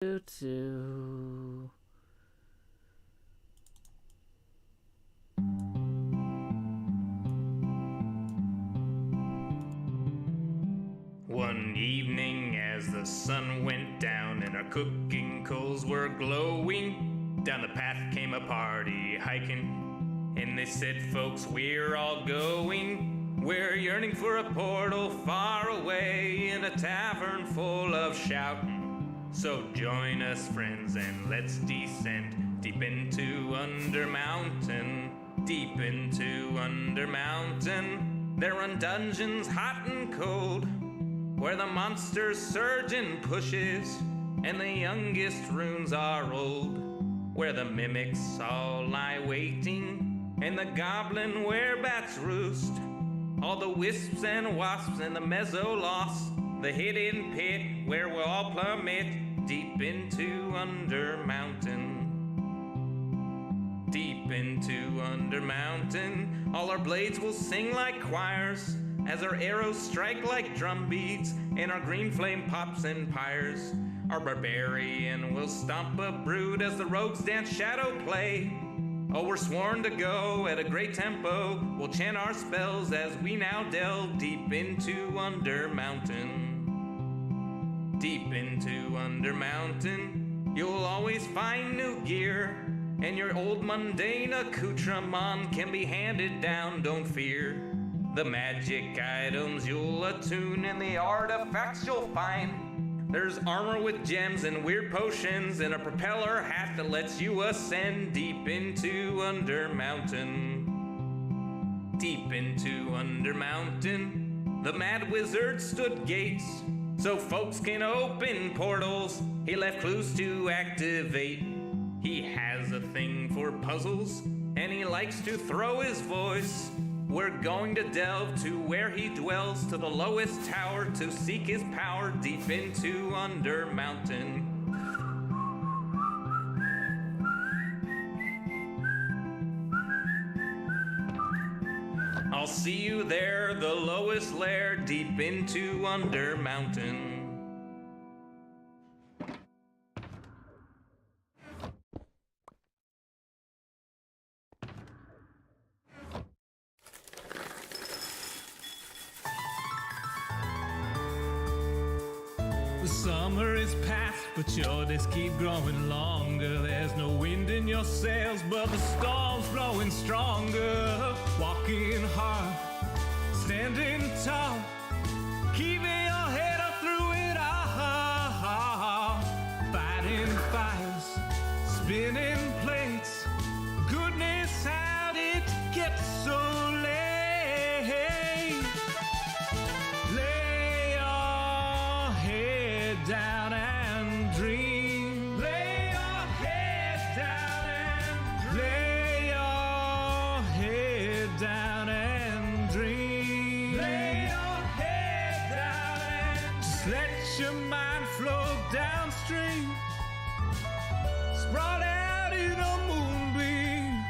Two. One evening as the sun went down and our cooking coals were glowing, down the path came a party hiking, and they said, folks, we're all going. We're yearning for a portal far away in a tavern full of shouting. So join us, friends, and let's descend deep into Under Mountain, deep into Under Mountain. There run dungeons hot and cold, where the monsters surge and pushes, and the youngest runes are old, where the mimics all lie waiting, and the goblin werebats roost, all the wisps and wasps and the mezzoloss, the hidden pit where we'll all plummet deep into Under Mountain. Deep into Under Mountain, all our blades will sing like choirs, as our arrows strike like drum beats, and our green flame pops and pyres. Our barbarian will stomp a brood as the rogues dance shadow play. Oh, we're sworn to go at a great tempo. We'll chant our spells as we now delve deep into Under Mountain. Deep into Under Mountain, you'll always find new gear, and your old mundane accoutrement can be handed down, don't fear. The magic items you'll attune and the artifacts you'll find. There's armor with gems and weird potions and a propeller hat that lets you ascend deep into Under Mountain. Deep into Under Mountain, the mad wizard stood gates so folks can open portals. He left clues to activate. He has a thing for puzzles and he likes to throw his voice. We're going to delve to where he dwells, to the lowest tower, to seek his power deep into Under Mountain. I'll see you there, the lowest lair, deep into Under Mountain. Summer is past, but your days keep growing longer. There's no wind in your sails, but the storm's blowing stronger. Walking hard, standing tall, keeping your head up through it all. Fighting fires, spinning plates. Goodness, how did it get so late? Down and dream. Lay your head down and lay your head down and dream. Lay your head down and just let your mind flow downstream. Sprawled out in a moonbeam.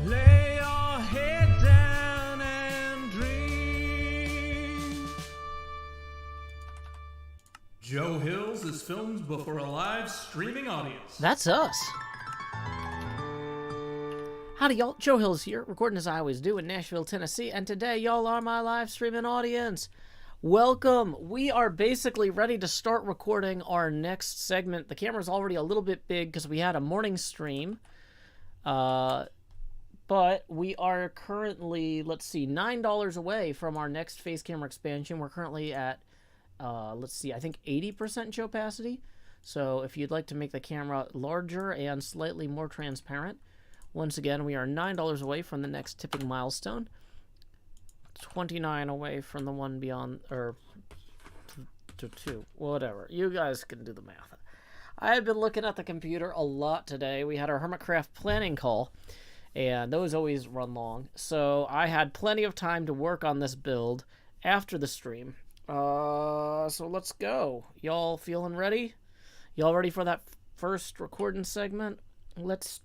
Lay your head down and dream. Joe Hills is filmed before a live streaming audience. That's us. Howdy, y'all. Joe Hills here, recording as I always do in Nashville, Tennessee, and today y'all are my live streaming audience. Welcome. We are basically ready to start recording our next segment. The camera's already a little bit big because we had a morning stream. But we are currently, let's see, $9 away from our next face camera expansion. We're currently at let's see, I think 80% show opacity. So if you'd like to make the camera larger and slightly more transparent, once again, we are $9 away from the next tipping milestone. 29 away from the one beyond, or to 2, whatever. You guys can do the math. I have been looking at the computer a lot today. We had our HermitCraft planning call, and those always run long. So I had plenty of time to work on this build after the stream. So let's go. Y'all feeling ready? Y'all ready for that first recording segment? Let's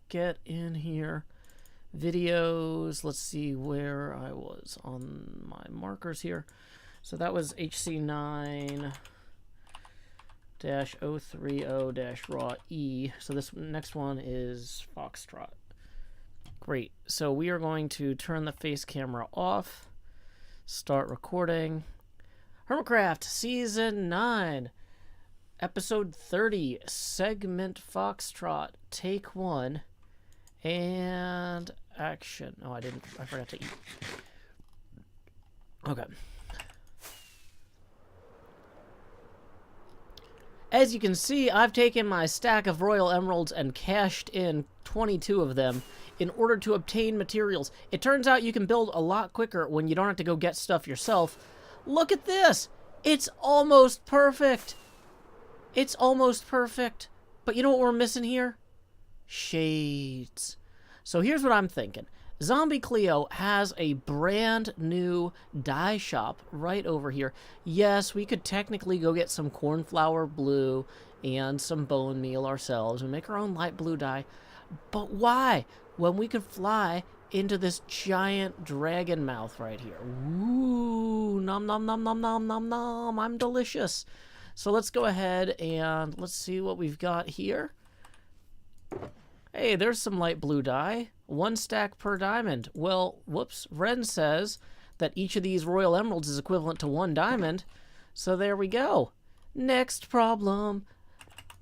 get in here. Videos. Let's see where I was on my markers here. So that was HC9. -030-raw E. So this next one is Foxtrot. Great. So we are going to turn the face camera off. Start recording. HermitCraft Season 9, Episode 30, Segment Foxtrot, Take 1, and action. Oh, I forgot to eat. Okay. As you can see, I've taken my stack of royal emeralds and cashed in 22 of them in order to obtain materials. It turns out you can build a lot quicker when you don't have to go get stuff yourself. Look at this! It's almost perfect! It's almost perfect. But you know what we're missing here? Shades. So here's what I'm thinking. Zombie Cleo has a brand new dye shop right over here. Yes, we could technically go get some cornflower blue and some bone meal ourselves and make our own light blue dye. But why? When we could fly into this giant dragon mouth right here. Ooh, nom nom nom nom nom nom nom. I'm delicious. So let's go ahead and let's see what we've got here. Hey, there's some light blue dye. 1 stack per diamond. Well, whoops. Ren says that each of these royal emeralds is equivalent to 1 diamond. So there we go. Next problem.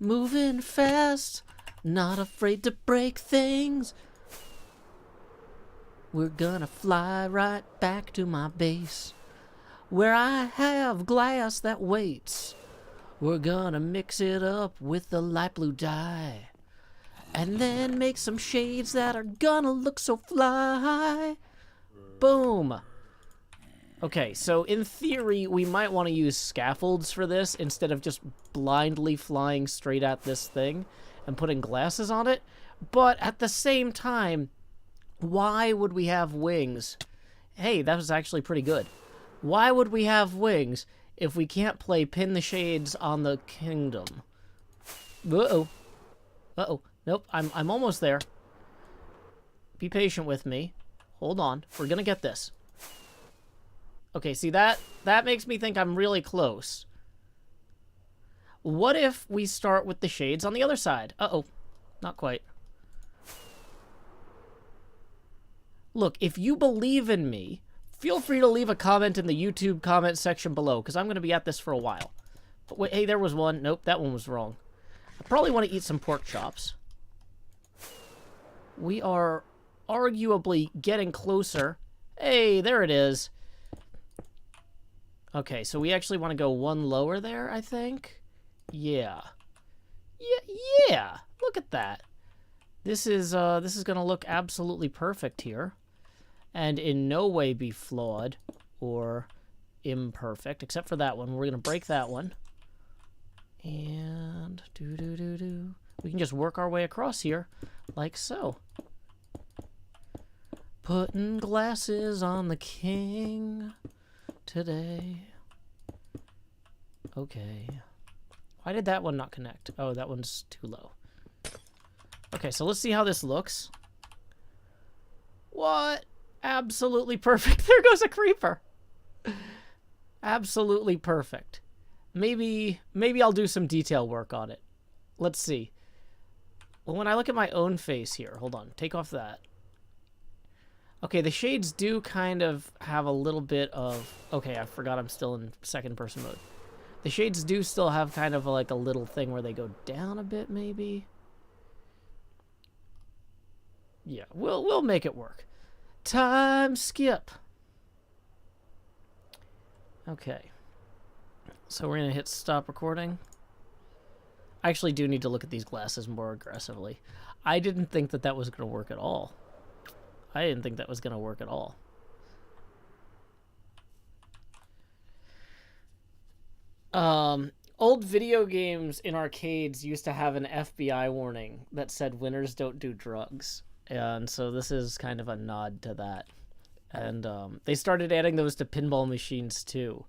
Moving fast. Not afraid to break things. We're gonna fly right back to my base, where I have glass that waits. We're gonna mix it up with the light blue dye, and then make some shades that are gonna look so fly. Boom. Okay, so in theory, we might want to use scaffolds for this instead of just blindly flying straight at this thing and putting glasses on it. But at the same time, why would we have wings? Hey, that was actually pretty good. Why would we have wings if we can't play Pin the Shades on the Kingdom? Uh-oh. Uh-oh. Nope, I'm almost there. Be patient with me. Hold on. We're gonna get this. Okay, see, that makes me think I'm really close. What if we start with the shades on the other side? Uh-oh. Not quite. Look, if you believe in me, feel free to leave a comment in the YouTube comment section below, because I'm going to be at this for a while. But wait, hey, there was one. Nope, that one was wrong. I probably want to eat some pork chops. We are arguably getting closer. Hey, there it is. Okay, so we actually want to go 1 lower there, I think. Yeah. Yeah. Look at that. This is going to look absolutely perfect here. And in no way be flawed or imperfect, except for that one. We're going to break that one. And we can just work our way across here, like so. Putting glasses on the king today. Okay. Why did that one not connect? Oh, that one's too low. Okay, so let's see how this looks. What? Absolutely perfect. There goes a creeper. Absolutely perfect. Maybe I'll do some detail work on it. Let's see. Well, when I look at my own face here, hold on, take off that. Okay, the shades do kind of have a little bit of... Okay, I forgot I'm still in second person mode. The shades do still have kind of like a little thing where they go down a bit, maybe. Yeah, we'll make it work. Time skip. Okay. So we're going to hit stop recording. I actually do need to look at these glasses more aggressively. I didn't think that that was going to work at all. I didn't think that was going to work at all. Old video games in arcades used to have an FBI warning that said winners don't do drugs. And so this is kind of a nod to that. And they started adding those to pinball machines too.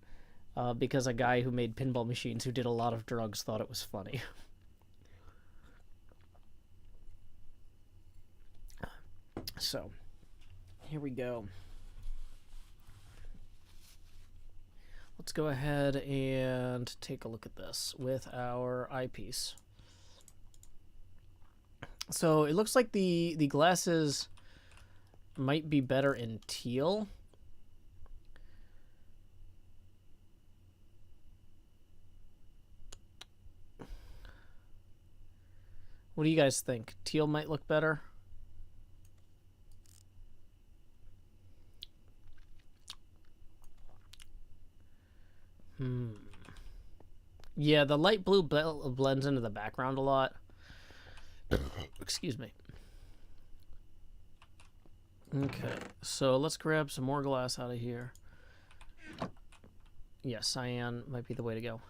Because a guy who made pinball machines who did a lot of drugs thought it was funny. So, here we go. Let's go ahead and take a look at this with our eyepiece. So it looks like the glasses might be better in teal. What do you guys think? Teal might look better? Yeah, the light blue blends into the background a lot. Excuse me. Okay, so let's grab some more glass out of here. Yeah, cyan might be the way to go.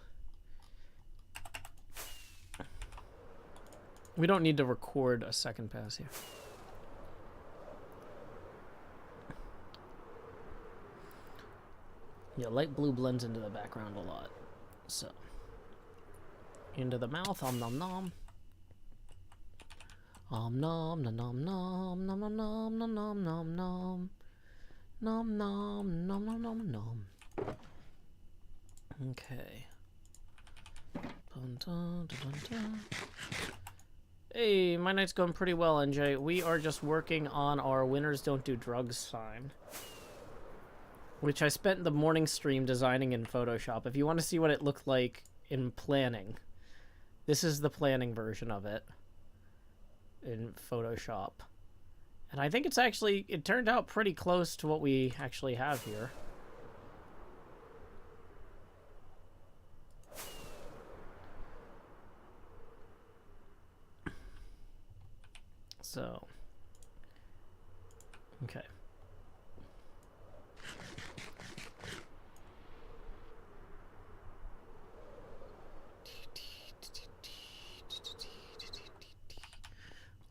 We don't need to record a second pass here. Yeah, light blue blends into the background a lot. So, into the mouth, nom nom nom. Nom nom nom nom nom nom nom nom nom nom nom nom nom nom nom nom nom. Okay. Dun, dun, dun, dun, dun. Hey, my night's going pretty well, NJ. We are just working on our Winners Don't Do Drugs sign, which I spent the morning stream designing in Photoshop. If you want to see what it looked like in planning, this is the planning version of it in Photoshop. And I think it turned out pretty close to what we actually have here. So, okay.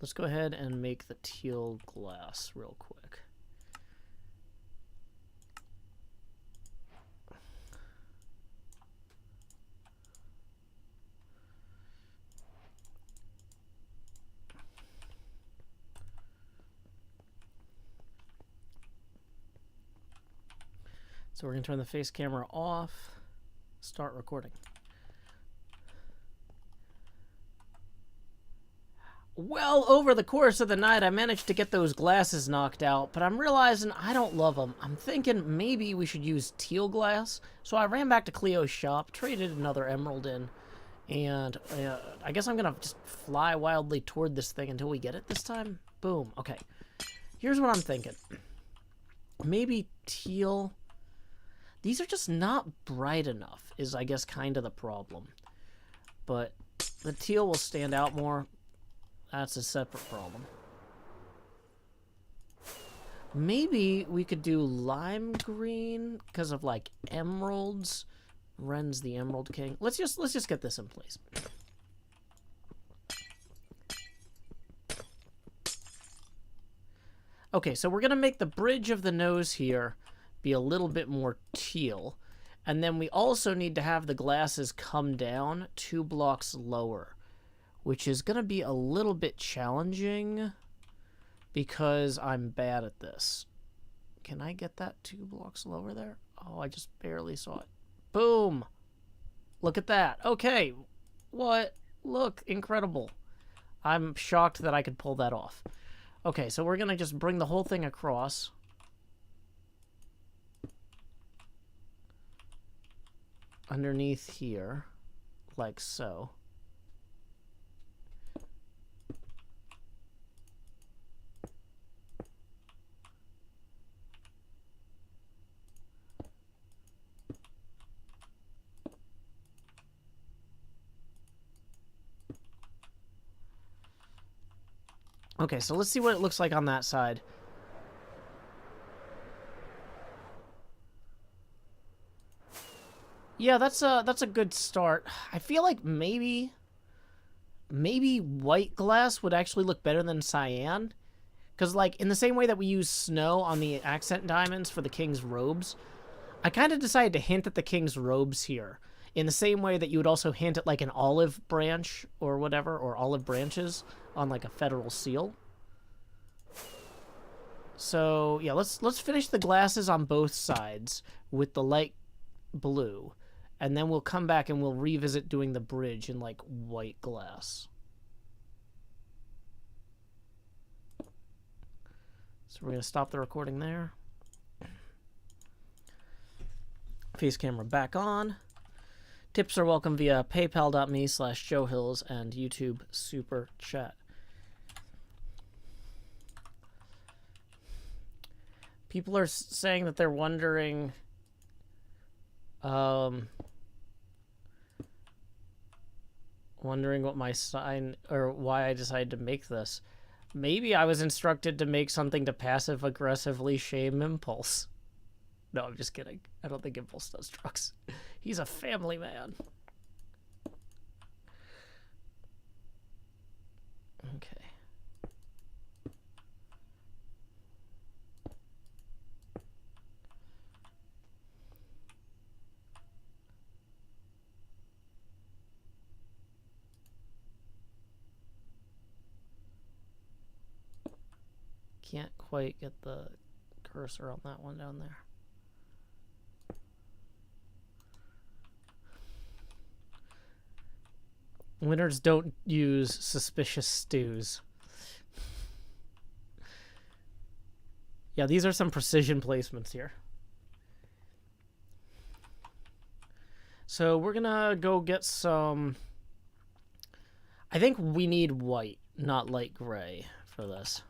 Let's go ahead and make the teal glass real quick. So we're going to turn the face camera off, start recording. Well, over the course of the night, I managed to get those glasses knocked out, but I'm realizing I don't love them. I'm thinking maybe we should use teal glass. So I ran back to Cleo's shop, traded another emerald in, and I guess I'm going to just fly wildly toward this thing until we get it this time. Boom. Okay. Here's what I'm thinking. Maybe teal. These are just not bright enough, is I guess kind of the problem. But the teal will stand out more. That's a separate problem. Maybe we could do lime green because of like emeralds. Ren's the Emerald King. Let's just get this in place. Okay, so we're gonna make the bridge of the nose here be a little bit more teal, and then we also need to have the glasses come down 2 blocks lower, which is going to be a little bit challenging because I'm bad at this. Can I get that 2 blocks lower there? Oh, I just barely saw it. Boom! Look at that. Okay. What? Look, incredible. I'm shocked that I could pull that off. Okay, so we're going to just bring the whole thing across. Underneath here, like so. Okay, so let's see what it looks like on that side. Yeah, that's a good start. I feel like maybe white glass would actually look better than cyan. Because, like, in the same way that we use snow on the accent diamonds for the king's robes, I kind of decided to hint at the king's robes here. In the same way that you would also hint at, like, an olive branch or whatever, or olive branches on, like, a federal seal. So, yeah, let's finish the glasses on both sides with the light blue. And then we'll come back and we'll revisit doing the bridge in, like, white glass. So we're going to stop the recording there. Face camera back on. Tips are welcome via paypal.me/JoeHills and YouTube Super Chat. People are saying that they're wondering... wondering what my sign, or why I decided to make this. Maybe I was instructed to make something to passive-aggressively shame Impulse. No, I'm just kidding. I don't think Impulse does drugs. He's a family man. Okay. Can't quite get the cursor on that one down there. Winners don't use suspicious stews. Yeah, these are some precision placements here. So we're gonna go get some... I think we need white, not light gray for this.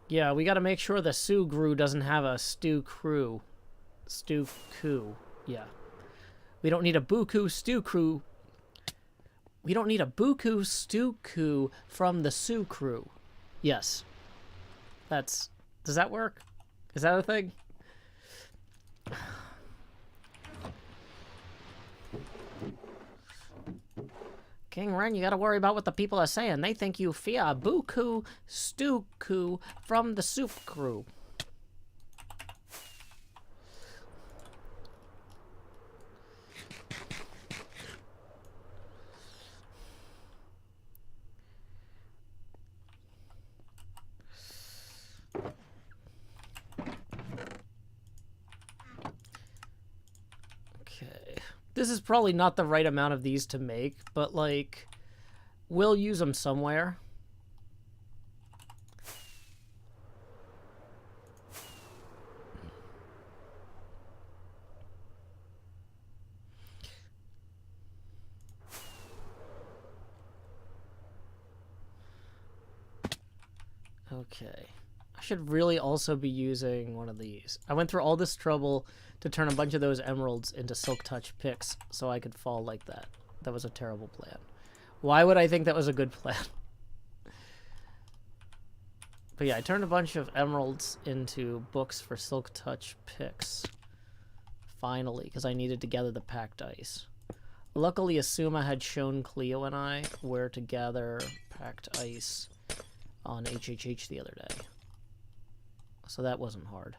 Yeah, we got to make sure the Sugru doesn't have a stew crew. Stew coup. Yeah. We don't need a buku stew crew. We don't need a buku stew coup from the Su crew. Yes. That's... Does that work? Is that a thing? King Ren, you gotta worry about what the people are saying. They think you fear a buku stew coup from the soup crew. This is probably not the right amount of these to make, but, like, we'll use them somewhere. Okay. I should really also be using one of these. I went through all this trouble to turn a bunch of those emeralds into Silk Touch picks so I could fall like that. That was a terrible plan. Why would I think that was a good plan? But yeah, I turned a bunch of emeralds into books for Silk Touch picks. Finally, because I needed to gather the packed ice. Luckily, Asuma had shown Cleo and I where to gather packed ice on HHH the other day. So that wasn't hard.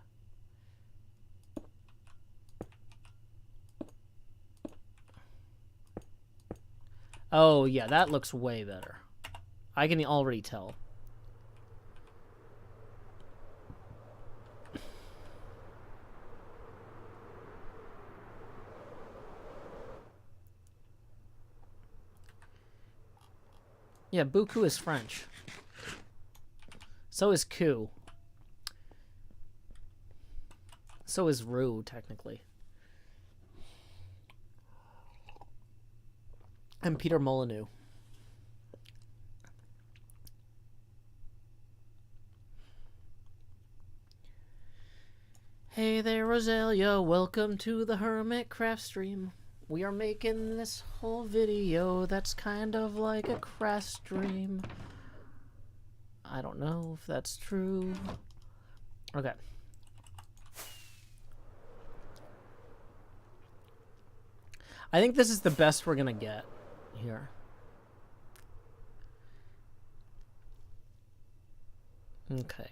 Oh, yeah, that looks way better. I can already tell. Yeah, Buku is French. So is coup. So is roux, technically. And Peter Molyneux. Hey there, Roselia. Welcome to the HermitCraft stream. We are making this whole video that's kind of like a craft stream. I don't know if that's true. Okay. I think this is the best we're gonna get here. Okay.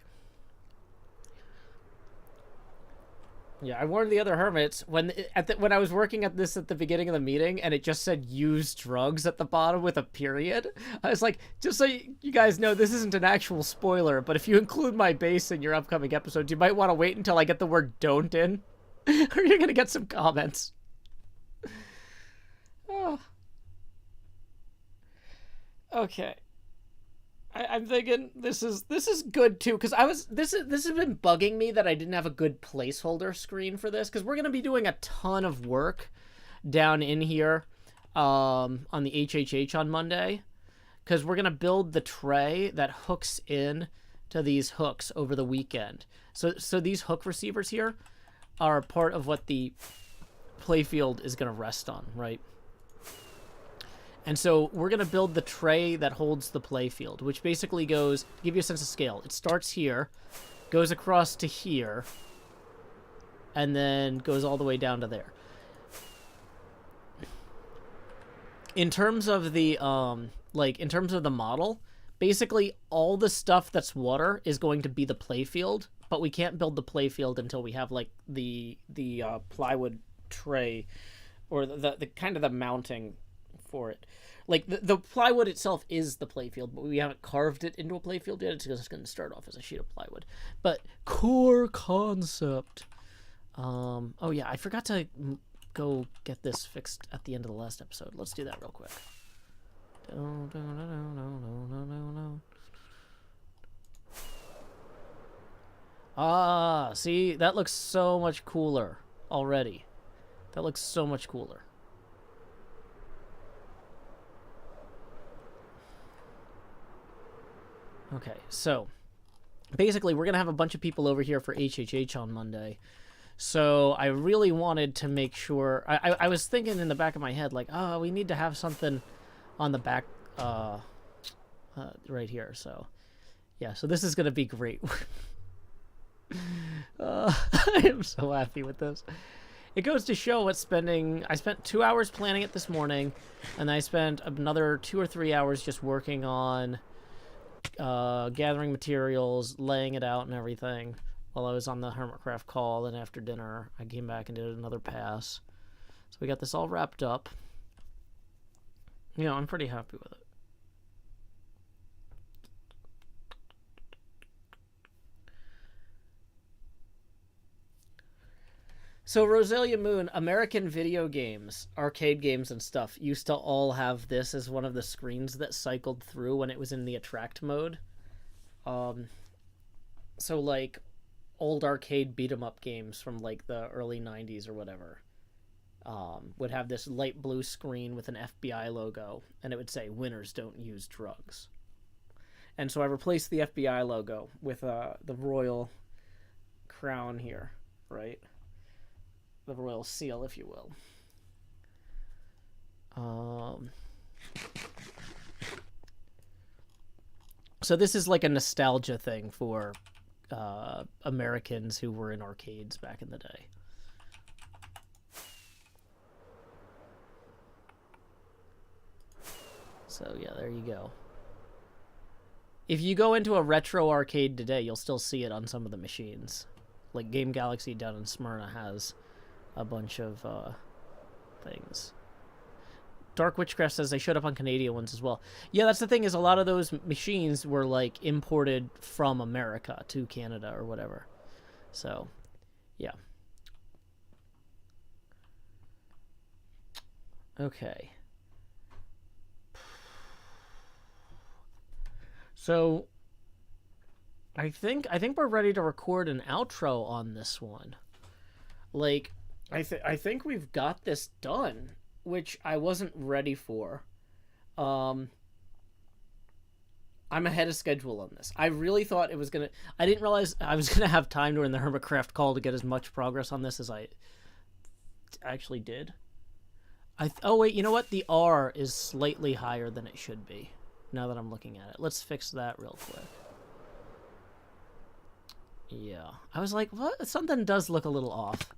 Yeah, I warned the other hermits when when I was working at this at the beginning of the meeting, and it just said "use drugs" at the bottom with a period. I was like, just so you guys know, this isn't an actual spoiler, but if you include my base in your upcoming episodes, you might want to wait until I get the word "don't" in, or you're gonna get some comments. Oh. Okay. I'm thinking this is good too, because this has been bugging me that I didn't have a good placeholder screen for this, because we're gonna be doing a ton of work down in here on the HHH on Monday, because we're gonna build the tray that hooks in to these hooks over the weekend. So these hook receivers here are part of what the playfield is gonna rest on, right? And so we're going to build the tray that holds the playfield, which basically goes, to give you a sense of scale, it starts here, goes across to here, and then goes all the way down to there. In terms of the, in terms of the model, basically all the stuff that's water is going to be the playfield, but we can't build the playfield until we have, like, the plywood tray, or the kind of the mounting for it. Like, the plywood itself is the playfield, but we haven't carved it into a playfield yet. It's just going to start off as a sheet of plywood. But core concept. Oh yeah, I forgot to go get this fixed at the end of the last episode. Let's do that real quick. Ah, see, that looks so much cooler already. That looks so much cooler. Okay, so basically we're going to have a bunch of people over here for HHH on Monday. So I really wanted to make sure... I was thinking in the back of my head, like, oh, we need to have something on the back right here. So, yeah, so this is going to be great. I am so happy with this. It goes to show what spending... I spent 2 hours planning it this morning, and I spent another 2 or 3 hours just working on... gathering materials, laying it out and everything while I was on the HermitCraft call. And after dinner I came back and did another pass, so we got this all wrapped up. I'm pretty happy with it. So Rosalia Moon, American video games, arcade games and stuff used to all have this as one of the screens that cycled through when it was in the attract mode. So like old arcade beat 'em up games from like the early 90s or whatever would have this light blue screen with an FBI logo, and it would say "Winners don't use drugs." And so I replaced the FBI logo with the royal crown here, right? The royal seal, if you will. So this is like a nostalgia thing for Americans who were in arcades back in the day. So yeah, there you go. If you go into a retro arcade today, you'll still see it on some of the machines. Like Game Galaxy down in Smyrna has a bunch of things. Dark Witchcraft says they showed up on Canadian ones as well. Yeah, that's the thing, is a lot of those machines were like imported from America to Canada or whatever. So, yeah. Okay. So, I think we're ready to record an outro on this one. Like, I think we've got this done, which I wasn't ready for. I'm ahead of schedule on this. I really thought it was gonna... I didn't realize I was gonna have time during the HermitCraft call to get as much progress on this as I actually did. Oh wait, you know what? The R is slightly higher than it should be, now that I'm looking at it. Let's fix that real quick. Yeah. I was like, what? Something does look a little off.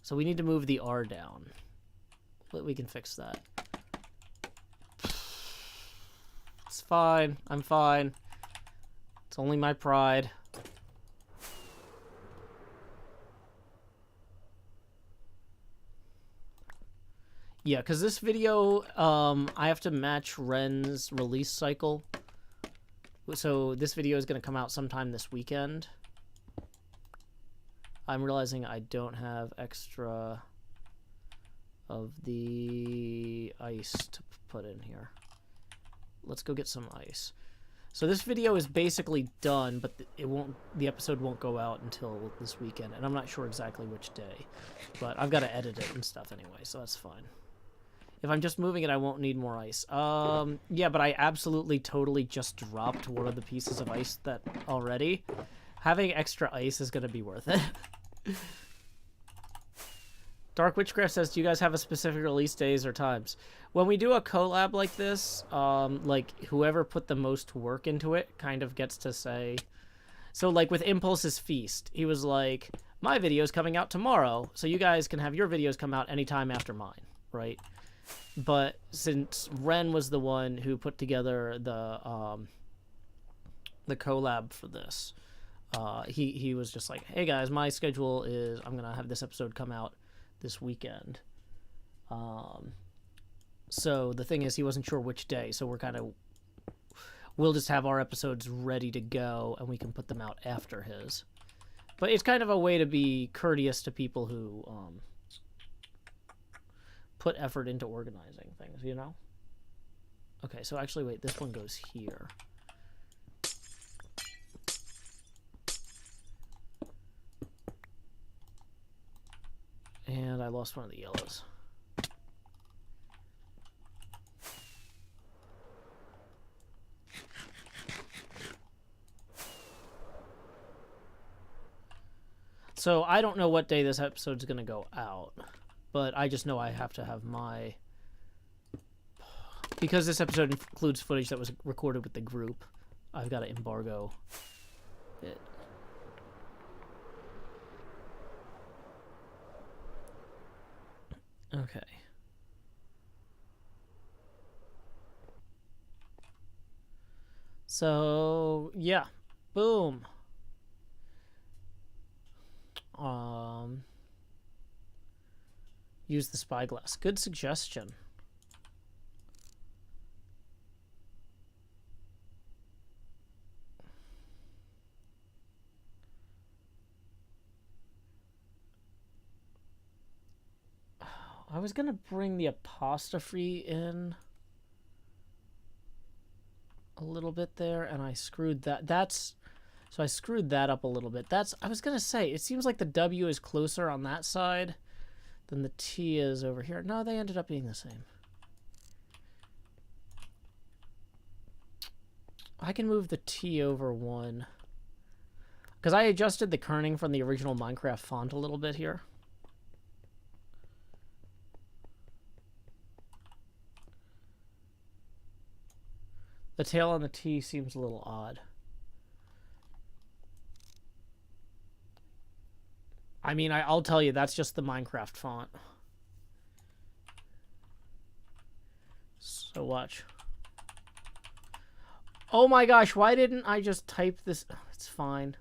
So we need to move the R down. But we can fix that. It's fine. I'm fine. It's only my pride. Yeah, because this video, I have to match Ren's release cycle. So this video is going to come out sometime this weekend. I'm realizing I don't have extra of the ice to put in here. Let's go get some ice. So this video is basically done, but the episode won't go out until this weekend, and I'm not sure exactly which day. But I've got to edit it and stuff anyway, so that's fine. If I'm just moving it, I won't need more ice. Yeah, but I absolutely totally just dropped one of the pieces of ice that already. Having extra ice is going to be worth it. Dark Witchcraft says, do you guys have a specific release days or times? When we do a collab like this, like, whoever put the most work into it kind of gets to say... So, like, with Impulse's Feast, he was like, my video's coming out tomorrow, so you guys can have your videos come out anytime after mine, right? But since Ren was the one who put together the collab for this, he was just like, hey guys, my schedule is I'm gonna have this episode come out this weekend. So the thing is, he wasn't sure which day, so we'll just have our episodes ready to go and we can put them out after his. But it's kind of a way to be courteous to people who put effort into organizing things, you know? Okay, so actually, wait, this one goes here. And I lost one of the yellows. So I don't know what day this episode's going to go out, but I just know I have to have my... Because this episode includes footage that was recorded with the group, I've got to embargo it. Okay. So, yeah. Boom. Use the spyglass. Good suggestion. I was gonna bring the apostrophe in a little bit there, and I screwed that. So I screwed that up a little bit. I was gonna say, it seems like the W is closer on that side than the T is over here. No, they ended up being the same. I can move the T over one. Because I adjusted the kerning from the original Minecraft font a little bit here. The tail on the T seems a little odd. I mean, I'll tell you, that's just the Minecraft font. So watch. Oh my gosh, why didn't I just type this? It's fine.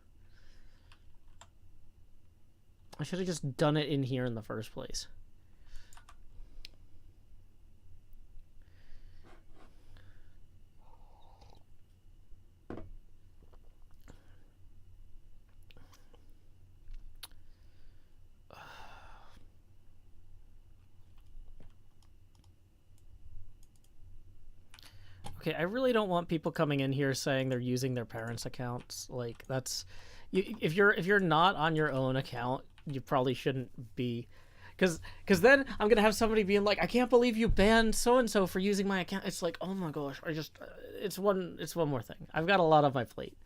I should have just done it in here in the first place. Okay, I really don't want people coming in here saying they're using their parents' accounts. Like, that's... if you're not on your own account, you probably shouldn't be... Because then I'm going to have somebody being like, I can't believe you banned so-and-so for using my account. It's like, oh my gosh, it's one more thing. I've got a lot on my plate.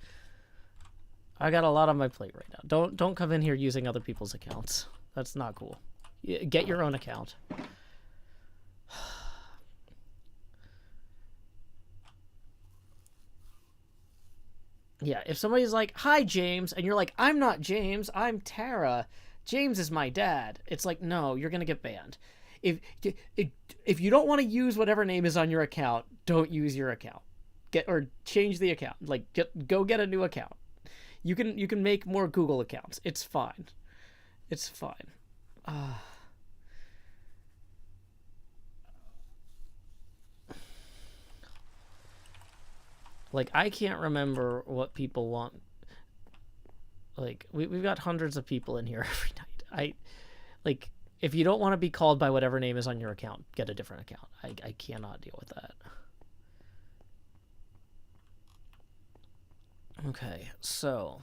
I got a lot on my plate right now. Don't come in here using other people's accounts. That's not cool. Get your own account. Yeah, if somebody's like, hi, James, and you're like, I'm not James, I'm Tara. James is my dad. It's like, no, you're going to get banned. If you don't want to use whatever name is on your account, don't use your account. Or change the account. Like, go get a new account. You can make more Google accounts. It's fine. It's fine. Like, I can't remember what people want. Like, we've got hundreds of people in here every night. Like, if you don't want to be called by whatever name is on your account, get a different account. I cannot deal with that. Okay, so...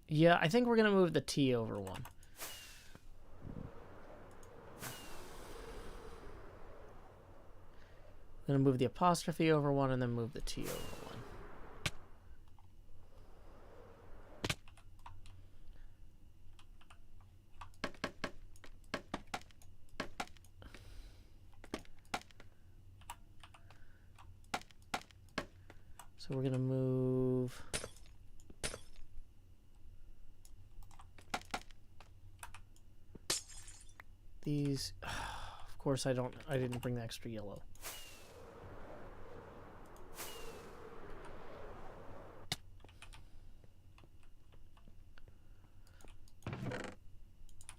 yeah, I think we're going to move the T over one. I'm going to move the apostrophe over one and then move the T over one. So we're going to move... these... of course I didn't bring the extra yellow.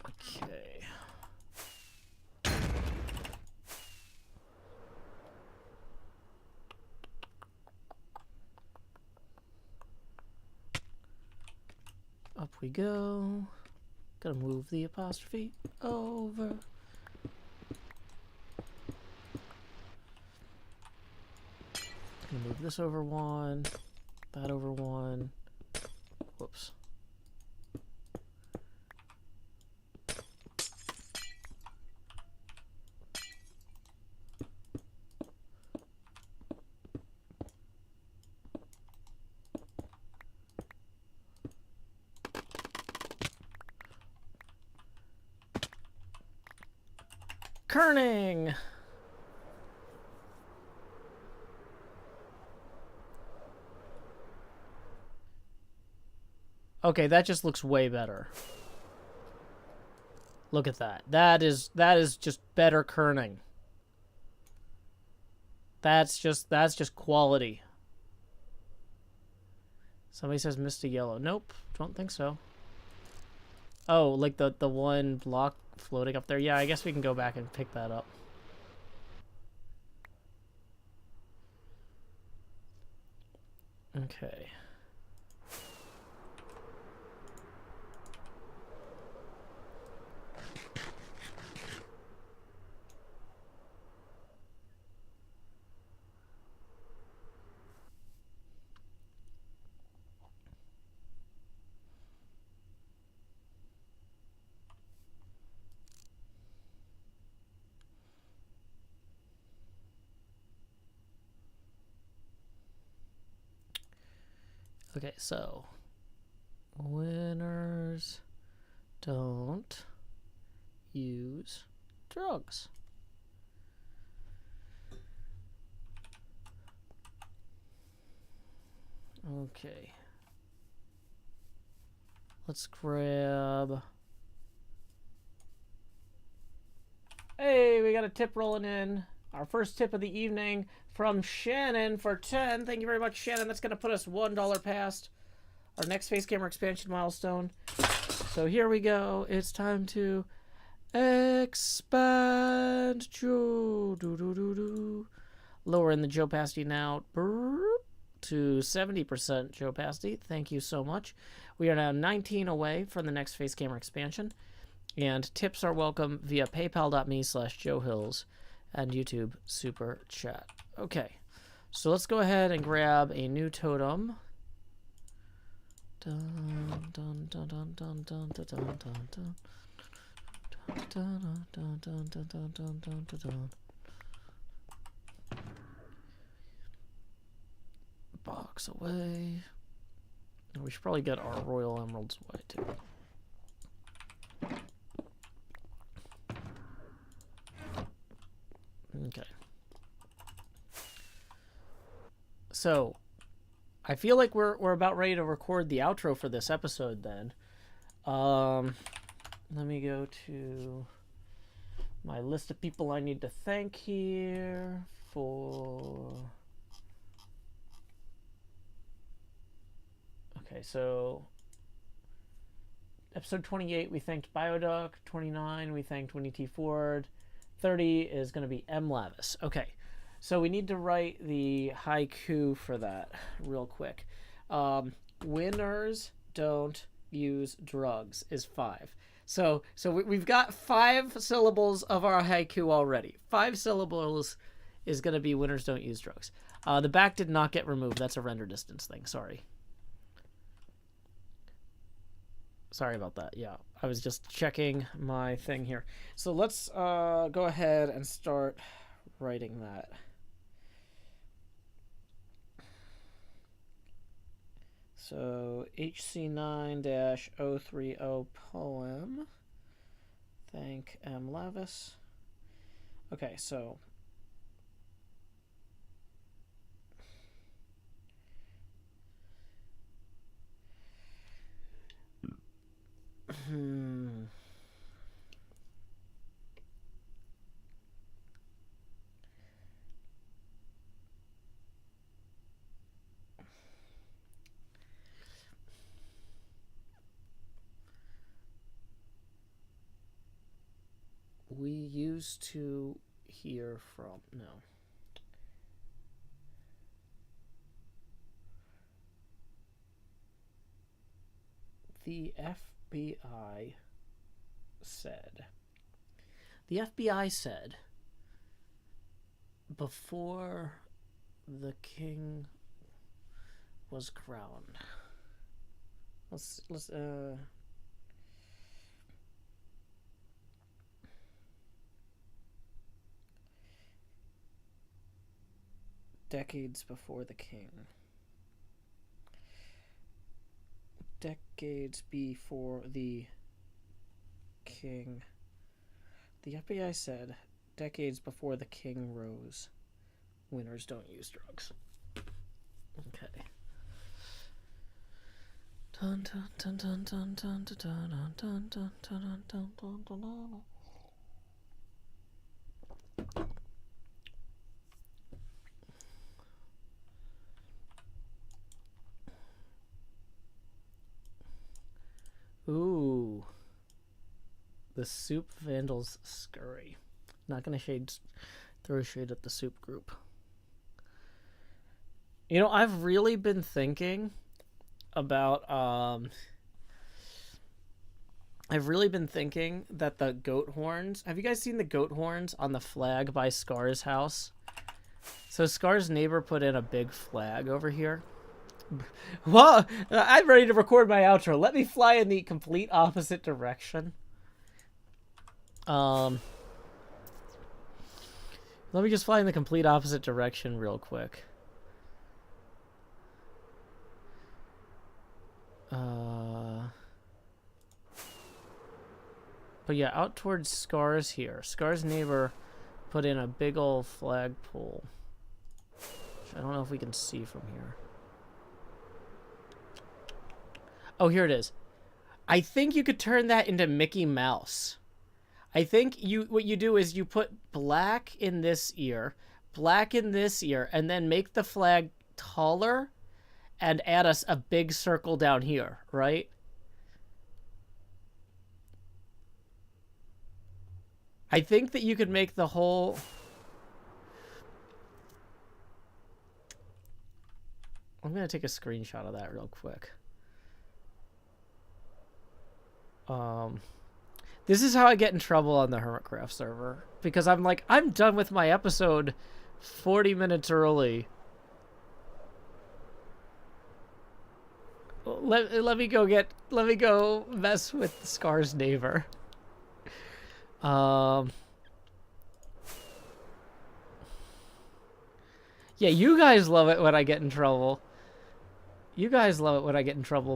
Okay. Up we go. Gotta move the apostrophe over. Gonna move this over one, that over one. Whoops. Kerning! Okay, that just looks way better. Look at that. That is just better kerning. That's just quality. Somebody says missed a yellow. Nope, don't think so. Oh, like the one block floating up there. Yeah, I guess we can go back and pick that up. Okay. Okay, so winners don't use drugs. Okay. Let's grab... hey, we got a tip rolling in. Our first tip of the evening from Shannon for 10. Thank you very much, Shannon. That's going to put us $1 past our next face camera expansion milestone. So here we go. It's time to expand Joe. Lower in the Joe Pasty now to 70% Joe Pasty. Thank you so much. We are now 19 away from the next face camera expansion. And tips are welcome via paypal.me/JoeHills and YouTube Super Chat. Okay, so let's go ahead and grab a new totem. Dun, dun, dun, dun, dun, dun, dun, dun, dun, dun. Dun, dun, dun, dun, dun, dun, dun, dun, dun. Box away. We should probably get our royal emeralds away too. Okay. So, I feel like we're about ready to record the outro for this episode then. Let me go to my list of people I need to thank here for... okay, so Episode 28, we thanked Bioduck. 29, we thanked Winnie T. Ford. 30 is going to be M. Lavis. Okay, so we need to write the haiku for that real quick. Winners don't use drugs is 5. So we've got 5 syllables of our haiku already. 5 syllables is going to be winners don't use drugs. The back did not get removed. That's a render distance thing. Sorry about that. Yeah, I was just checking my thing here. So let's go ahead and start writing that. So HC9-030 poem. Thank M. Lavis. Okay, so we used to hear from the FBI said. The FBI said before the king was crowned. Let's decades before the king. Decades before the king. The FBI said, decades before the king rose, winners don't use drugs. Okay. Dun, dun, dun, dun, dun, dun, dun, dun, dun, dun, dun, dun, dun, dun, dun. Ooh. The Soup Vandals scurry. Not gonna throw shade at the soup group. You know, I've really been thinking about that the goat horns. Have you guys seen the goat horns on the flag by Scar's house? So Scar's neighbor put in a big flag over here. Well, I'm ready to record my outro. Let me fly in the complete opposite direction. Let me just fly in the complete opposite direction real quick. But yeah, out towards Scar's here. Scar's neighbor put in a big old flagpole. Which I don't know if we can see from here. Oh, here it is. I think you could turn that into Mickey Mouse. I think what you do is you put black in this ear, and then make the flag taller and add us a big circle down here, right? I think that you could make the whole... I'm going to take a screenshot of that real quick. This is how I get in trouble on the HermitCraft server. Because I'm like, I'm done with my episode 40 minutes early. Let me go mess with Scar's neighbor. Yeah, you guys love it when I get in trouble.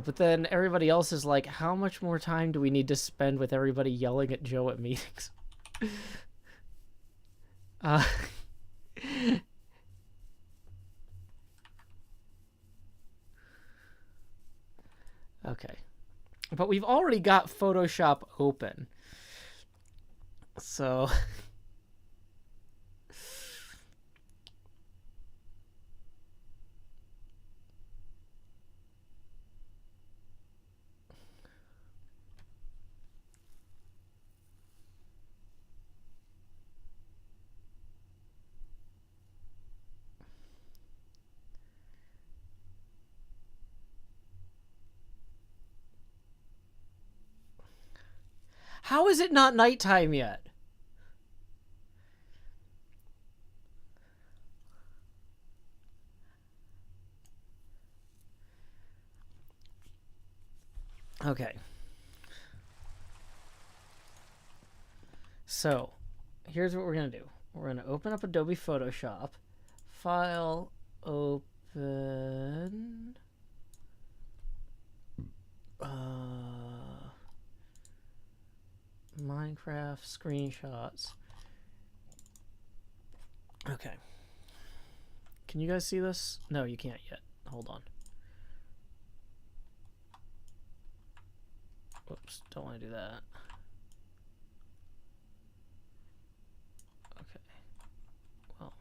But then everybody else is like, how much more time do we need to spend with everybody yelling at Joe at meetings? Okay. But we've already got Photoshop open. So... is it not nighttime yet? Okay. So, here's what we're going to do. We're going to open up Adobe Photoshop. File, open. Minecraft screenshots. Okay. Can you guys see this? No, you can't yet. Hold on. Whoops, don't want to do that. Okay. Well.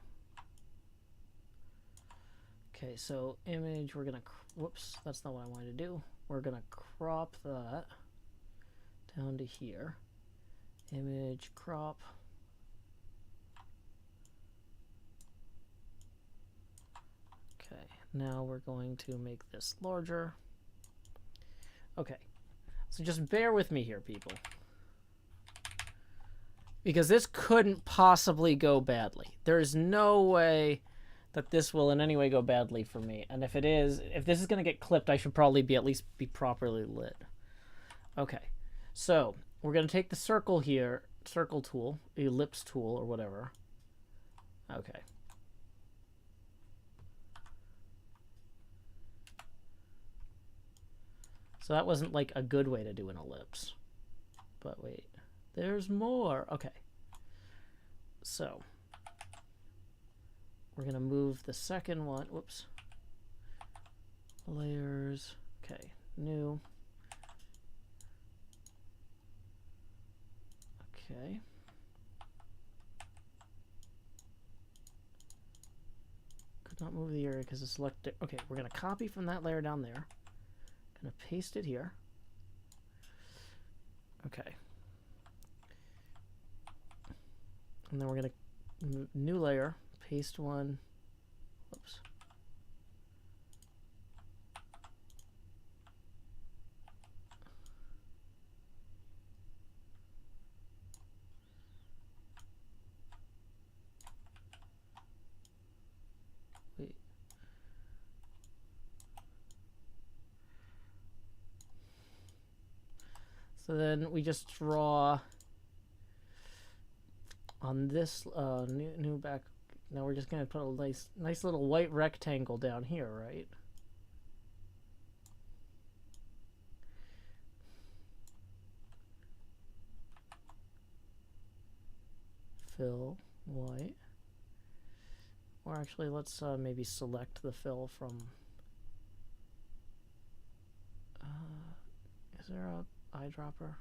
Okay, so image, we're gonna, whoops, that's not what I wanted to do. We're gonna crop that down to here. Image, crop. Okay, now we're going to make this larger. Okay, so just bear with me here, people. Because this couldn't possibly go badly. There is no way that this will in any way go badly for me. And if it is, if this is going to get clipped, I should probably be at least be properly lit. Okay, so we're going to take the circle here, circle tool, ellipse tool, or whatever. Okay. So that wasn't like a good way to do an ellipse. But wait, there's more. Okay. So we're going to move the second one. Whoops. Layers. Okay. New. Okay. Could not move the area because it's selected. Okay, we're going to copy from that layer down there. Going to paste it here. Okay. And then we're going to new layer, paste one. Whoops. Wait. So then we just draw on this new back. Now we're just going to put a nice little white rectangle down here, right? Fill white. Or actually, let's maybe select the fill from. Is there a eyedropper?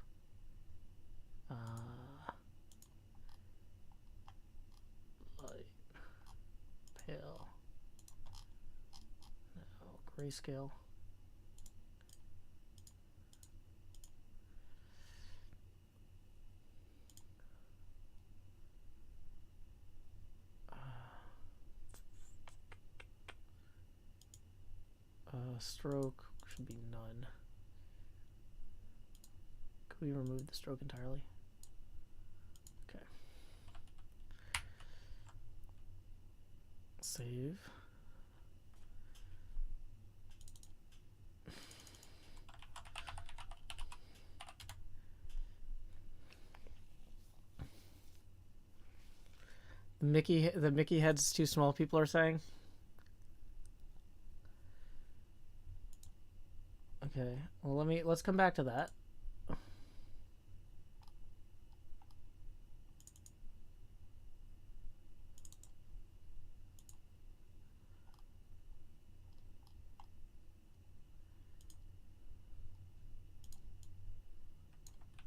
Light, pale. No, grayscale. Stroke should be none. Could we remove the stroke entirely? Okay. Save. The Mickey head's too small, people are saying. Okay, well let's come back to that.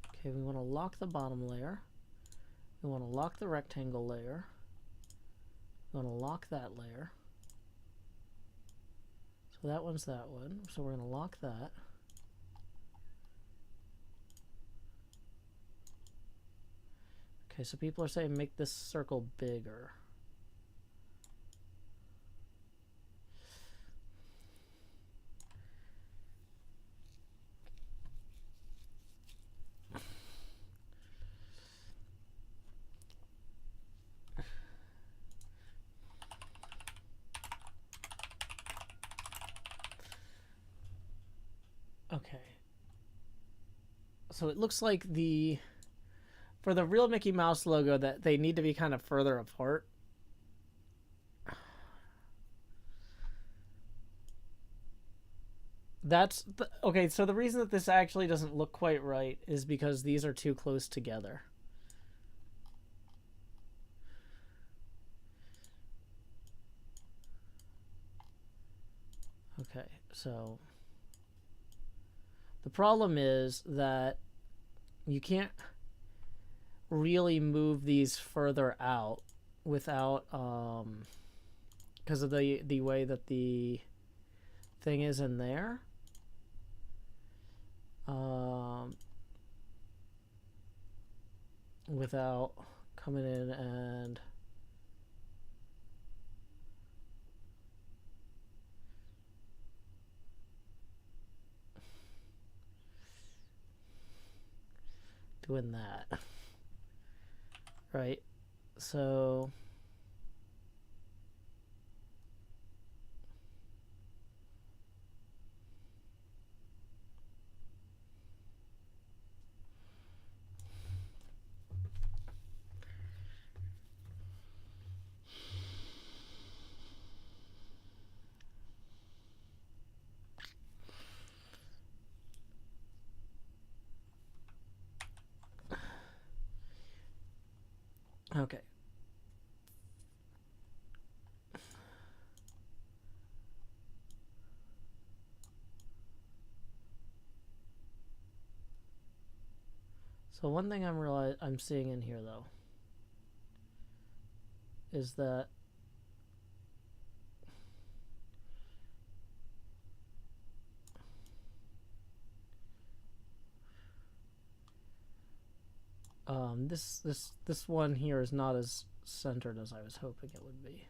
Okay, we want to lock the bottom layer. We want to lock the rectangle layer. We want to lock that layer. So that one's that one. So we're going to lock that. Okay, so people are saying make this circle bigger. So it looks like for the real Mickey Mouse logo that they need to be kind of further apart. Okay, so the reason that this actually doesn't look quite right is because these are too close together. Okay, so the problem is that you can't really move these further out without because of the way that the thing is in there. Without coming in and doing that. Right? So okay. So one thing I'm seeing in here though is that this one here is not as centered as I was hoping it would be.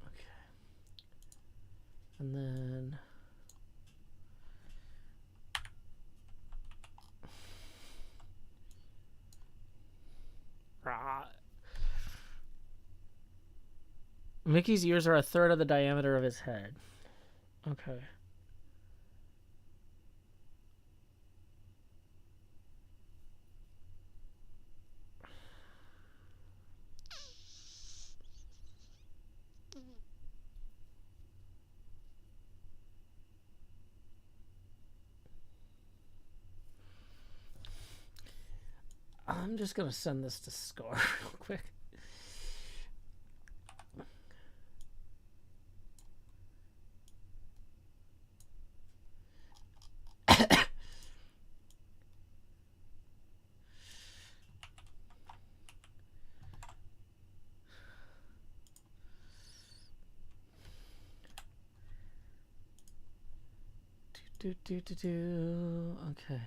Okay. And then Mickey's ears are a third of the diameter of his head. Okay. I'm just gonna send this to Scar real quick. Okay.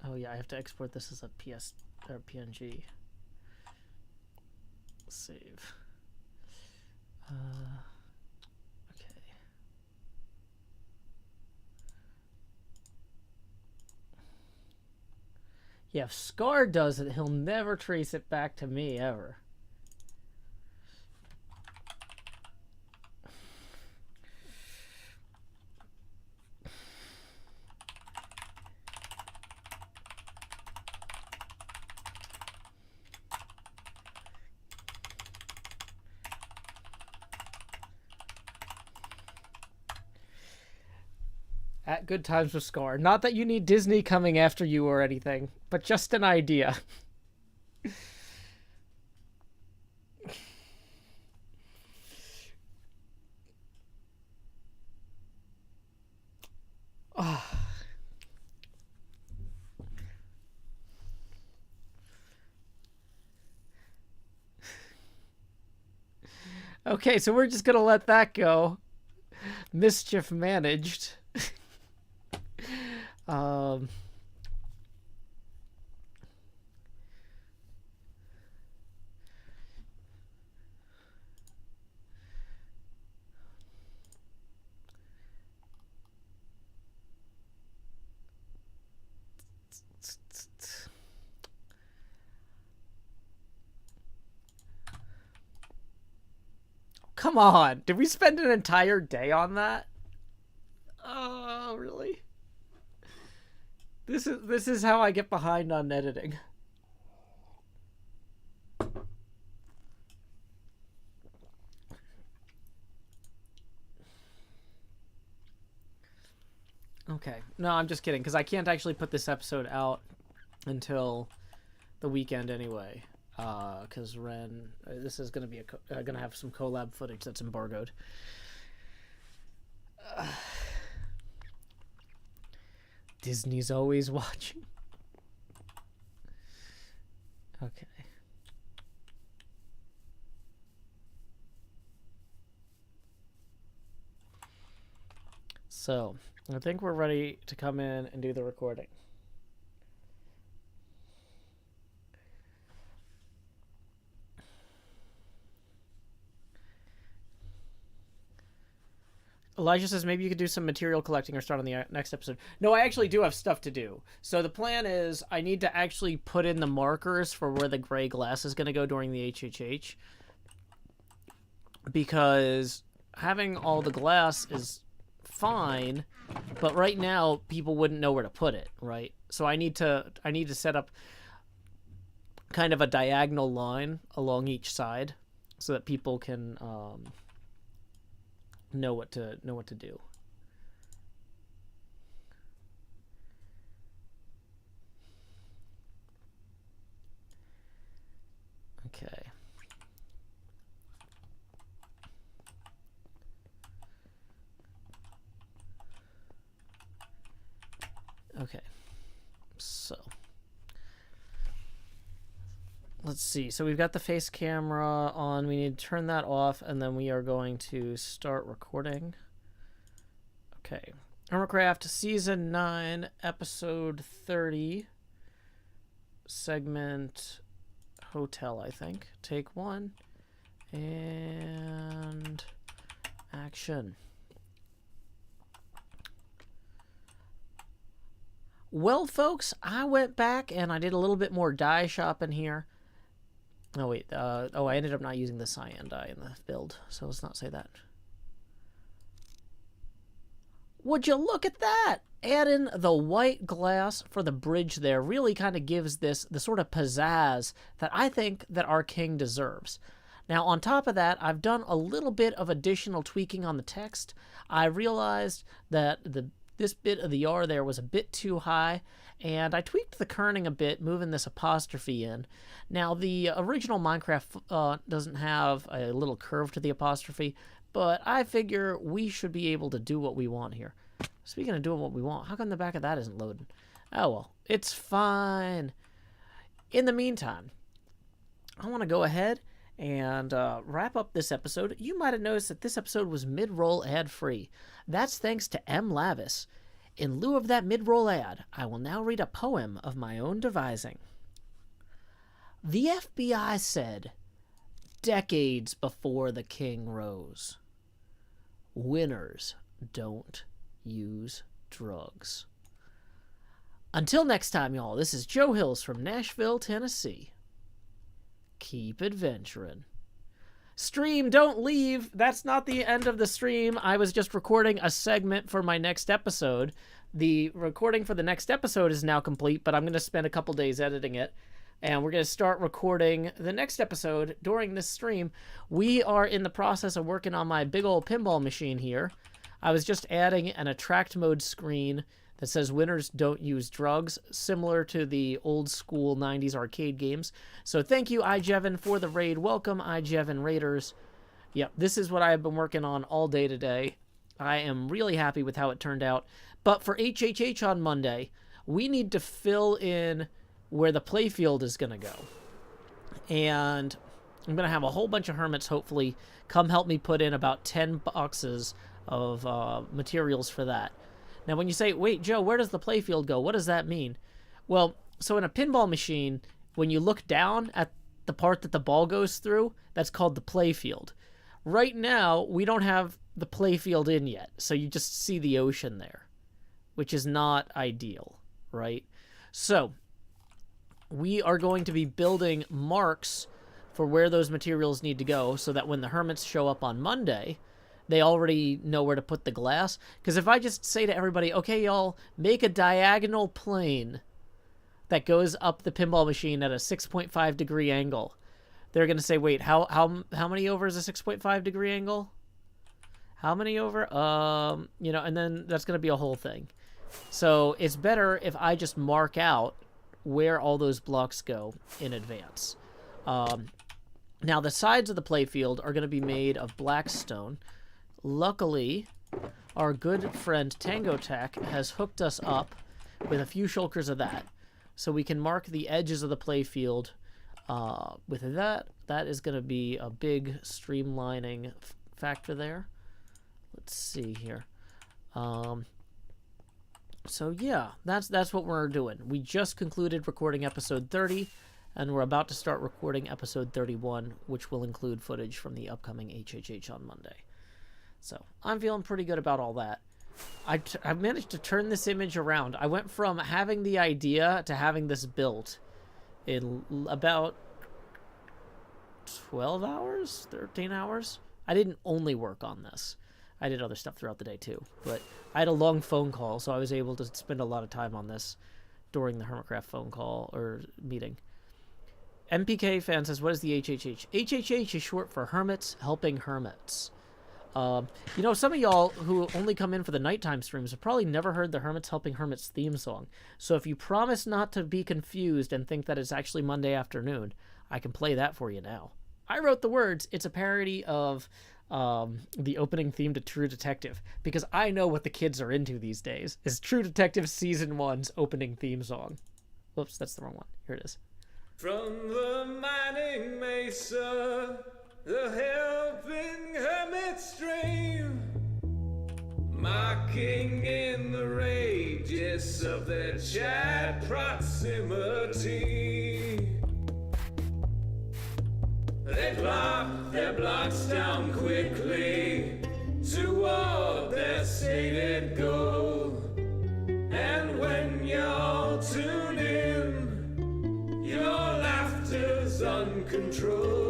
Oh yeah, I have to export this as a PS or PNG. Save. Okay. Yeah, if Scar does it, he'll never trace it back to me ever. At Good Times with Scar. Not that you need Disney coming after you or anything, but just an idea. Okay, so we're just gonna let that go. Mischief managed. Come on. Did we spend an entire day on that? Oh, really? This is how I get behind on editing. Okay. No, I'm just kidding, because I can't actually put this episode out until the weekend anyway. Because Ren, this is going to be going to have some collab footage that's embargoed. Disney's always watching. Okay. So, I think we're ready to come in and do the recording. Elijah says maybe you could do some material collecting or start on the next episode. No, I actually do have stuff to do. So the plan is I need to actually put in the markers for where the gray glass is going to go during the HHH. Because having all the glass is fine, but right now people wouldn't know where to put it, right? So I need to set up kind of a diagonal line along each side so that people can know what to do. Okay. Okay. So let's see. So we've got the face camera on. We need to turn that off, and then we are going to start recording. Okay. HermitCraft Season 9, Episode 30, Segment Hotel, I think. Take 1. And action. Well, folks, I went back and I did a little bit more dye shopping here. Oh, wait. I ended up not using the cyan dye in the build, so let's not say that. Would you look at that? Add in the white glass for the bridge there really kind of gives this the sort of pizzazz that I think that our king deserves. Now, on top of that, I've done a little bit of additional tweaking on the text. I realized that this bit of the R there was a bit too high, and I tweaked the kerning a bit, moving this apostrophe in. Now, the original Minecraft doesn't have a little curve to the apostrophe, but I figure we should be able to do what we want here. Speaking of doing what we want, how come the back of that isn't loading? Oh, well, it's fine. In the meantime, I want to go ahead and wrap up this episode. You might have noticed that this episode was mid-roll ad-free. That's thanks to M. Lavis. In lieu of that mid-roll ad, I will now read a poem of my own devising. The FBI said, decades before the king rose, winners don't use drugs. Until next time, y'all, this is Joe Hills from Nashville, Tennessee. Keep adventuring. Stream, don't leave. That's not the end of the stream. I was just recording a segment for my next episode. The recording for the next episode is now complete, but I'm going to spend a couple days editing it. And we're going to start recording the next episode during this stream. We are in the process of working on my big old pinball machine here. I was just adding an attract mode screen that says winners don't use drugs, similar to the old school 90s arcade games. So thank you, iJevin, for the raid. Welcome, iJevin Raiders. Yep, this is what I have been working on all day today. I am really happy with how it turned out. But for HHH on Monday, we need to fill in where the Playfield is going to go. And I'm going to have a whole bunch of hermits, hopefully, come help me put in about 10 boxes of materials for that. Now, when you say, wait, Joe, where does the playfield go? What does that mean? Well, so in a pinball machine, when you look down at the part that the ball goes through, that's called the playfield. Right now, we don't have the playfield in yet, so you just see the ocean there, which is not ideal, right? So we are going to be building marks for where those materials need to go so that when the hermits show up on Monday, they already know where to put the glass. Because if I just say to everybody, okay, y'all, make a diagonal plane that goes up the pinball machine at a 6.5 degree angle, they're going to say, wait, how many over is a 6.5 degree angle? How many over? You know, and then that's going to be a whole thing. So it's better if I just mark out where all those blocks go in advance. Now, the sides of the playfield are going to be made of black stone. Luckily, our good friend Tango Tech has hooked us up with a few shulkers of that. So we can mark the edges of the playfield with that. That is going to be a big streamlining factor there. Let's see here. So yeah, that's what we're doing. We just concluded recording episode 30, and we're about to start recording episode 31, which will include footage from the upcoming HHH on Monday. So I'm feeling pretty good about all that. I managed to turn this image around. I went from having the idea to having this built in about 12 hours, 13 hours. I didn't only work on this. I did other stuff throughout the day too, but I had a long phone call, so I was able to spend a lot of time on this during the HermitCraft phone call or meeting. MPK fan says, what is the HHH? HHH is short for Hermits Helping Hermits. You know, some of y'all who only come in for the nighttime streams have probably never heard the Hermits Helping Hermits theme song. So if you promise not to be confused and think that it's actually Monday afternoon, I can play that for you now. I wrote the words. It's a parody of the opening theme to True Detective, because I know what the kids are into these days. Is True Detective Season 1's opening theme song. Whoops, that's the wrong one. Here it is. From the mining mesa, the helping hermit stream, mocking in the rages of their chat proximity. They block their blocks down quickly toward their stated goal. And when y'all tune in, your laughter's uncontrolled.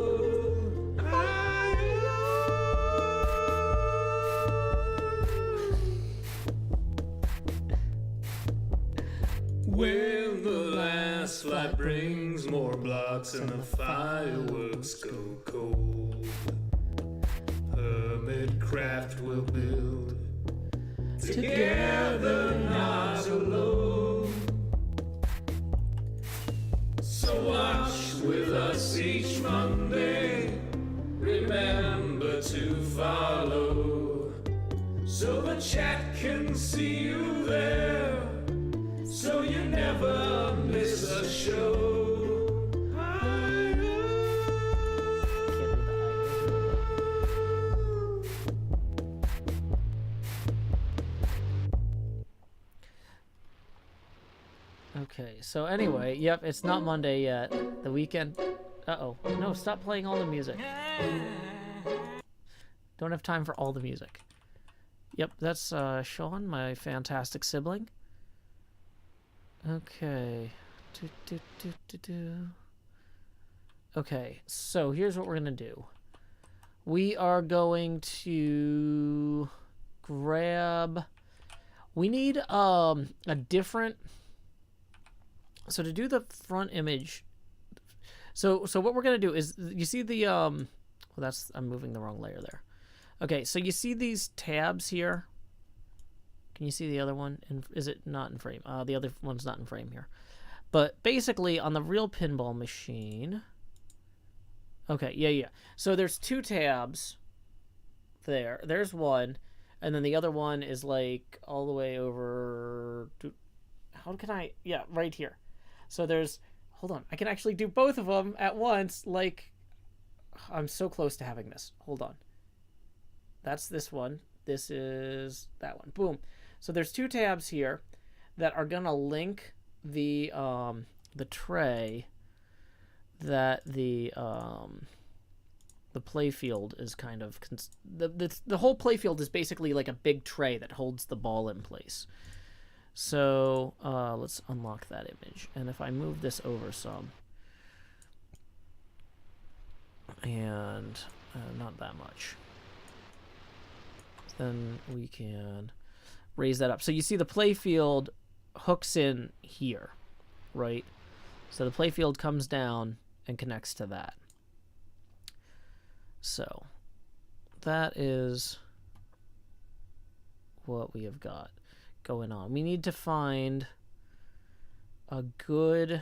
When the last flight brings more blocks and the fireworks go cold, HermitCraft will build together, not alone. So watch with us each Monday, remember to follow, so the chat can see you there, so you never miss a show. Okay, so anyway, yep, it's not Monday yet. The weekend... Uh-oh. No, stop playing all the music. Don't have time for all the music. Yep, that's Sean, my fantastic sibling. Okay. Okay, so here's what we're going to do. We are going to grab... We need a different... So to do the front image... So what we're going to do is... You see the... Well, that's... I'm moving the wrong layer there. Okay, so you see these tabs here? Can you see the other one? And is it not in frame? The other one's not in frame here. But basically, on the real pinball machine... Okay, yeah. So there's two tabs there. There's one. And then the other one is like all the way over... How can I... Yeah, right here. So there's... Hold on. I can actually do both of them at once. Like, I'm so close to having this. Hold on. That's this one. This is that one. Boom. So there's two tabs here that are going to link the tray that the playfield is kind of... The whole playfield is basically like a big tray that holds the ball in place. So let's unlock that image. And if I move this over some... And not that much. Then we can raise that up. So you see the playfield hooks in here, right? So the playfield comes down and connects to that. So that is what we have got going on. We need to find a good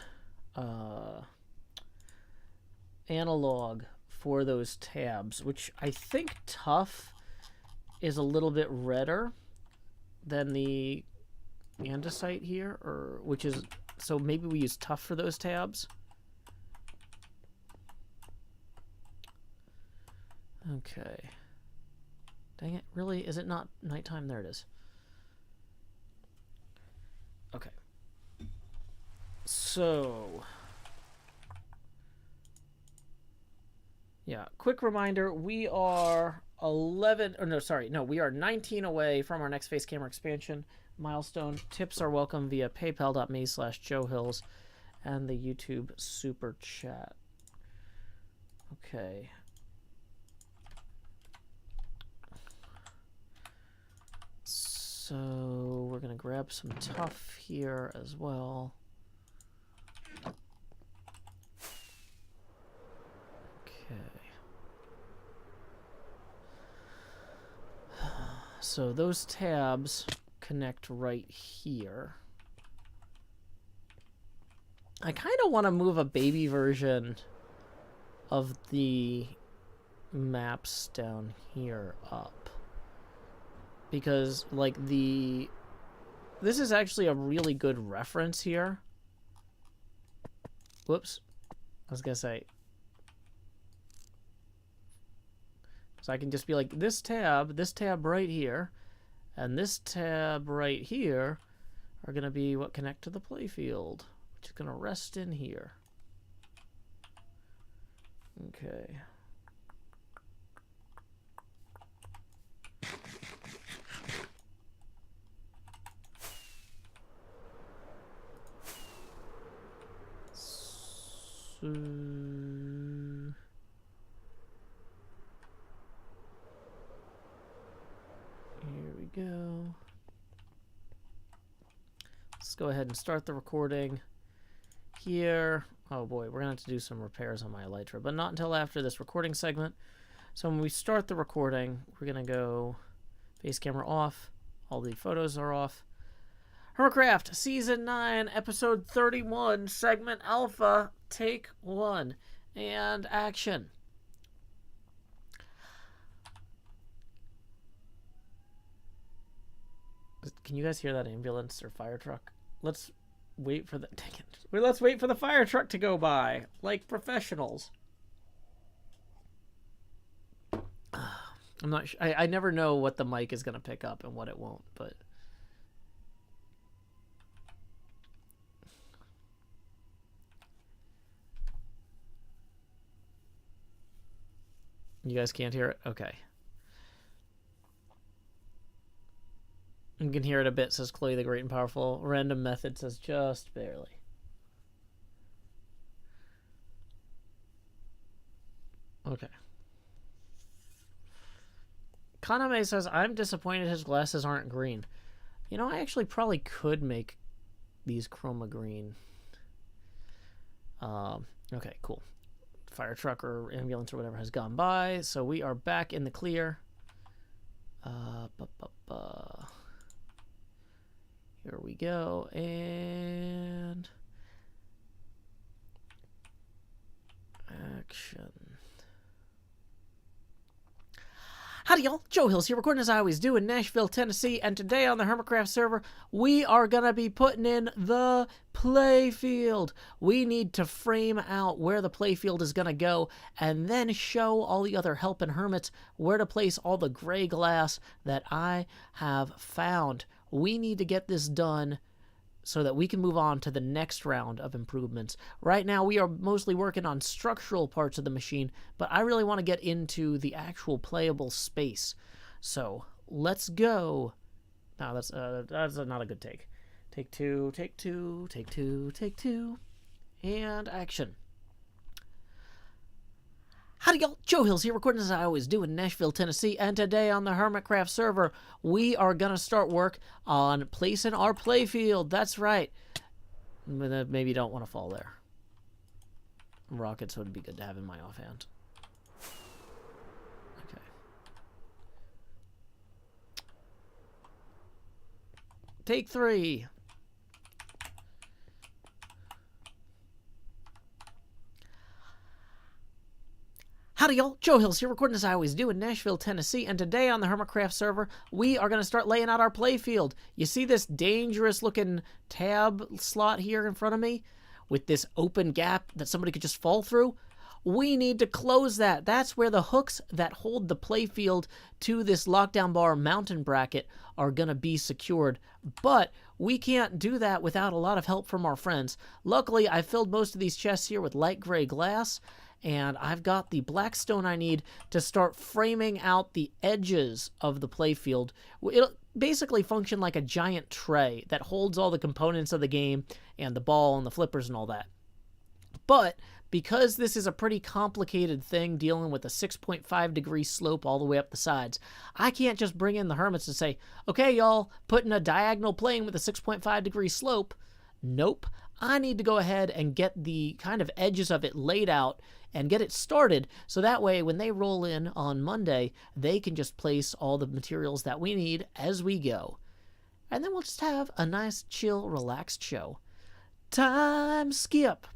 analog for those tabs, which I think tough is a little bit redder than the andesite here, or which is, so maybe we use tough for those tabs. Okay. Dang it, really? Is it not nighttime? There it is. Okay. So, yeah, quick reminder, we are 19 away from our next face camera expansion milestone. Tips are welcome via paypal.me/joehills and the YouTube super chat. Okay. So we're gonna grab some tough here as well. Okay. So those tabs connect right here. I kind of want to move a baby version of the maps down here up. Because, like, this is actually a really good reference here. Whoops. I was gonna say. So I can just be like, this tab right here, and this tab right here are gonna be what connect to the playfield, which is gonna rest in here. Okay. So, here we go. Let's go ahead and start the recording here. Oh boy, we're gonna have to do some repairs on my elytra, but not until after this recording segment. So when we start the recording, we're gonna go face camera off, all the photos are off. HermitCraft Season 9, Episode 31, Segment Alpha, Take 1, and action. Can you guys hear that ambulance or fire truck? Let's wait for the let's wait for the fire truck to go by, like professionals. I'm not sure. I never know what the mic is gonna pick up and what it won't, but you guys can't hear it? Okay. You can hear it a bit, says Chloe the Great and Powerful. Random Method says just barely. Okay. Kaname says, I'm disappointed his glasses aren't green. You know, I actually probably could make these chroma green. Okay, cool. Fire truck or ambulance or whatever has gone by, so we are back in the clear. Here we go, and action. Howdy y'all, Joe Hills here, recording as I always do in Nashville, Tennessee, and today on the HermitCraft server, we are going to be putting in the Playfield. We need to frame out where the Playfield is going to go, and then show all the other helping hermits where to place all the gray glass that I have found. We need to get this done so that we can move on to the next round of improvements. Right now, we are mostly working on structural parts of the machine, but I really want to get into the actual playable space. So, let's go. No, that's not a good take. Take two, take two, take two, take two, and action. Howdy y'all, Joe Hills here, recording as I always do in Nashville, Tennessee, and today on the HermitCraft server, we are going to start work on placing our playfield. That's right. Maybe you don't want to fall there. Rockets would be good to have in my offhand. Okay. Take 3. Howdy y'all, Joe Hills here, recording as I always do in Nashville, Tennessee, and today on the HermitCraft server, we are going to start laying out our playfield. You see this dangerous looking tab slot here in front of me? With this open gap that somebody could just fall through? We need to close that. That's where the hooks that hold the playfield to this lockdown bar mountain bracket are going to be secured. But we can't do that without a lot of help from our friends. Luckily, I filled most of these chests here with light gray glass, and I've got the black stone I need to start framing out the edges of the playfield. It'll basically function like a giant tray that holds all the components of the game and the ball and the flippers and all that. But because this is a pretty complicated thing dealing with a 6.5 degree slope all the way up the sides, I can't just bring in the hermits and say, okay, y'all, put in a diagonal plane with a 6.5 degree slope. Nope. I need to go ahead and get the kind of edges of it laid out and get it started, so that way when they roll in on Monday, they can just place all the materials that we need as we go. And then we'll just have a nice, chill, relaxed show. Time skip.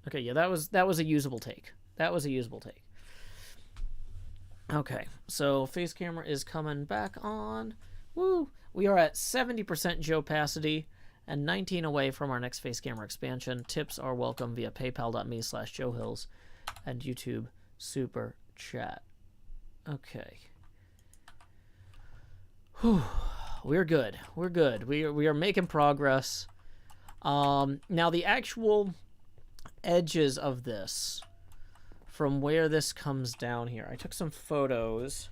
Okay, yeah, that was a usable take. That was a usable take. Okay, so face camera is coming back on. Woo! We are at 70% Joe Passity and 19 away from our next face camera expansion. Tips are welcome via paypal.me/JoeHills and YouTube Super Chat. Okay. Whew. We're good. We're good. We are making progress. Now the actual edges of this, from where this comes down here, I took some photos.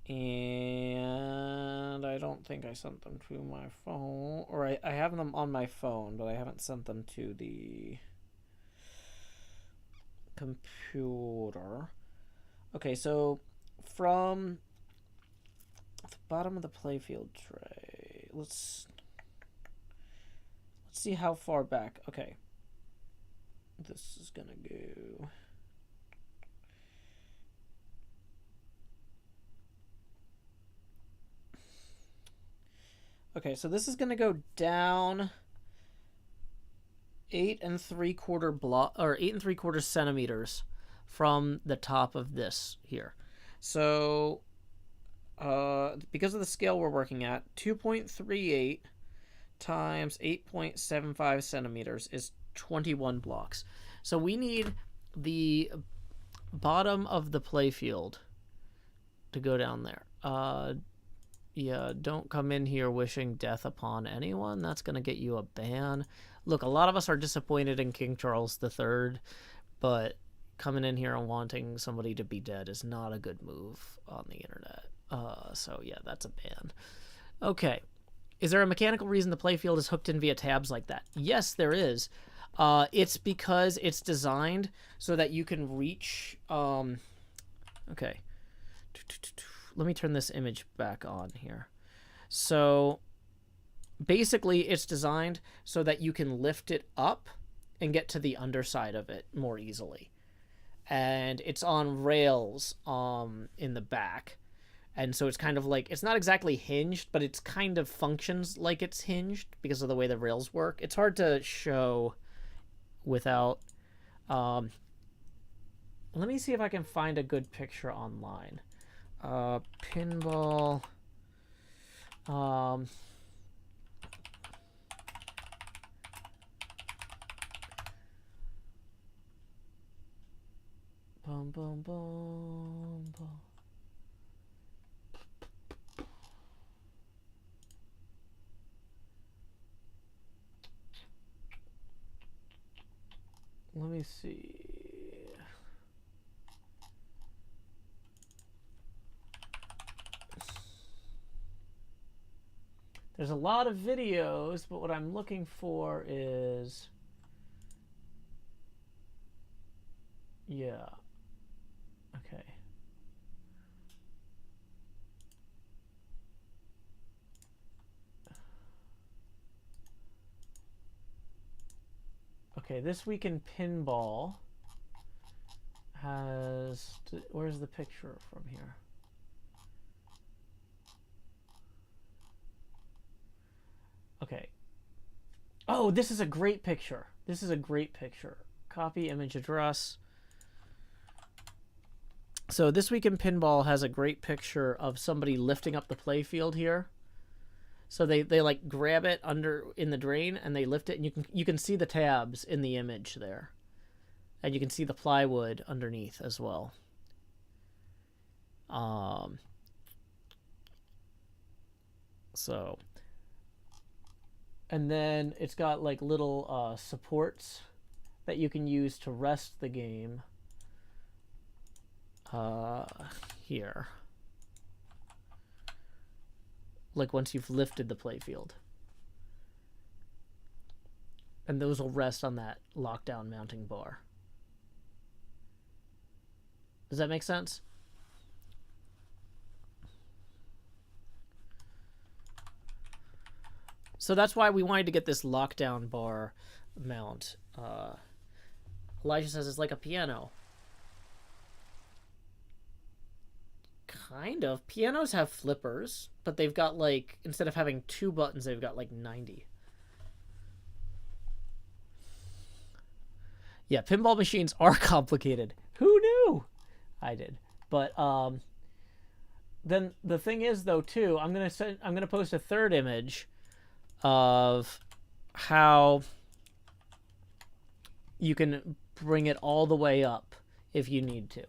And I don't think I sent them to my phone. Or I have them on my phone, but I haven't sent them to the computer. Okay, so from the bottom of the playfield tray, let's see how far back. Okay. This is gonna go... Okay, so this is going to go down 8 3/4 centimeters from the top of this here. So, because of the scale we're working at, 2.38 times 8.75 centimeters is 21 blocks. So we need the bottom of the playfield to go down there. Yeah, don't come in here wishing death upon anyone. That's going to get you a ban. Look, a lot of us are disappointed in King Charles III, but coming in here and wanting somebody to be dead is not a good move on the internet. So, yeah, that's a ban. Okay. Is there a mechanical reason the playfield is hooked in via tabs like that? Yes, there is. It's because it's designed so that you can reach... Okay. Let me turn this image back on here. So basically it's designed so that you can lift it up and get to the underside of it more easily. And it's on rails in the back. And so it's kind of like, it's not exactly hinged, but it's kind of functions like it's hinged because of the way the rails work. It's hard to show without... let me see if I can find a good picture online. Pinball. Bum, bum, bum, bum. Let me see. There's a lot of videos, but what I'm looking for is... Yeah. Okay. Okay, This Week in Pinball has... Where's the picture from here? Okay. Oh, this is a great picture. This is a great picture. Copy image address. So This Week in Pinball has a great picture of somebody lifting up the playfield here. So they like grab it under in the drain and they lift it, and you can see the tabs in the image there. And you can see the plywood underneath as well. So, and then it's got like little supports that you can use to rest the game. Here. Like once you've lifted the playfield. And those will rest on that lockdown mounting bar. Does that make sense? So that's why we wanted to get this lockdown bar mount. Elijah says it's like a piano. Kind of. Pianos have flippers, but they've got like, instead of having 2 buttons, they've got like 90. Yeah, pinball machines are complicated. Who knew? I did. But then the thing is though too, I'm gonna post a third image of how you can bring it all the way up if you need to.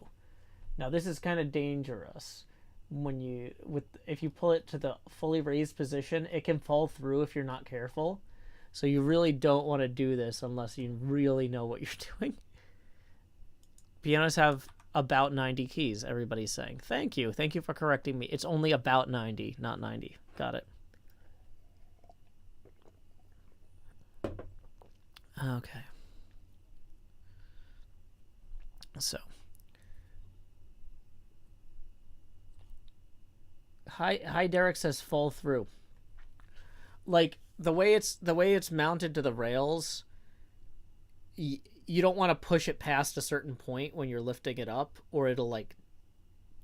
Now this is kind of dangerous when if you pull it to the fully raised position, it can fall through if you're not careful. So you really don't want to do this unless you really know what you're doing. Pianos have about 90 keys, everybody's saying. Thank you. Thank you for correcting me. It's only about 90, not 90. Got it. Okay. So. Hi Derek says fall through. Like the way it's mounted to the rails, you don't want to push it past a certain point when you're lifting it up, or it'll like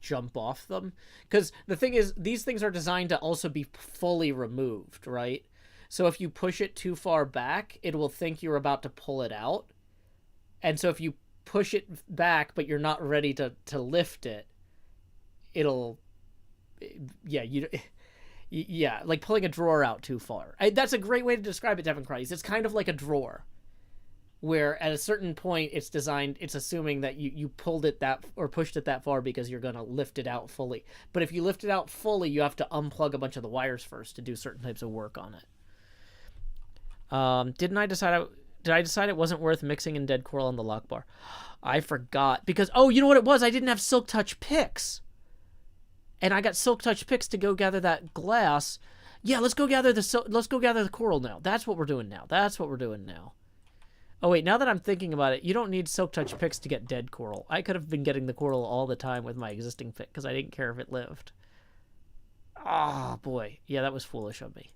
jump off them. Because the thing is, these things are designed to also be fully removed, right? So if you push it too far back, it will think you're about to pull it out. And so if you push it back, but you're not ready to lift it, it'll... Yeah, like pulling a drawer out too far. That's a great way to describe it, Devin Christ. It's kind of like a drawer, where at a certain point it's assuming that you pulled it or pushed it that far because you're going to lift it out fully. But if you lift it out fully, you have to unplug a bunch of the wires first to do certain types of work on it. Did I decide it wasn't worth mixing in dead coral on the lock bar? I forgot because, oh, you know what it was? I didn't have Silk Touch picks. And I got Silk Touch picks to go gather that glass. Yeah, let's go gather the coral now. That's what we're doing now. Oh wait, now that I'm thinking about it, you don't need Silk Touch picks to get dead coral. I could have been getting the coral all the time with my existing pick because I didn't care if it lived. Ah, oh, boy. Yeah, that was foolish of me.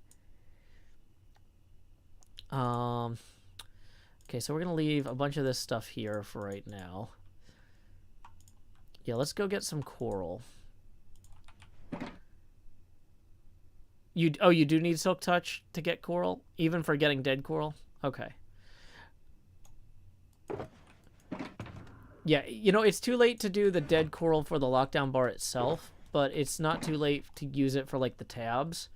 Okay, so we're going to leave a bunch of this stuff here for right now. Yeah, let's go get some coral. You do need Silk Touch to get coral, even for getting dead coral? Okay. Yeah, it's too late to do the dead coral for the lockdown bar itself, but it's not too late to use it for like the tabs.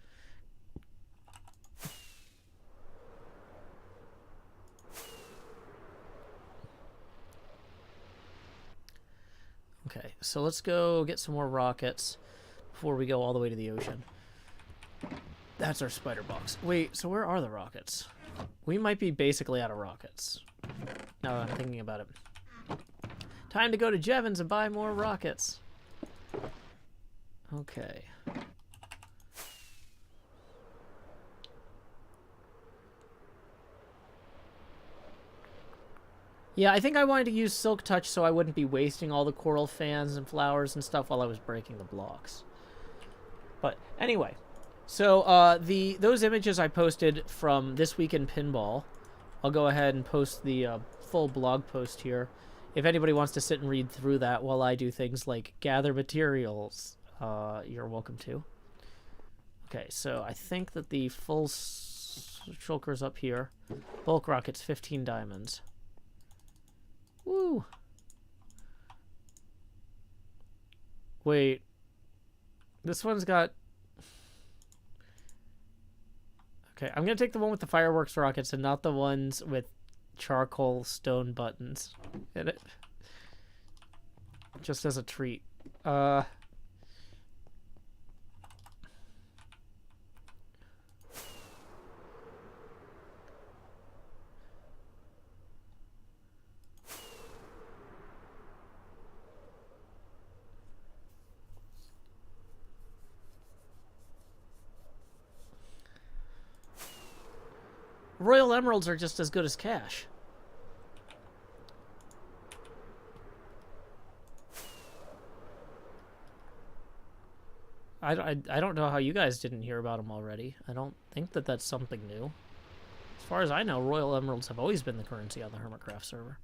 Okay, so let's go get some more rockets before we go all the way to the ocean. That's our spider box. Wait, so where are the rockets? We might be basically out of rockets. Now that I'm thinking about it. Time to go to Jevons and buy more rockets. Okay. Yeah, I think I wanted to use Silk Touch so I wouldn't be wasting all the coral fans and flowers and stuff while I was breaking the blocks. But anyway, so those images I posted from This Week in Pinball, I'll go ahead and post the full blog post here. If anybody wants to sit and read through that while I do things like gather materials, you're welcome to. Okay, so I think that the full shulker's up here. Bulk rockets, 15 diamonds. Woo! Wait. This one's got... Okay, I'm going to take the one with the fireworks rockets and not the ones with charcoal stone buttons in it. Just as a treat. Royal Emeralds are just as good as cash. I don't know how you guys didn't hear about them already. I don't think that that's something new. As far as I know, Royal Emeralds have always been the currency on the HermitCraft server.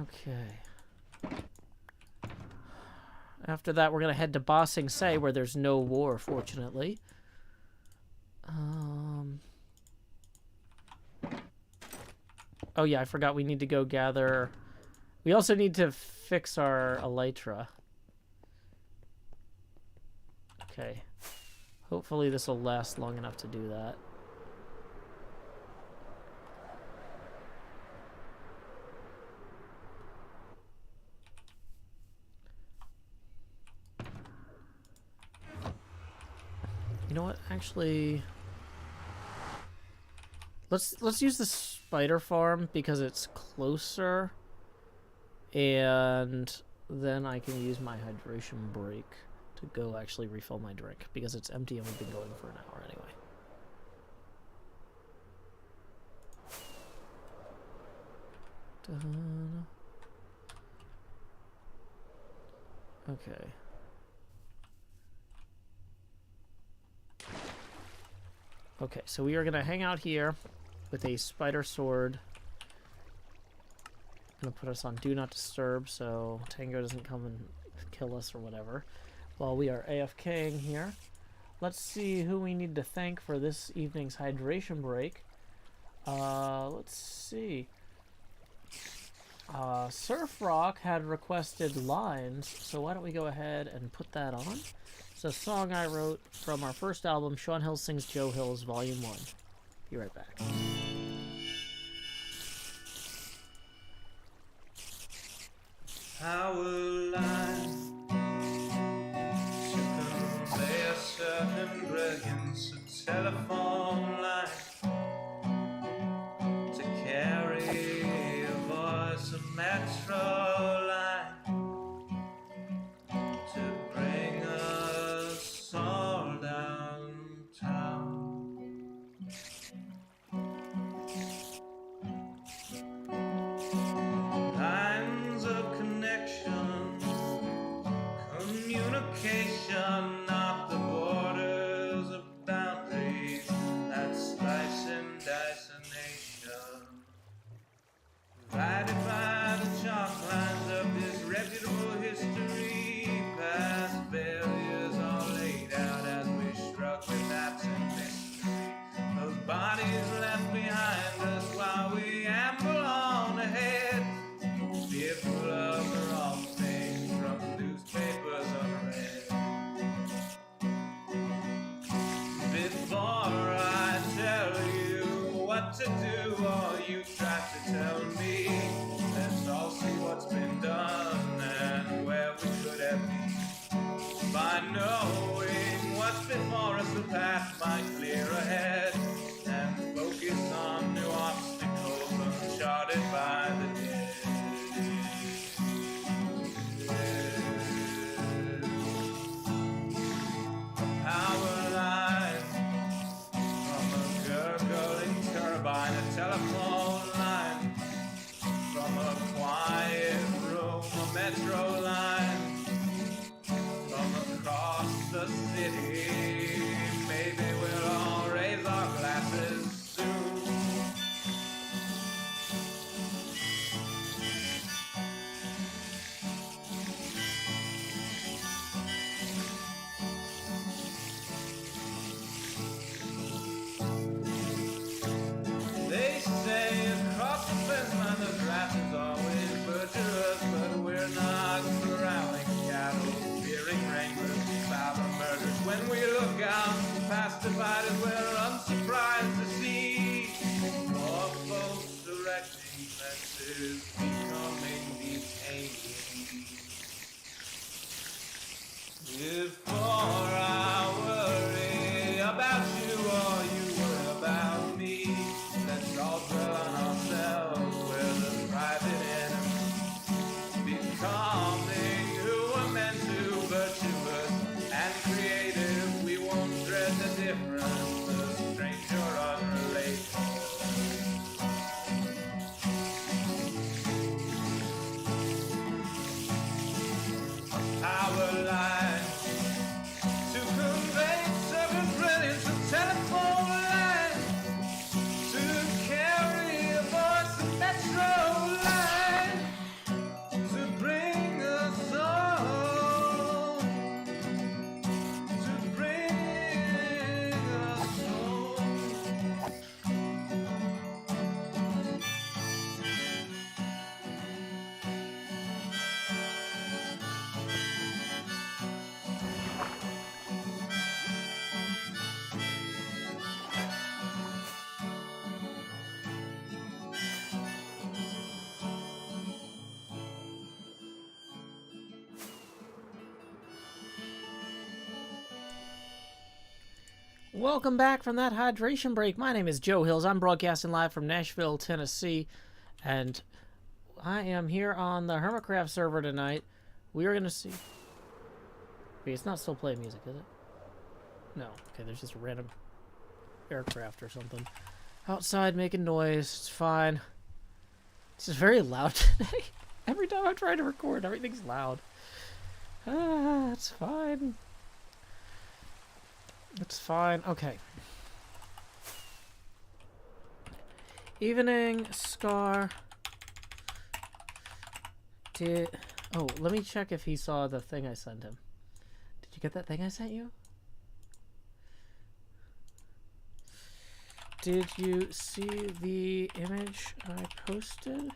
Okay. After that, we're going to head to Ba Sing Se, where there's no war, fortunately. Oh, yeah, I forgot we need to go gather... We also need to fix our elytra. Okay. Hopefully this will last long enough to do that. You know what? Actually, let's use the spider farm because it's closer, and then I can use my hydration break to go actually refill my drink because it's empty and we've been going for an hour anyway. Dun. Okay. Okay, so we are going to hang out here with a spider sword. Going to put us on Do Not Disturb so Tango doesn't come and kill us or whatever while we are AFKing here. Let's see who we need to thank for this evening's hydration break. Let's see. Surf Rock had requested Lines, so why don't we go ahead and put that on? It's a song I wrote from our first album, Sean Hill Sings Joe Hills, Volume 1. Be right back. Power line to convey a certain brilliance, a telephone line to carry a voice, a metro line to bring us all downtown. Lines of connection, communication, not the borders of boundaries that slice and dice a nation. Divided by the chalk lines of disreputable history, past failures all laid out as we struck with absent mystery. Those bodies left behind us while we amble on ahead, fearful of the wrong things from the newspapers unread. Before I tell you what to do, or you try to tell me, let's all see what's been done and where we could have been. By knowing what's before us, the path might clear ahead, and focus on new obstacles uncharted by the dead. A power line When we look out past divided, we're unsurprised to see more folks erecting fences, becoming detainees. Before I worry about you or you worry about me, let's all dwell on ourselves, we're the private enemy. Becoming who we're meant to, virtuous and creative, we won't dread the difference, the strange or unrelated. Power line to convey certain brilliance of telephone line, to carry a voice of metro line, to bring us home, to bring us home. Welcome back from that hydration break. My name is Joe Hills. I'm broadcasting live from Nashville, Tennessee, and I am here on the HermitCraft server tonight. We are going to see... Wait, it's not still playing music, is it? No. Okay, there's just a random aircraft or something outside making noise. It's fine. This is very loud today. Every time I'm trying to record, everything's loud. It's fine. It's fine. Okay. Evening, Scar. Oh, let me check if he saw the thing I sent him. Did you get that thing I sent you? Did you see the image I posted?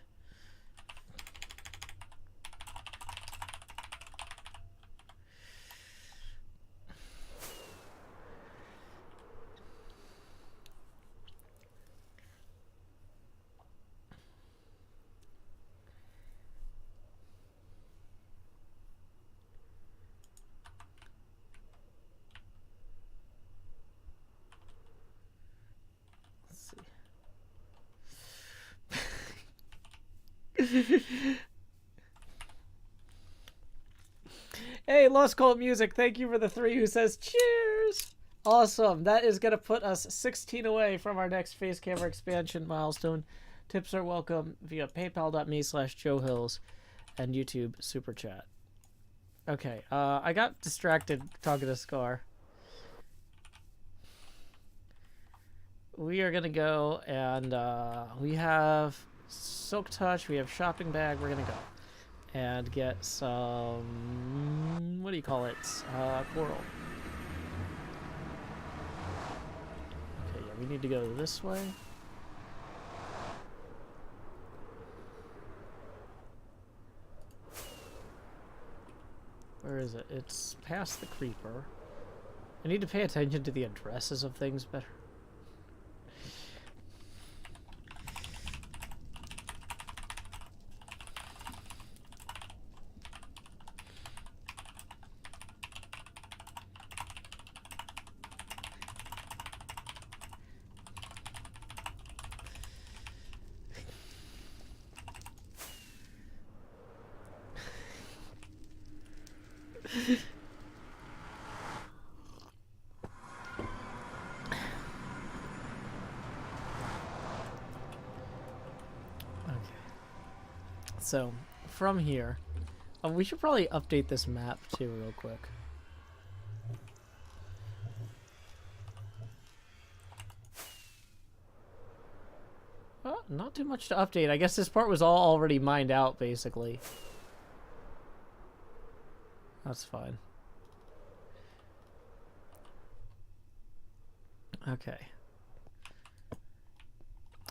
Hey, Lost Cult Music, thank you for the 3 who says cheers. Awesome. That is going to put us 16 away from our next face camera expansion milestone. Tips are welcome via paypal.me/JoeHills and YouTube Super Chat. Okay, I got distracted talking to Scar. We are going to go and we have Silk Touch, we have Shopping Bag, we're going to go and get some, what do you call it, coral. Okay, yeah, we need to go this way. Where is it? It's past the creeper. I need to pay attention to the addresses of things better. So, from here, we should probably update this map too real quick. Well, not too much to update. I guess this part was all already mined out, basically. That's fine. Okay.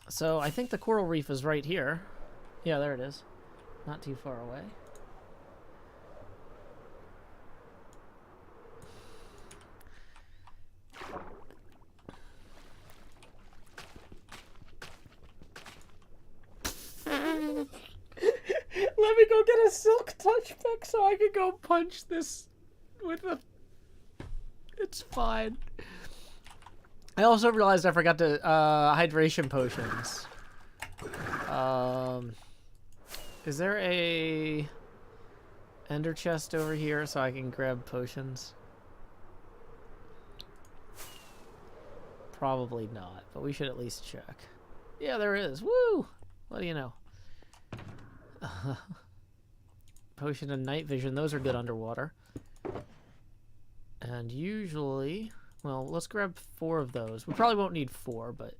So, I think the coral reef is right here. Yeah, there it is. Not too far away. stick so I could go punch this with a... It's fine. I also realized I forgot to, hydration potions. Is there a ender chest over here so I can grab potions? Probably not, but we should at least check. Yeah, there is. Woo! What do you know? Potion and night vision. Those are good underwater. And usually... Well, let's grab 4 of those. We probably won't need 4, but...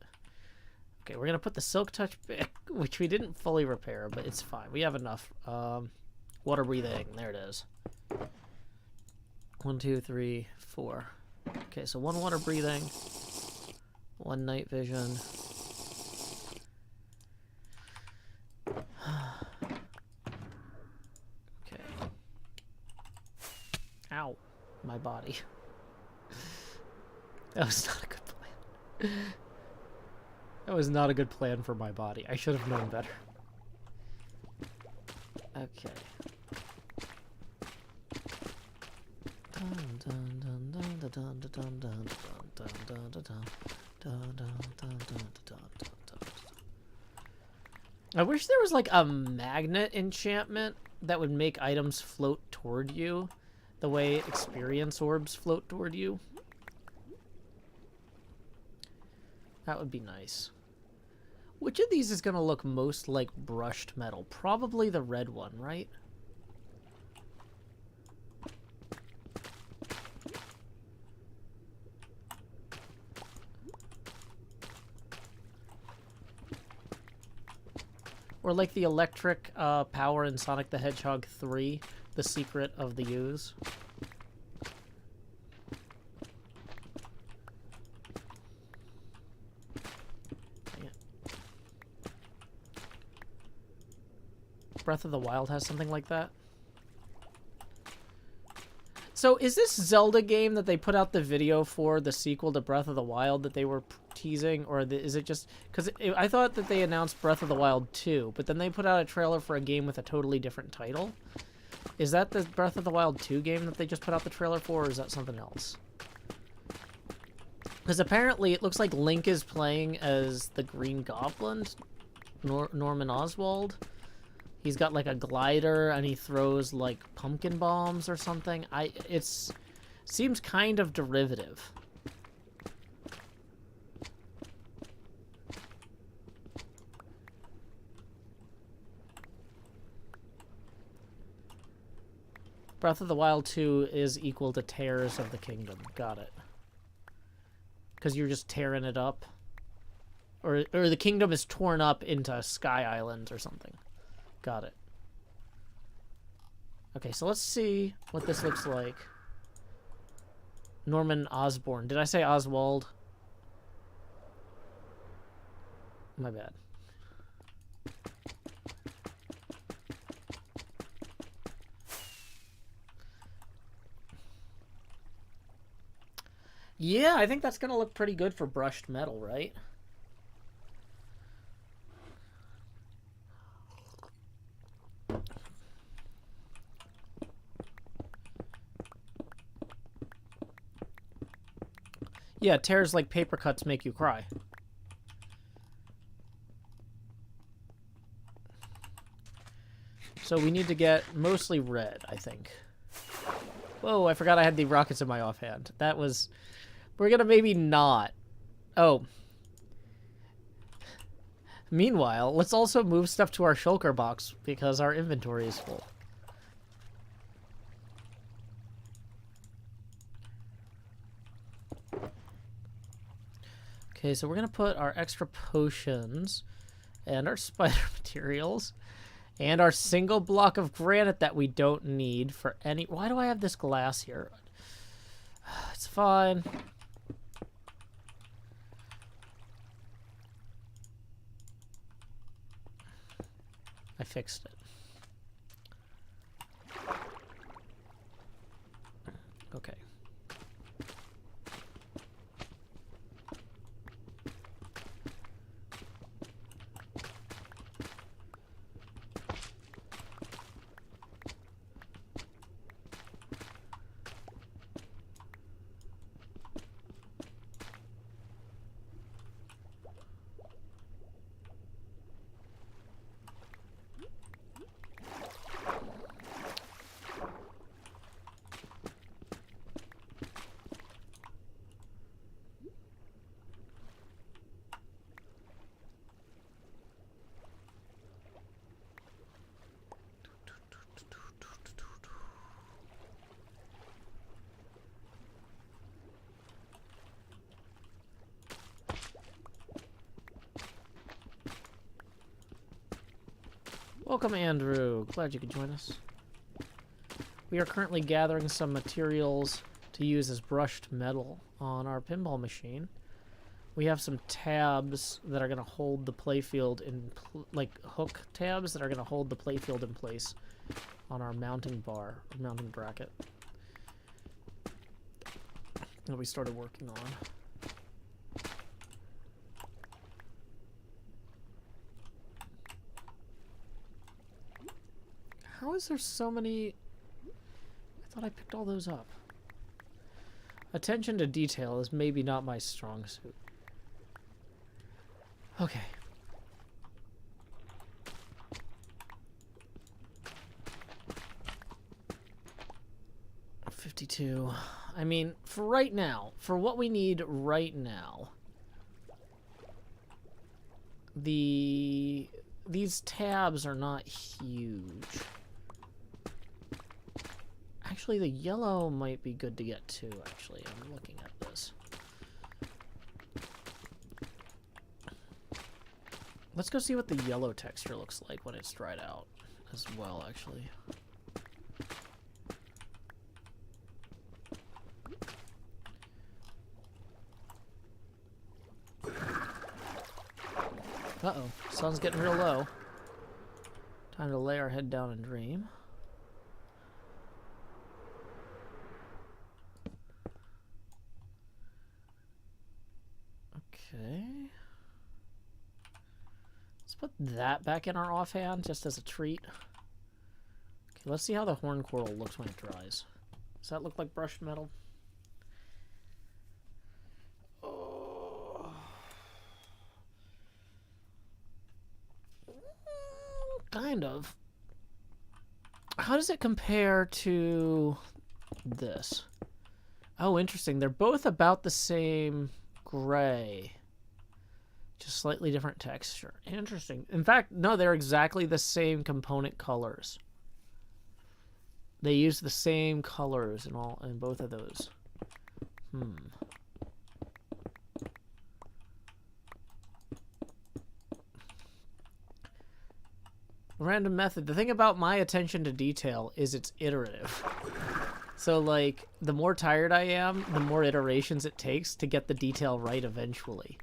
Okay, we're going to put the Silk Touch back, which we didn't fully repair, but it's fine. We have enough. Water breathing. There it is. 1, 2, 3, 4. Okay, so 1 water breathing. 1 night vision. Okay. Ow. My body. That was not a good plan. That was not a good plan for my body. I should have known better. Okay. I wish there was like a magnet enchantment that would make items float toward you the way experience orbs float toward you. That would be nice. Which of these is going to look most like brushed metal? Probably the red one, right? Or like the electric power in Sonic the Hedgehog 3, The Secret of the Ooze. Breath of the Wild has something like that. So is this Zelda game that they put out the video for, the sequel to Breath of the Wild that they were teasing? Or is it just... Because I thought that they announced Breath of the Wild 2, but then they put out a trailer for a game with a totally different title. Is that the Breath of the Wild 2 game that they just put out the trailer for, or is that something else? Because apparently it looks like Link is playing as the Green Goblin, Norman Oswald. He's got like a glider and he throws like pumpkin bombs or something. It's seems kind of derivative. Breath of the Wild 2 is equal to Tears of the Kingdom. Got it. Because you're just tearing it up. Or the kingdom is torn up into Sky Island or something. Got it. Okay, so let's see what this looks like. Norman Osborn. Did I say Oswald? My bad. Yeah, I think that's going to look pretty good for brushed metal, right? Yeah, tears like paper cuts make you cry. So we need to get mostly red, I think. Whoa, I forgot I had the rockets in my offhand. That was... We're gonna maybe not. Oh. Meanwhile, let's also move stuff to our shulker box because our inventory is full. Okay, so we're going to put our extra potions and our spider materials and our single block of granite that we don't need for any... Why do I have this glass here? It's fine. I fixed it. Okay. Welcome, Andrew. Glad you could join us. We are currently gathering some materials to use as brushed metal on our pinball machine. We have some tabs that are going to hold the playfield in, like hook tabs that are going to hold the playfield in place on our mounting bar, or mounting bracket, that we started working on. How is there so many? I thought I picked all those up. Attention to detail is maybe not my strong suit. Okay. $52. I mean, for right now, for what we need right now, these tabs are not huge. Actually, the yellow might be good to get too, actually. I'm looking at this. Let's go see what the yellow texture looks like when it's dried out as well, actually. Uh-oh, sun's getting real low. Time to lay our head down and dream. Okay. Let's put that back in our offhand just as a treat. Okay, let's see how the horn coral looks when it dries. Does that look like brushed metal? Oh. Kind of. How does it compare to this? Oh, interesting. They're both about the same gray. Just slightly different texture. Interesting. In fact, no, they're exactly the same component colors. They use the same colors in both of those. Random method. The thing about my attention to detail is it's iterative. So, like, the more tired I am, the more iterations it takes to get the detail right eventually.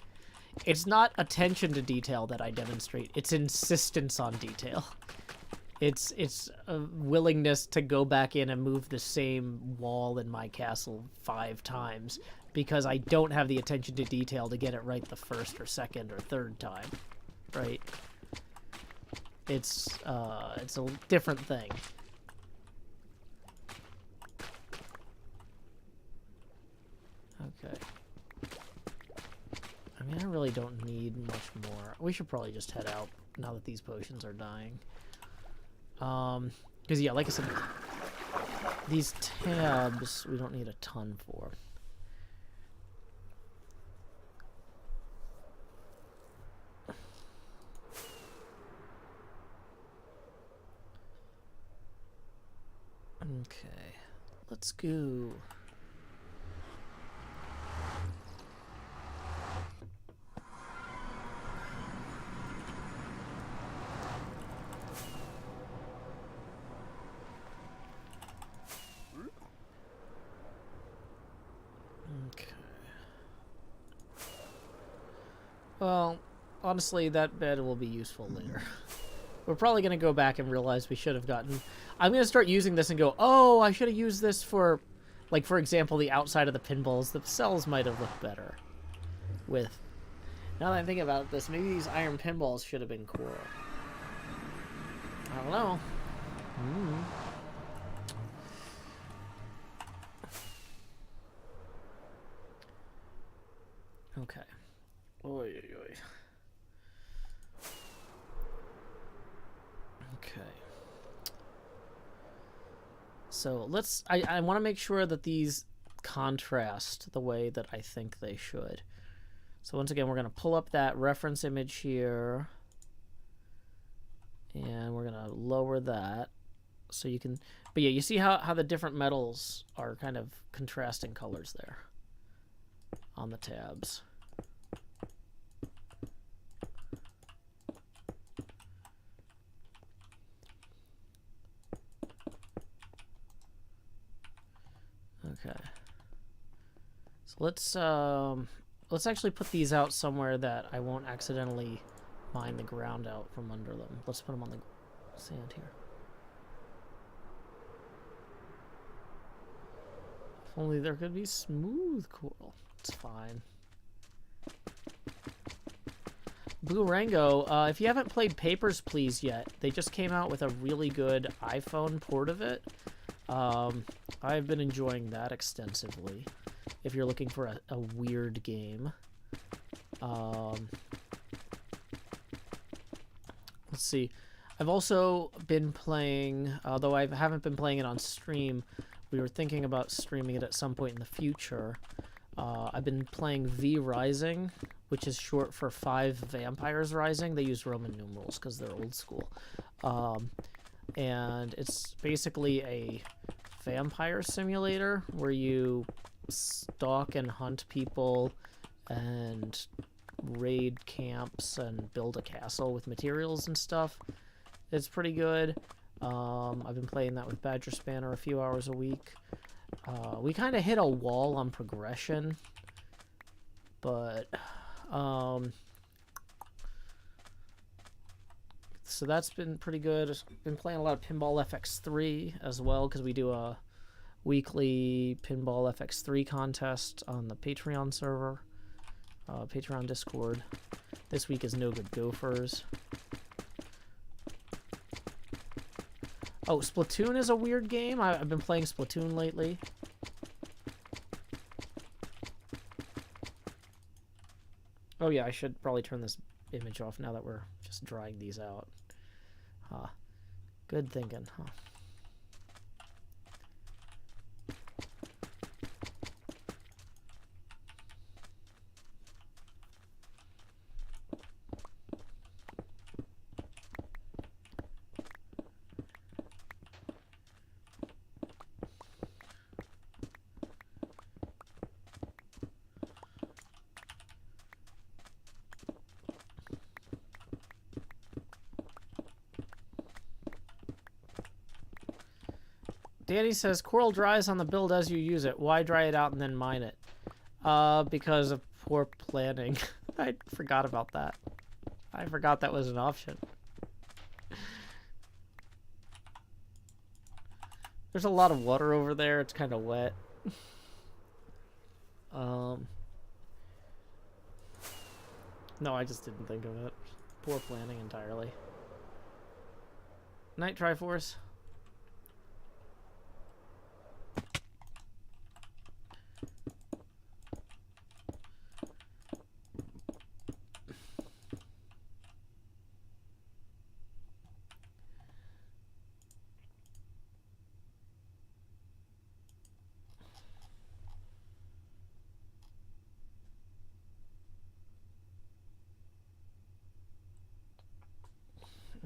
It's not attention to detail that I demonstrate. It's insistence on detail. It's a willingness to go back in and move the same wall in my castle 5 times because I don't have the attention to detail to get it right the first or second or third time, right? It's a different thing. Okay. I mean, I really don't need much more. We should probably just head out now that these potions are dying. Because, yeah, like I said, these tabs we don't need a ton for. Okay, let's go. Okay. Well, honestly, that bed will be useful later. We're probably going to go back and realize we should have gotten... I'm going to start using this and go, oh, I should have used this for, like, for example, the outside of the pinballs. The cells might have looked better with... Now that I think about this, maybe these iron pinballs should have been coral. I don't know. Okay. Oy, oy, oy. Okay. So let's... I want to make sure that these contrast the way that I think they should. So once again, we're going to pull up that reference image here. And we're going to lower that. So you can... But yeah, you see how the different metals are kind of contrasting colors there on the tabs. let's actually put these out somewhere that I won't accidentally mine the ground out from under them. Let's put them on the sand here. If only there could be smooth coral. It's fine. Blue Rango, if you haven't played Papers, Please yet, they just came out with a really good iPhone port of it. I've been enjoying that extensively. If you're looking for a weird game. Let's see. I've also been playing, although I haven't been playing it on stream, we were thinking about streaming it at some point in the future. I've been playing V Rising, which is short for 5 Vampires Rising. They use Roman numerals because they're old school. And it's basically a vampire simulator where you stalk and hunt people and raid camps and build a castle with materials and stuff. It's pretty good. I've been playing that with Badger Spanner a few hours a week. We kind of hit a wall on progression, but so that's been pretty good. Been playing a lot of Pinball FX3 as well because we do a weekly Pinball FX3 contest on the Patreon server, Patreon Discord. This week is No Good Gophers. Oh, Splatoon is a weird game. I've been playing Splatoon lately. Oh yeah, I should probably turn this image off now that we're just drying these out. Huh. Good thinking, huh? Danny says, coral dries on the build as you use it. Why dry it out and then mine it? Because of poor planning. I forgot about that. I forgot that was an option. There's a lot of water over there. It's kind of wet. No, I just didn't think of it. Poor planning entirely. Night Triforce.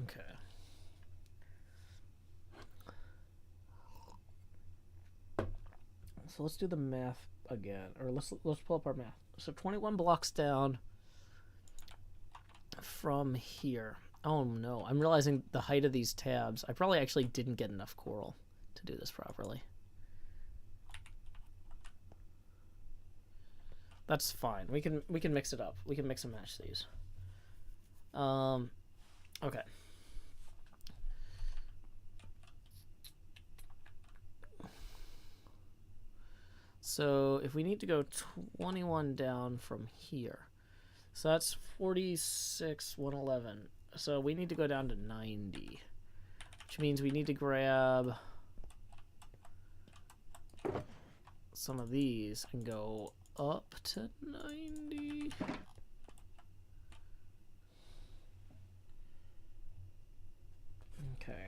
Okay. So let's do the math again, or let's pull up our math. So 21 blocks down from here. Oh no, I'm realizing the height of these tabs. I probably actually didn't get enough coral to do this properly. That's fine. We can mix it up. We can mix and match these. Okay. So if we need to go 21 down from here, so that's 46, 111. So we need to go down to 90, which means we need to grab some of these and go up to 90. Okay.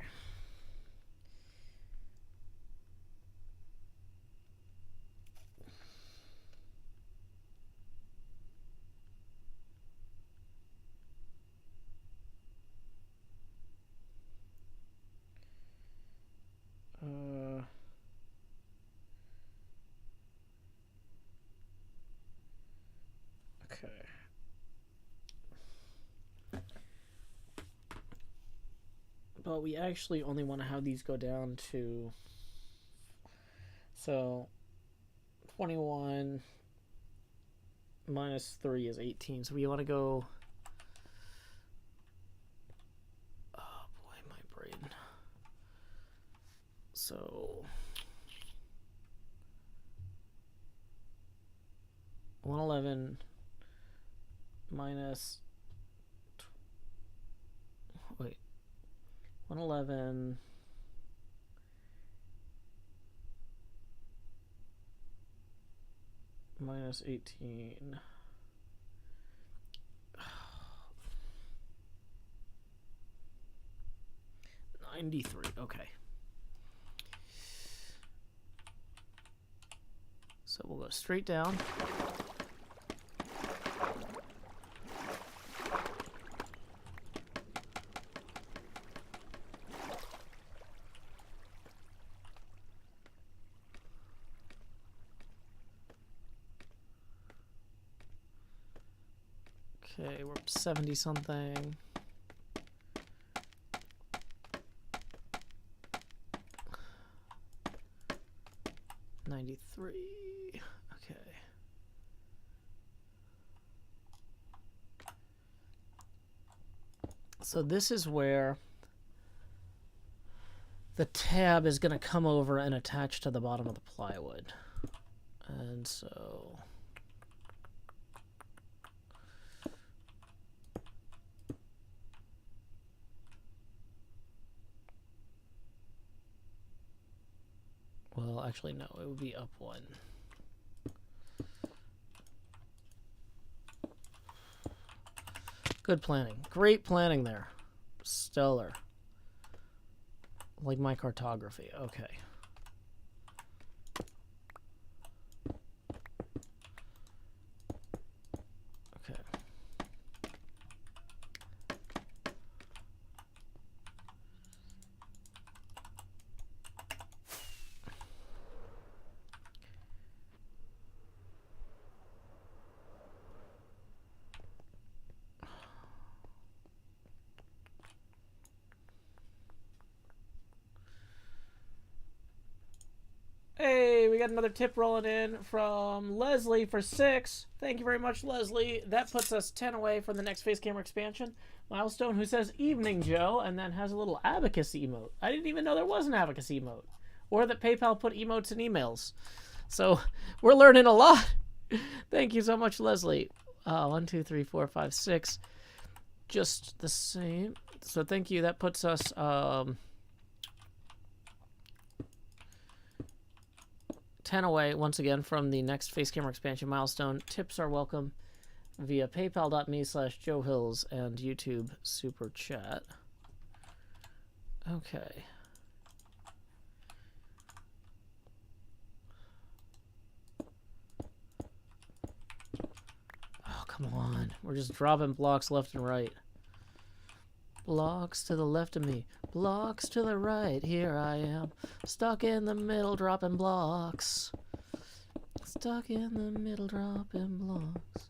Okay. But we actually only want to have these go down to, so 21, minus 3 is 18. So we want to go... Oh boy, my brain. So... 111 minus... Wait. 111... minus 18. 93. Okay. So we'll go straight down. Okay, we're up 70 something. $93. Okay. So this is where the tab is going to come over and attach to the bottom of the plywood. And so... Well, actually, no, it would be up 1. Good planning. Great planning there. Stellar. Like my cartography. Okay. Okay. Hey, we got another tip rolling in from Leslie for 6. Thank you very much, Leslie. That puts us 10 away from the next face camera expansion. Milestone, who says, "Evening, Joe," and then has a little abacus emote. I didn't even know there was an abacus emote. Or that PayPal put emotes in emails. So, we're learning a lot. Thank you so much, Leslie. 1, 2, 3, 4, 5, 6. Just the same. So, thank you. That puts us... 10 away, once again, from the next face camera expansion milestone. Tips are welcome via paypal.me/JoeHills and YouTube Super Chat. Okay. Oh, come on. We're just dropping blocks left and right. Blocks to the left of me, blocks to the right, here I am, stuck in the middle, dropping blocks. Stuck in the middle, dropping blocks.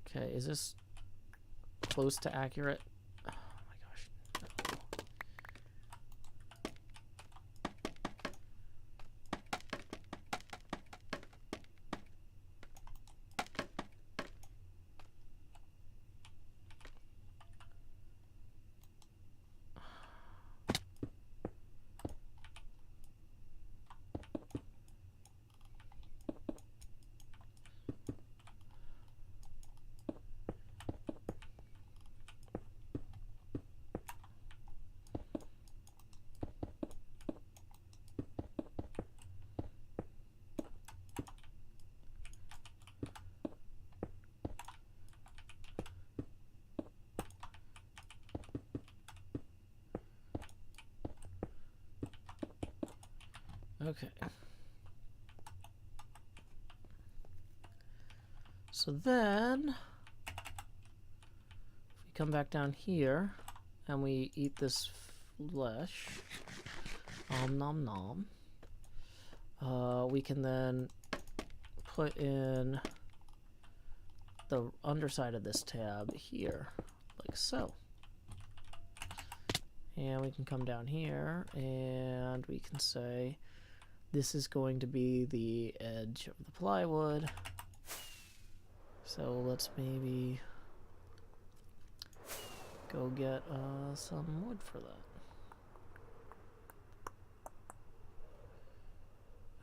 Okay, is this close to accurate? Oh my gosh, no. Okay. So then, if we come back down here and we eat this flesh, nom nom, we can then put in the underside of this tab here, like so. And we can come down here and we can say this is going to be the edge of the plywood. So let's maybe go get some wood for that.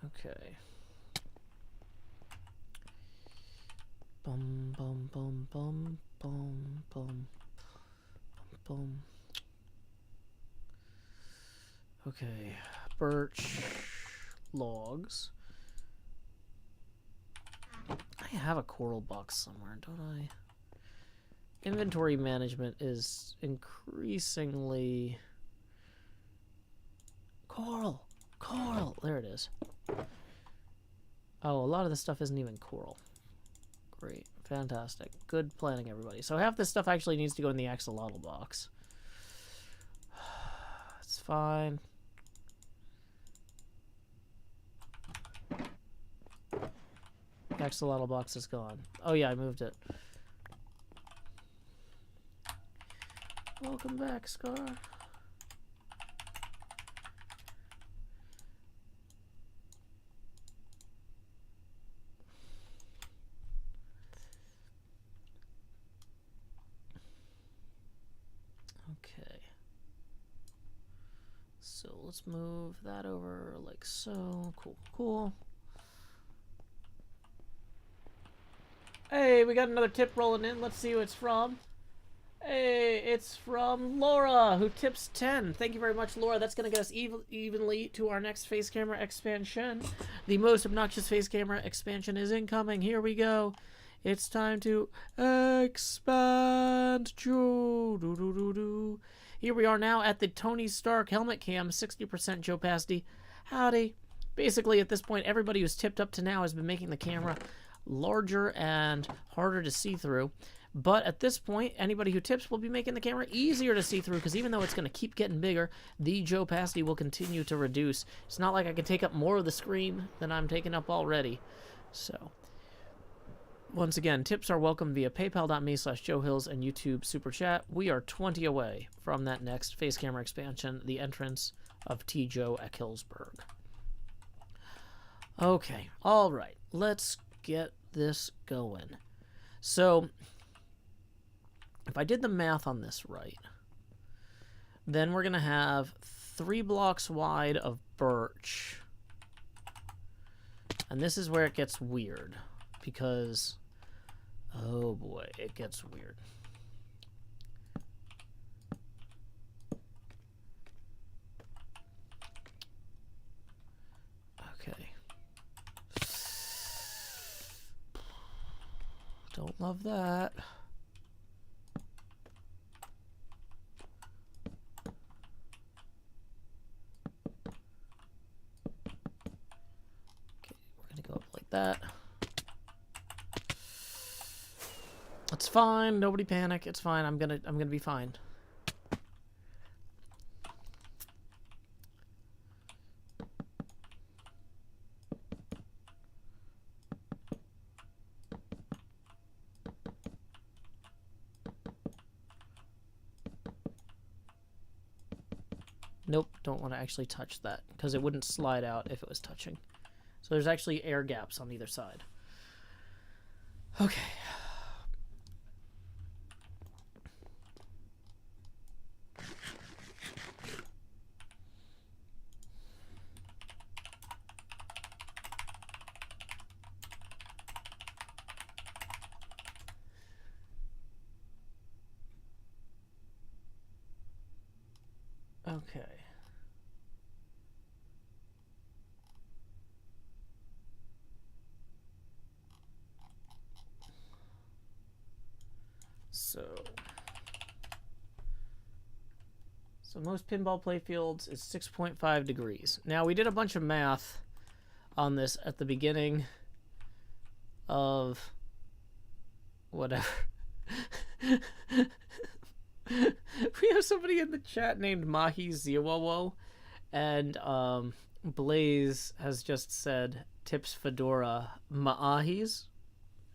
Okay. Bum bum bum bum bum bum bum. Okay, birch logs. I have a coral box somewhere, don't I? Inventory management is increasingly... Coral! Coral! There it is. Oh, a lot of this stuff isn't even coral. Great. Fantastic. Good planning, everybody. So half this stuff actually needs to go in the axolotl box. It's fine. The axolotl box is gone. Oh yeah, I moved it. Welcome back, Scar. Okay. So let's move that over like so. Cool, cool. Hey, we got another tip rolling in. Let's see who it's from. Hey, it's from Laura, who tips 10. Thank you very much, Laura. That's going to get us evenly to our next face camera expansion. The most obnoxious face camera expansion is incoming. Here we go. It's time to expand. Here we are now at the Tony Stark helmet cam, 60% Joe Pasty. Howdy. Basically, at this point, everybody who's tipped up to now has been making the camera larger and harder to see through. But at this point, anybody who tips will be making the camera easier to see through, because even though it's going to keep getting bigger, the Joe Pasty will continue to reduce. It's not like I can take up more of the screen than I'm taking up already. So, once again, tips are welcome via paypal.me/JoeHills and YouTube Super Chat. We are 20 away from that next face camera expansion, the entrance of T. Joe at Hillsburg. Okay, all right, let's get this going. So, if I did the math on this right, then we're going to have 3 blocks wide of birch. And this is where it gets weird, because, oh boy, it gets weird. Okay. Don't love that. That. It's fine. Nobody panic. It's fine. I'm gonna be fine. Nope, don't want to actually touch that, because it wouldn't slide out if it was touching. So there's actually air gaps on either side. Okay. Okay. So most pinball playfields is 6.5 degrees. Now, we did a bunch of math on this at the beginning of whatever. We have somebody in the chat named Mahi Ziwawo, and Blaze has just said tips Fedora Maahis.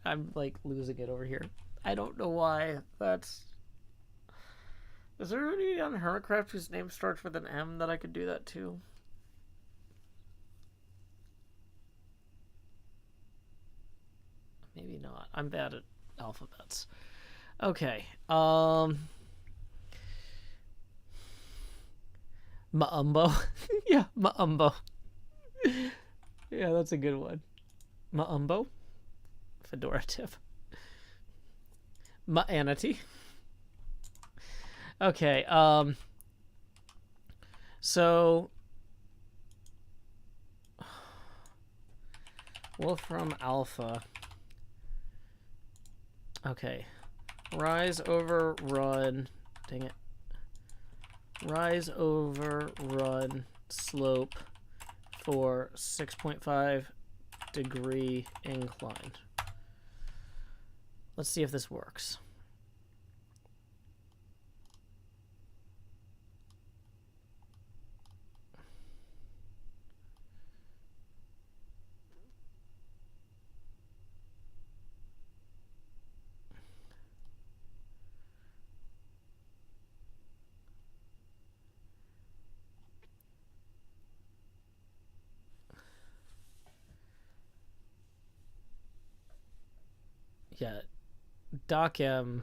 I'm like losing it over here. I don't know why. That's... Is there anybody on HermitCraft whose name starts with an M that I could do that to? Maybe not. I'm bad at alphabets. Okay. Maumbo. Yeah, Maumbo. Yeah, that's a good one. Maumbo. Fedora tip. Ma'anity. Okay, so Wolfram Alpha. Okay. Rise over run. Dang it. Rise over run slope for 6.5 degree incline. Let's see if this works. Yeah, docm.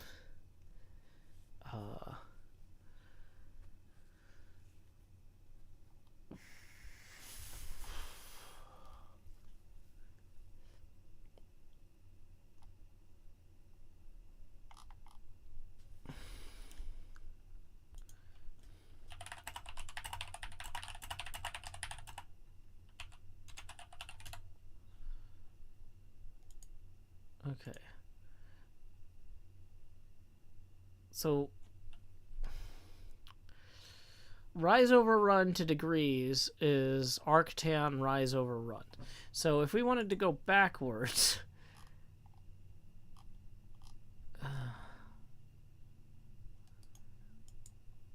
Okay. So rise over run to degrees is arctan rise over run. So if we wanted to go backwards,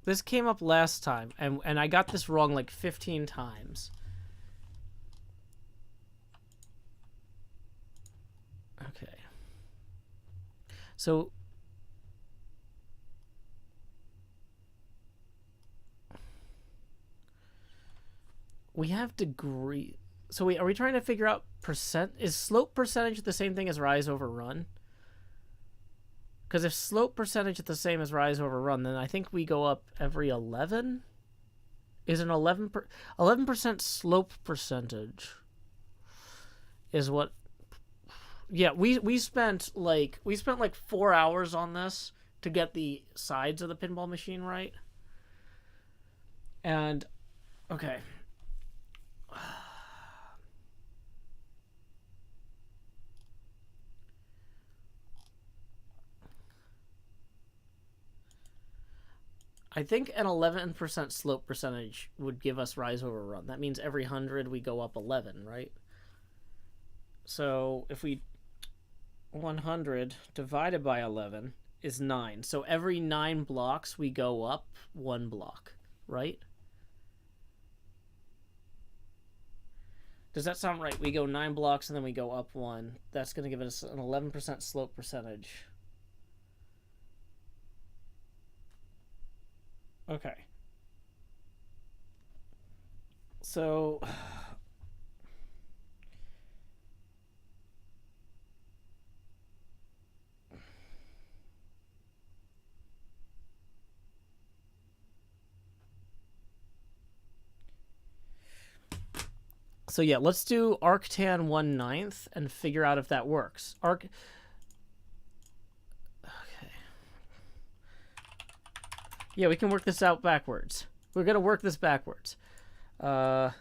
this came up last time, and I got this wrong like 15 times. Okay. So we have degree. So are we trying to figure out percent? Is slope percentage the same thing as rise over run? Because if slope percentage is the same as rise over run, then I think we go up every 11. Is an 11% slope percentage is what? Yeah, we spent like 4 hours on this to get the sides of the pinball machine right. And okay. I think an 11% slope percentage would give us rise over run. That means every 100 we go up 11, right? So if we 100 divided by 11 is 9. So every 9 blocks we go up 1 block, right? Does that sound right? We go 9 blocks and then we go up 1. That's going to give us an 11% slope percentage. Okay. So yeah, let's do arctan 1/9 and figure out if that works. Okay. Yeah, we can work this out backwards. We're going to work this backwards. Tangent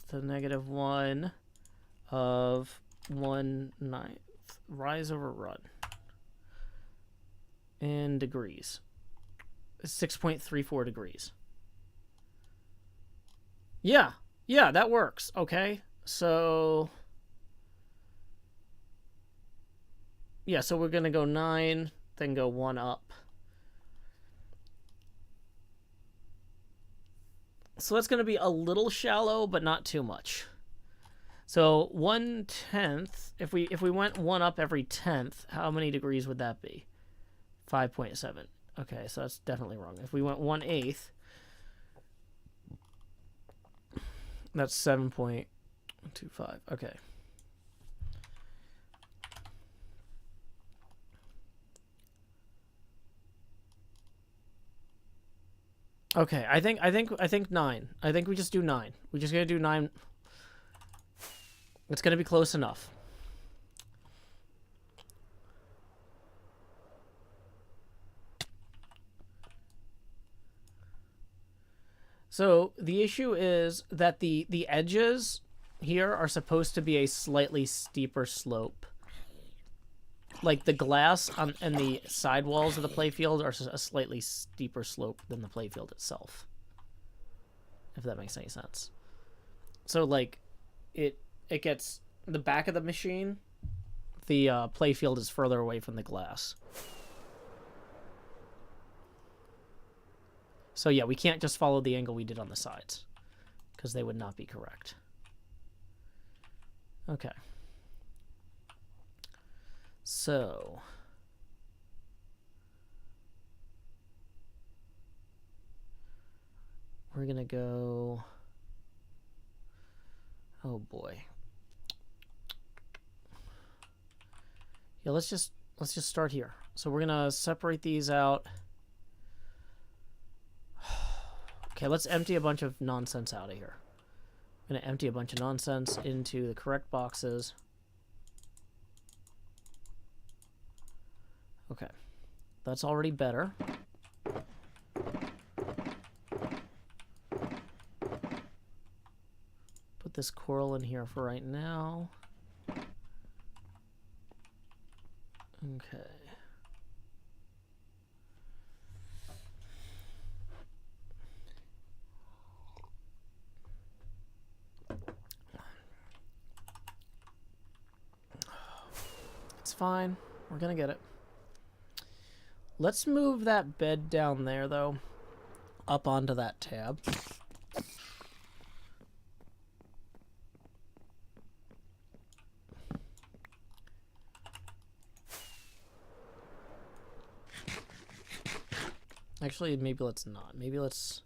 to -1 of 1/9 rise over run in degrees. 6.34 degrees. Yeah, that works. Okay, so yeah, so we're gonna go 9, then go 1 up. So that's gonna be a little shallow, but not too much. So 1/10. If we went 1 up every 10th, how many degrees would that be? 5.7. Okay, so that's definitely wrong. If we went 1/8, that's 7.25. Okay. Okay, I think 9. I think we just do 9. We're just gonna do 9. It's gonna be close enough. So the issue is that the edges here are supposed to be a slightly steeper slope. Like the glass on and the sidewalls of the playfield are a slightly steeper slope than the playfield itself. If that makes any sense. So like it gets the back of the machine, the playfield is further away from the glass. So yeah, we can't just follow the angle we did on the sides, because they would not be correct. Okay. So we're gonna go, oh boy. Yeah, let's just start here. So we're gonna separate these out. Okay, let's empty a bunch of nonsense out of here. I'm gonna empty a bunch of nonsense into the correct boxes. Okay, that's already better. Put this coral in here for right now. Okay. It's fine. We're gonna get it. Let's move that bed down there, though, up onto that tab. Actually, maybe let's not. Maybe let's...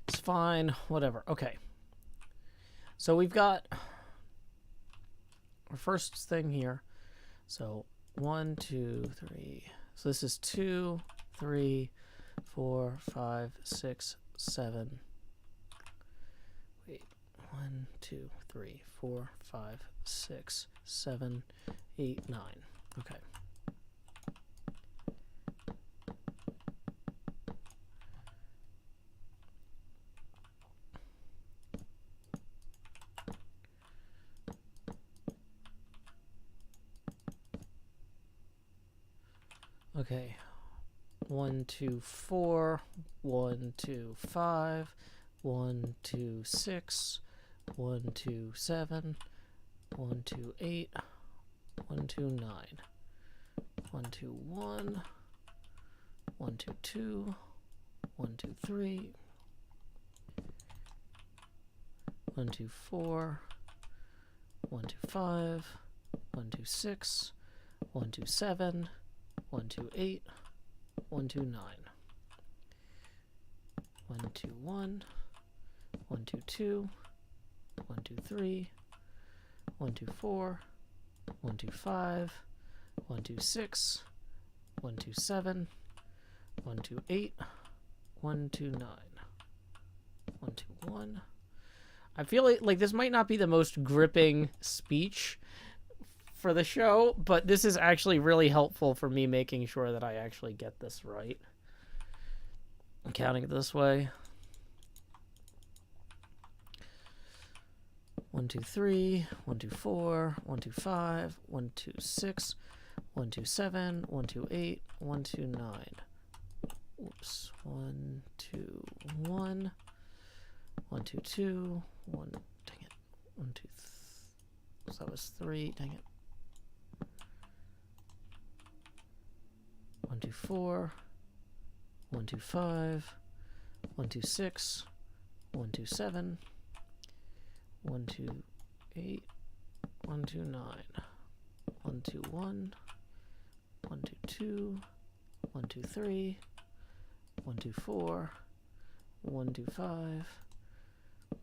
It's fine. Whatever. Okay. So we've got our first thing here. So 1, 2, 3. So this is 2, 3, 4, 5, 6, 7. Wait. 1, 2, 3, 4, 5, 6, 7, 8, 9. Okay. Okay, 1, 2, 4, 1, 2, 5, 1, 2, 6, 1, 2, 7, 1, 2, 8, 1, 2, 9, 1, 2, 1, 1, 2, 2, 1, 2, 3, 1, 2, 4, 1, 2, 5, 1, 2, 6, 1, 2, 7, 1, 2, 8, 1, 2, 9, 1, 2, 1, 1, 2, 2, 1, 2, 3, 1, 2, 4, 1, 2, 5, 1, 2, 6, 1, 2, 7, 1, 2, 8, 1, 2, 9, 1, 2, 1. I feel like this might not be the most gripping speech for the show, but this is actually really helpful for me making sure that I actually get this right. I'm counting it this way. 1, 2, 3, 1, 2, 4, 1, 2, 5, 1, 2, 6, 1, 2, 7, 1, 2, 8, 1, 2, 9. Oops. 1, 2, 1, 1, 2, 2, 1, dang it. 1, 2, so that was 3, dang it. 1, 2, 4, 1, 2, 5, 1, 2, 6, 1, 2, 7, 1, 2, 8, 1, 2, 9, 1, 2, 1, 1, 2, 2, 1, 2, 3, 1, 2, 4, 1, 2, 5,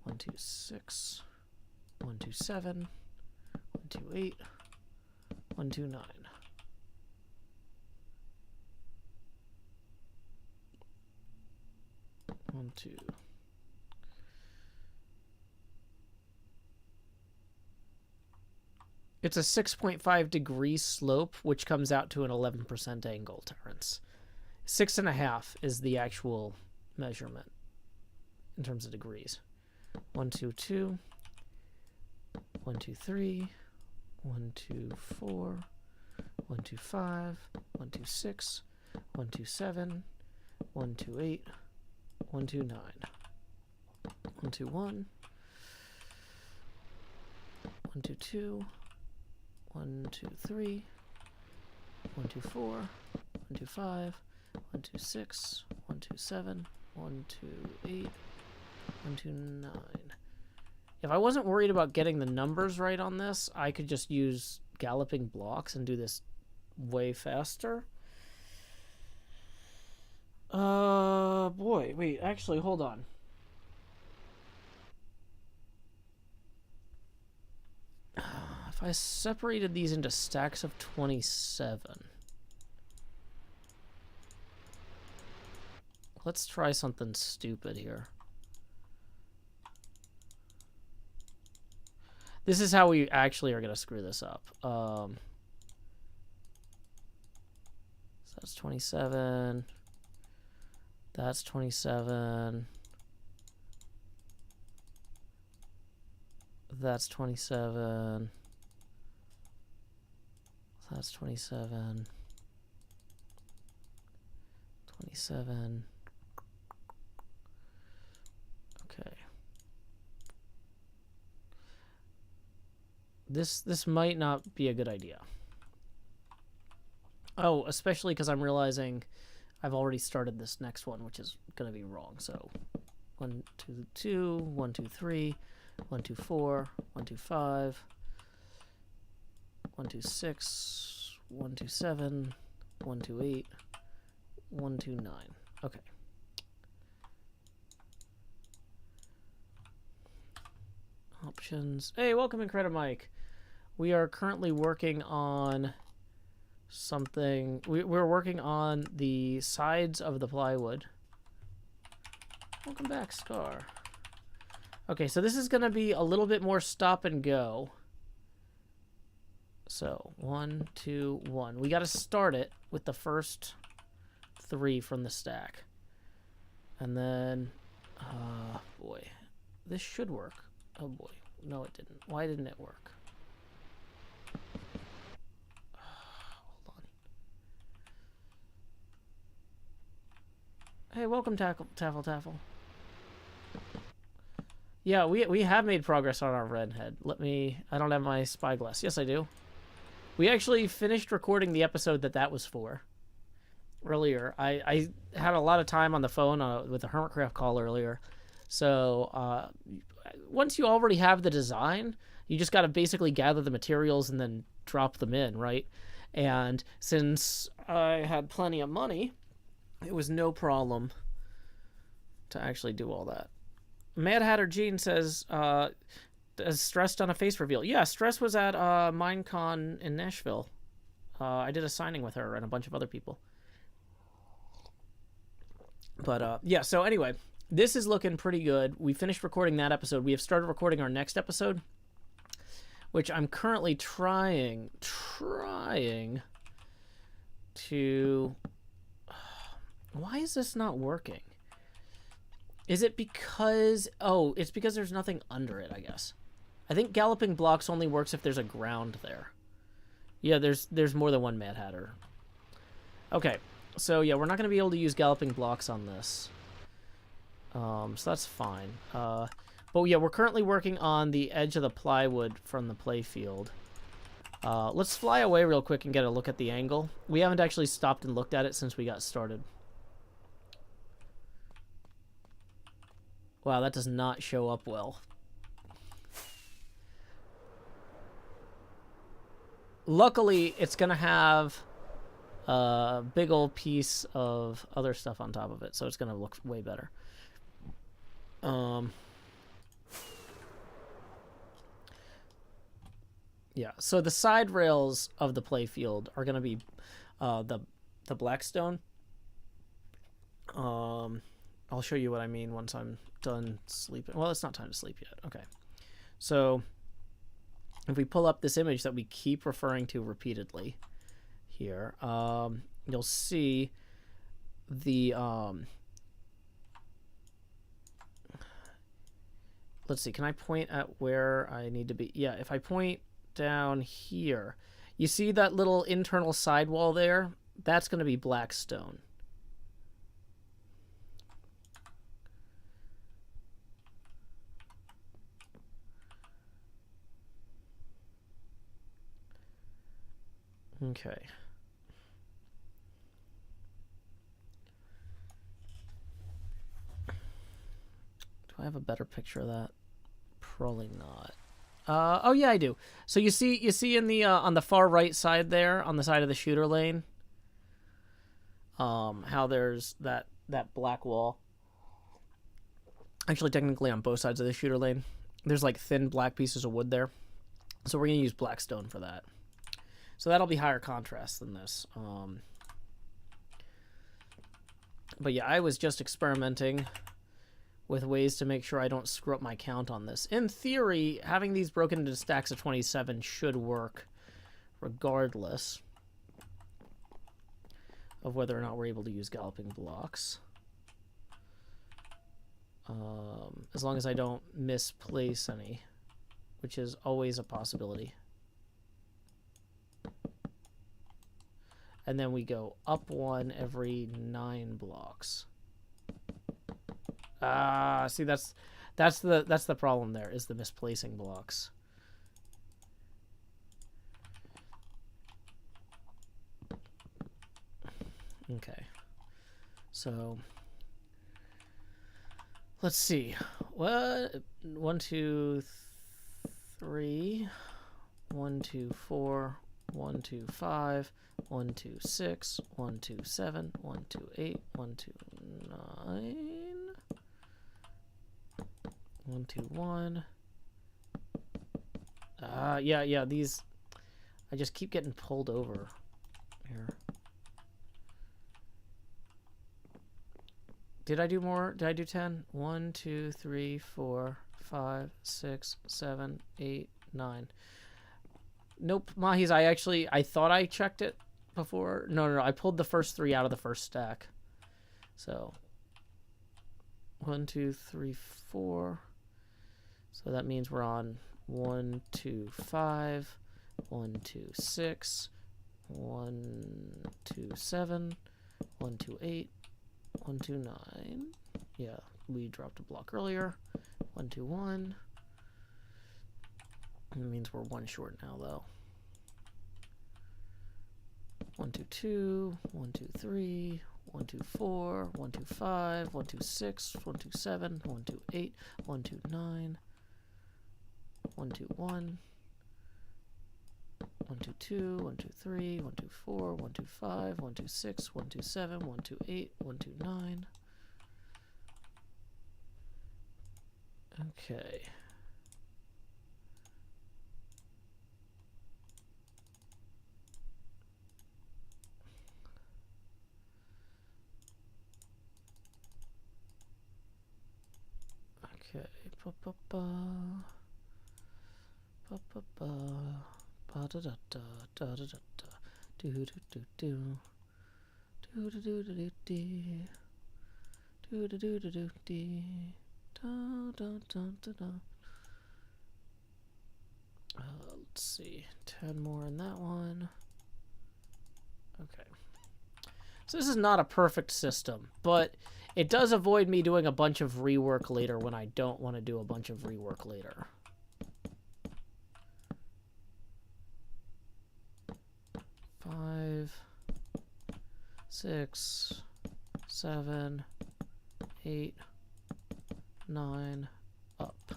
1, 2, 6, 1, 2, 7, 1, 2, 8, 1, 2, 9. 1, 2. It's a 6.5 degree slope, which comes out to an 11% angle, Terrence. 6.5 is the actual measurement in terms of degrees. 1, 2, 2. 1, 2, 3. 1, 2, 4. 1, 2, 5. 1, 2, 6. 1, 2, 7. 1, 2, 8. 1, 2, 9. 1, 2, 1. 1, 2, 2. 1, 2, 3. 1, 2, 4. 1, 2, 5. 1, 2, 6. 1, 2, 7. 1, 2, 8. 1, 2, 9. If I wasn't worried about getting the numbers right on this, I could just use galloping blocks and do this way faster. Boy, wait, actually, hold on. If I separated these into stacks of 27. Let's try something stupid here. This is how we actually are going to screw this up. So that's 27. That's 27. That's 27. That's 27. 27. Okay. This might not be a good idea. Oh, especially because I'm realizing I've already started this next one, which is going to be wrong. So 1, 2, 2, 1, 2, 3, 1, 2, 4, 1, 2, 5, 1, 2, 6, 1, 2, 7, 1, 2, 8, 1, 2, 9. Okay. Options. Hey, welcome in, Credit Mike. We are currently working on something. We're working on the sides of the plywood. Welcome back, Scar. Okay, so this is going to be a little bit more stop and go. So 1, 2, 1. We got to start it with the first 3 from the stack. And then, boy, this should work. Oh boy, no it didn't. Why didn't it work? Hold on. Hey, welcome, Taffle. Yeah, we have made progress on our redhead. I don't have my spyglass. Yes, I do. We actually finished recording the episode that was for earlier. I had a lot of time on the phone with the HermitCraft call earlier. So once you already have the design, you just got to basically gather the materials and then drop them in, right? And since I had plenty of money, it was no problem to actually do all that. Mad Hatter Gene says, has Stress done a face reveal? Yeah, Stress was at Minecon in Nashville. I did a signing with her and a bunch of other people. But yeah, so anyway, this is looking pretty good. We finished recording that episode. We have started recording our next episode, which I'm currently trying to... Why is this not working? Is it because... Oh, it's because there's nothing under it, I guess. I think galloping blocks only works if there's a ground there. Yeah, there's more than one Mad Hatter. Okay, so yeah, we're not going to be able to use galloping blocks on this. So that's fine. But yeah, we're currently working on the edge of the plywood from the Playfield. Let's fly away real quick and get a look at the angle. We haven't actually stopped and looked at it since we got started. Wow, that does not show up well. Luckily, it's going to have a big old piece of other stuff on top of it, so it's going to look way better. Yeah, so the side rails of the Playfield are going to be the Blackstone. I'll show you what I mean once I'm done sleeping. Well, it's not time to sleep yet. Okay. So if we pull up this image that we keep referring to repeatedly here, you'll see the let's see, can I point at where I need to be? Yeah, if I point down here, you see that little internal sidewall there? That's going to be black stone. Okay. Do I have a better picture of that? Probably not. Oh yeah, I do. So you see in the on the far right side there, on the side of the shooter lane, how there's that black wall. Actually, technically on both sides of the shooter lane, there's like thin black pieces of wood there. So we're gonna use black stone for that. So that'll be higher contrast than this. But yeah, I was just experimenting with ways to make sure I don't screw up my count on this. In theory, having these broken into stacks of 27 should work regardless of whether or not we're able to use galloping blocks. As long as I don't misplace any, which is always a possibility. And then we go up one every 9 blocks. See, that's the problem there, is the misplacing blocks. Okay. So let's see. What? 1, 2, 3. 1, 2, 4. 1, 2, 5. 1, 2, 6. 1, 2, 7. 1, 2, 8. 1, 2, 9. 1, 2, 1. Yeah, these, I just keep getting pulled over here. Did I do more? Did I do 10? 1, 2, 3, 4, 5, 6, 7, 8, 9. Nope, Mahis, I thought I checked it before. No, I pulled the first 3 out of the first stack. So 1, 2, 3, 4. So that means we're on 1, 2, 5, 1, 2, 6, 1, 2, 7, 1, 2, 8, 1, 2, 9. Yeah, we dropped a block earlier. 1, 2, 1. That means we're 1 short now, though. 1, 2, 2, 1, 2, 3, 1, 2, 4, 1, 2, 5, 1, 2, 6, 1, 2, 7, 1, 2, 8, 1, 2, 9, 1, 2, 1, 1, 2, 2, 1, 2, 3, 1, 2, 4, 1, 2, 5, 1, 2, 6, 1, 2, 7, 1, 2, 8, 1, 2, 9. Okay. Okay. Ba ba ba. Ba ba ba. Ba da da da da da da da. Do do do do. Do do do do do do. Do do do do do do. Da da da da da. Let's see. 10 more in that one. Okay. So this is not a perfect system, but it does avoid me doing a bunch of rework later when I don't want to do a bunch of rework later. Five, 6, 7, 8, 9, up.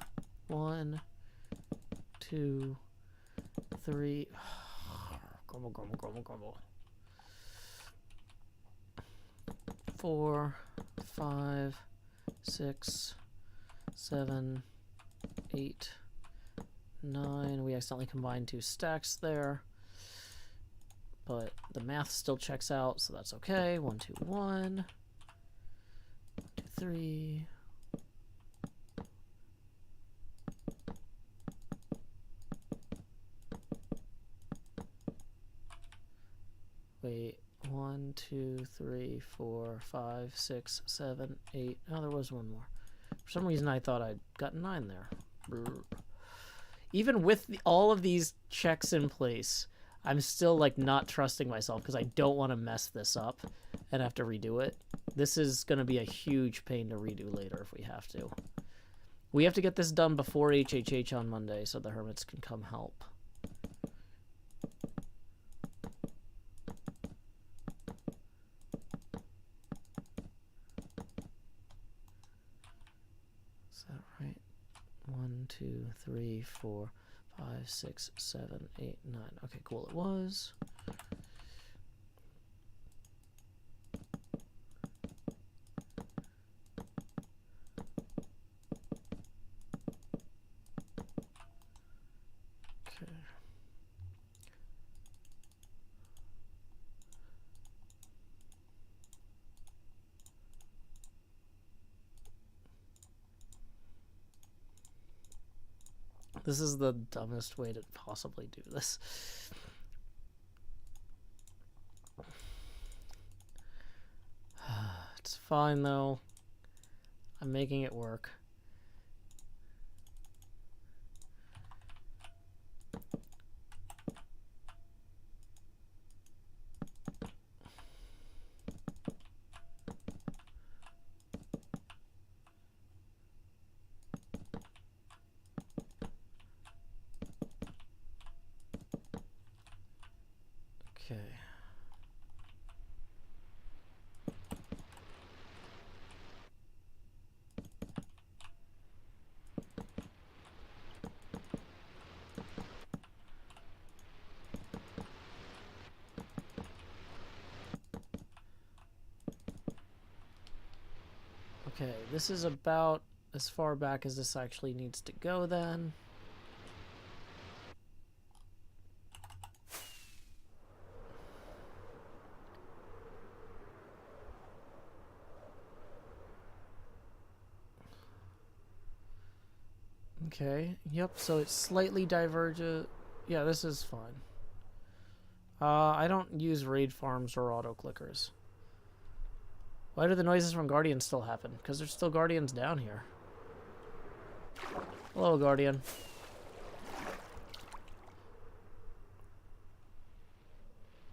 1, 2, 3. Grumble, grumble, grumble, grumble. 4, 5, 6, 7, 8, 9. We accidentally combined 2 stacks there, but the math still checks out, so that's okay. 1, 2, 1, 2, 3. Wait, 1, 2, 3, 4, 5, 6, 7, 8. Oh, there was one more. For some reason, I thought I'd got 9 there. Brr. Even with all of these checks in place, I'm still like not trusting myself because I don't want to mess this up and have to redo it. This is going to be a huge pain to redo later if we have to. We have to get this done before HHH on Monday so the hermits can come help. Is that right? 1, 2, 3, 4, 5, 6, 7, 8, 9. Okay, cool. It was. Okay. This is the dumbest way to possibly do this. It's fine though. I'm making it work. Okay. Okay, this is about as far back as this actually needs to go then. Okay, yep, so it's slightly divergent. Yeah, this is fine. I don't use raid farms or auto clickers. Why do the noises from Guardians still happen? Because there's still Guardians down here. Hello, Guardian.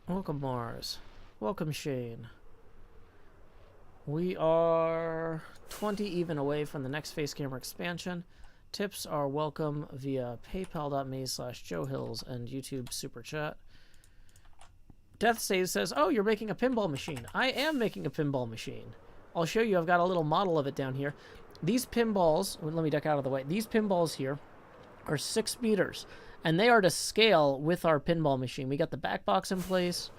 Welcome, Mars. Welcome, Shane. We are 20 even away from the next face camera expansion. Tips are welcome via paypal.me/JoeHills and YouTube Super Chat. Death Save says, oh, you're making a pinball machine. I am making a pinball machine. I'll show you. I've got a little model of it down here. These pinballs, let me duck out of the way. These pinballs here are 6 meters, and they are to scale with our pinball machine. We got the back box in place.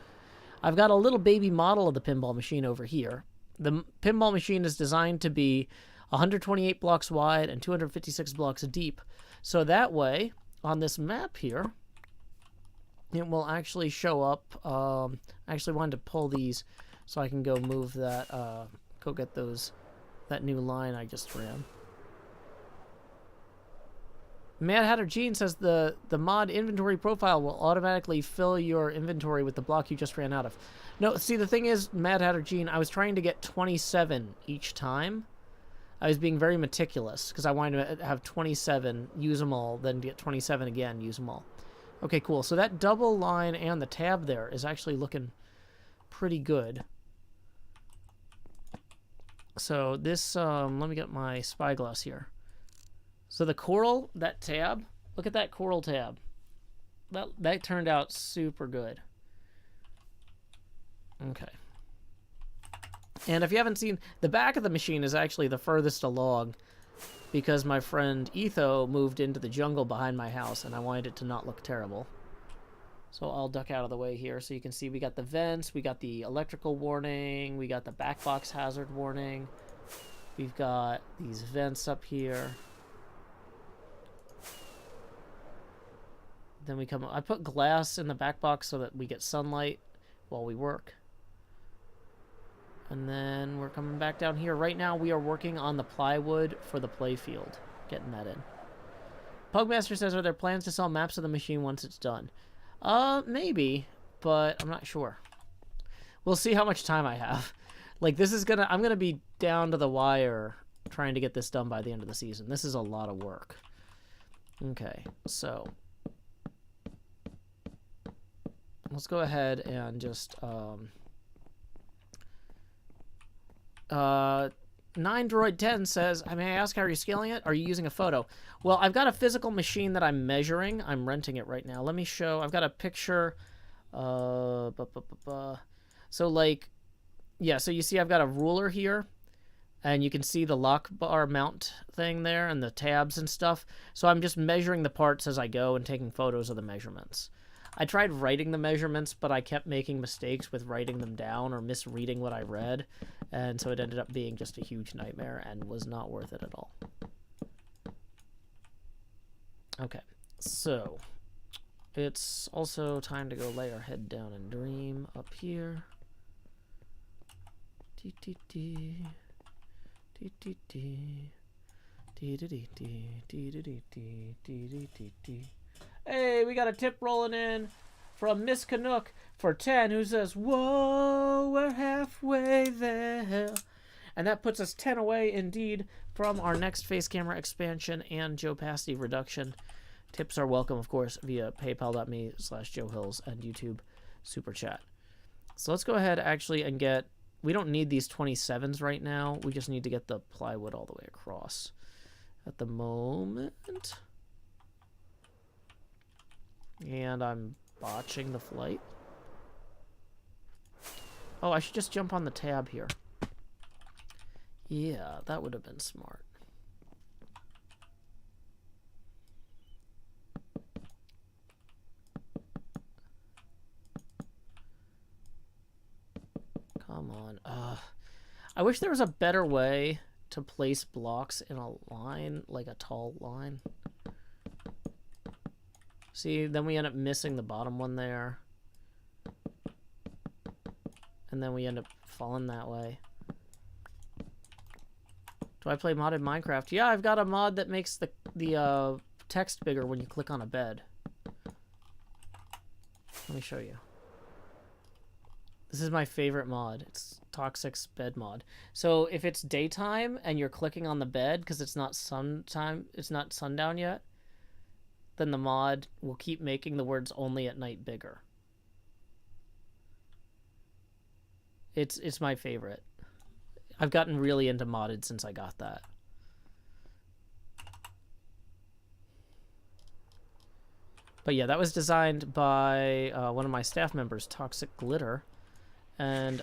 I've got a little baby model of the pinball machine over here. The pinball machine is designed to be 128 blocks wide and 256 blocks deep. So that way, on this map here, it will actually show up. I actually wanted to pull these so I can go move that, go get that new line I just ran. Mad Hatter Gene says the mod inventory profile will automatically fill your inventory with the block you just ran out of. No, see, the thing is, Mad Hatter Gene, I was trying to get 27 each time. I was being very meticulous because I wanted to have 27, use them all, then get 27 again, use them all. Okay, cool. So that double line and the tab there is actually looking pretty good. So this, let me get my spyglass here. So the coral, that tab, look at that coral tab. That turned out super good. Okay. And if you haven't seen, the back of the machine is actually the furthest along because my friend Etho moved into the jungle behind my house and I wanted it to not look terrible. So I'll duck out of the way here so you can see we got the vents, we got the electrical warning, we got the back box hazard warning, we've got these vents up here. Then we come, I put glass in the back box so that we get sunlight while we work. And then we're coming back down here. Right now we are working on the plywood for the Playfield. Getting that in. Pugmaster says, are there plans to sell maps of the machine once it's done? Maybe, but I'm not sure. We'll see how much time I have. Like, this is gonna... I'm gonna be down to the wire trying to get this done by the end of the season. This is a lot of work. Okay, so... let's go ahead and just... 9Droid10 says, may I ask how you're scaling it? Are you using a photo? Well, I've got a physical machine that I'm measuring. I'm renting it right now. Let me show. I've got a picture. So, like, yeah, so you see I've got a ruler here. And you can see the lock bar mount thing there and the tabs and stuff. So I'm just measuring the parts as I go and taking photos of the measurements. I tried writing the measurements, but I kept making mistakes with writing them down or misreading what I read. And so it ended up being just a huge nightmare and was not worth it at all. Okay, so it's also time to go lay our head down and dream up here. Hey, we got a tip rolling in from Miss Canuck for 10, who says, whoa, we're halfway there. And that puts us 10 away, indeed, from our next face camera expansion and Joe Pasty reduction. Tips are welcome, of course, via paypal.me/JoeHills and YouTube Super Chat. So let's go ahead, actually, and get... we don't need these 27s right now. We just need to get the plywood all the way across at the moment. And I'm botching the flight. Oh, I should just jump on the tab here. Yeah, that would have been smart. Come on. I wish there was a better way to place blocks in a line, like a tall line. See, then we end up missing the bottom one there. And then we end up falling that way. Do I play modded Minecraft? Yeah, I've got a mod that makes the text bigger when you click on a bed. Let me show you. This is my favorite mod. It's Toxic's bed mod. So if it's daytime and you're clicking on the bed because it's not sundown yet, then the mod will keep making the words only at night bigger. It's my favorite. I've gotten really into modded since I got that. But yeah, that was designed by one of my staff members, Toxic Glitter. And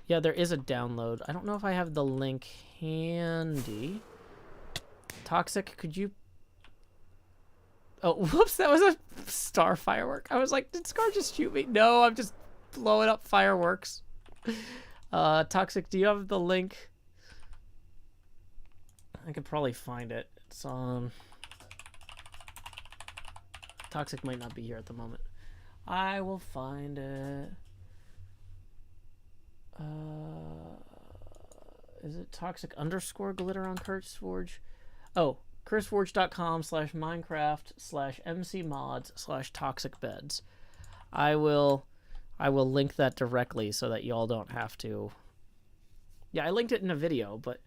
yeah, there is a download. I don't know if I have the link handy. Toxic, could you... oh, whoops, that was a star firework. I was like, did Scar just shoot me? No, I'm just blowing up fireworks. Toxic, do you have the link? I could probably find it. It's on... Toxic might not be here at the moment. I will find it. Is it Toxic_Glitter on CurseForge? Oh, curseforge.com/minecraft/mcmods/toxicbeds. I will link that directly so that y'all don't have to. Yeah, I linked it in a video, but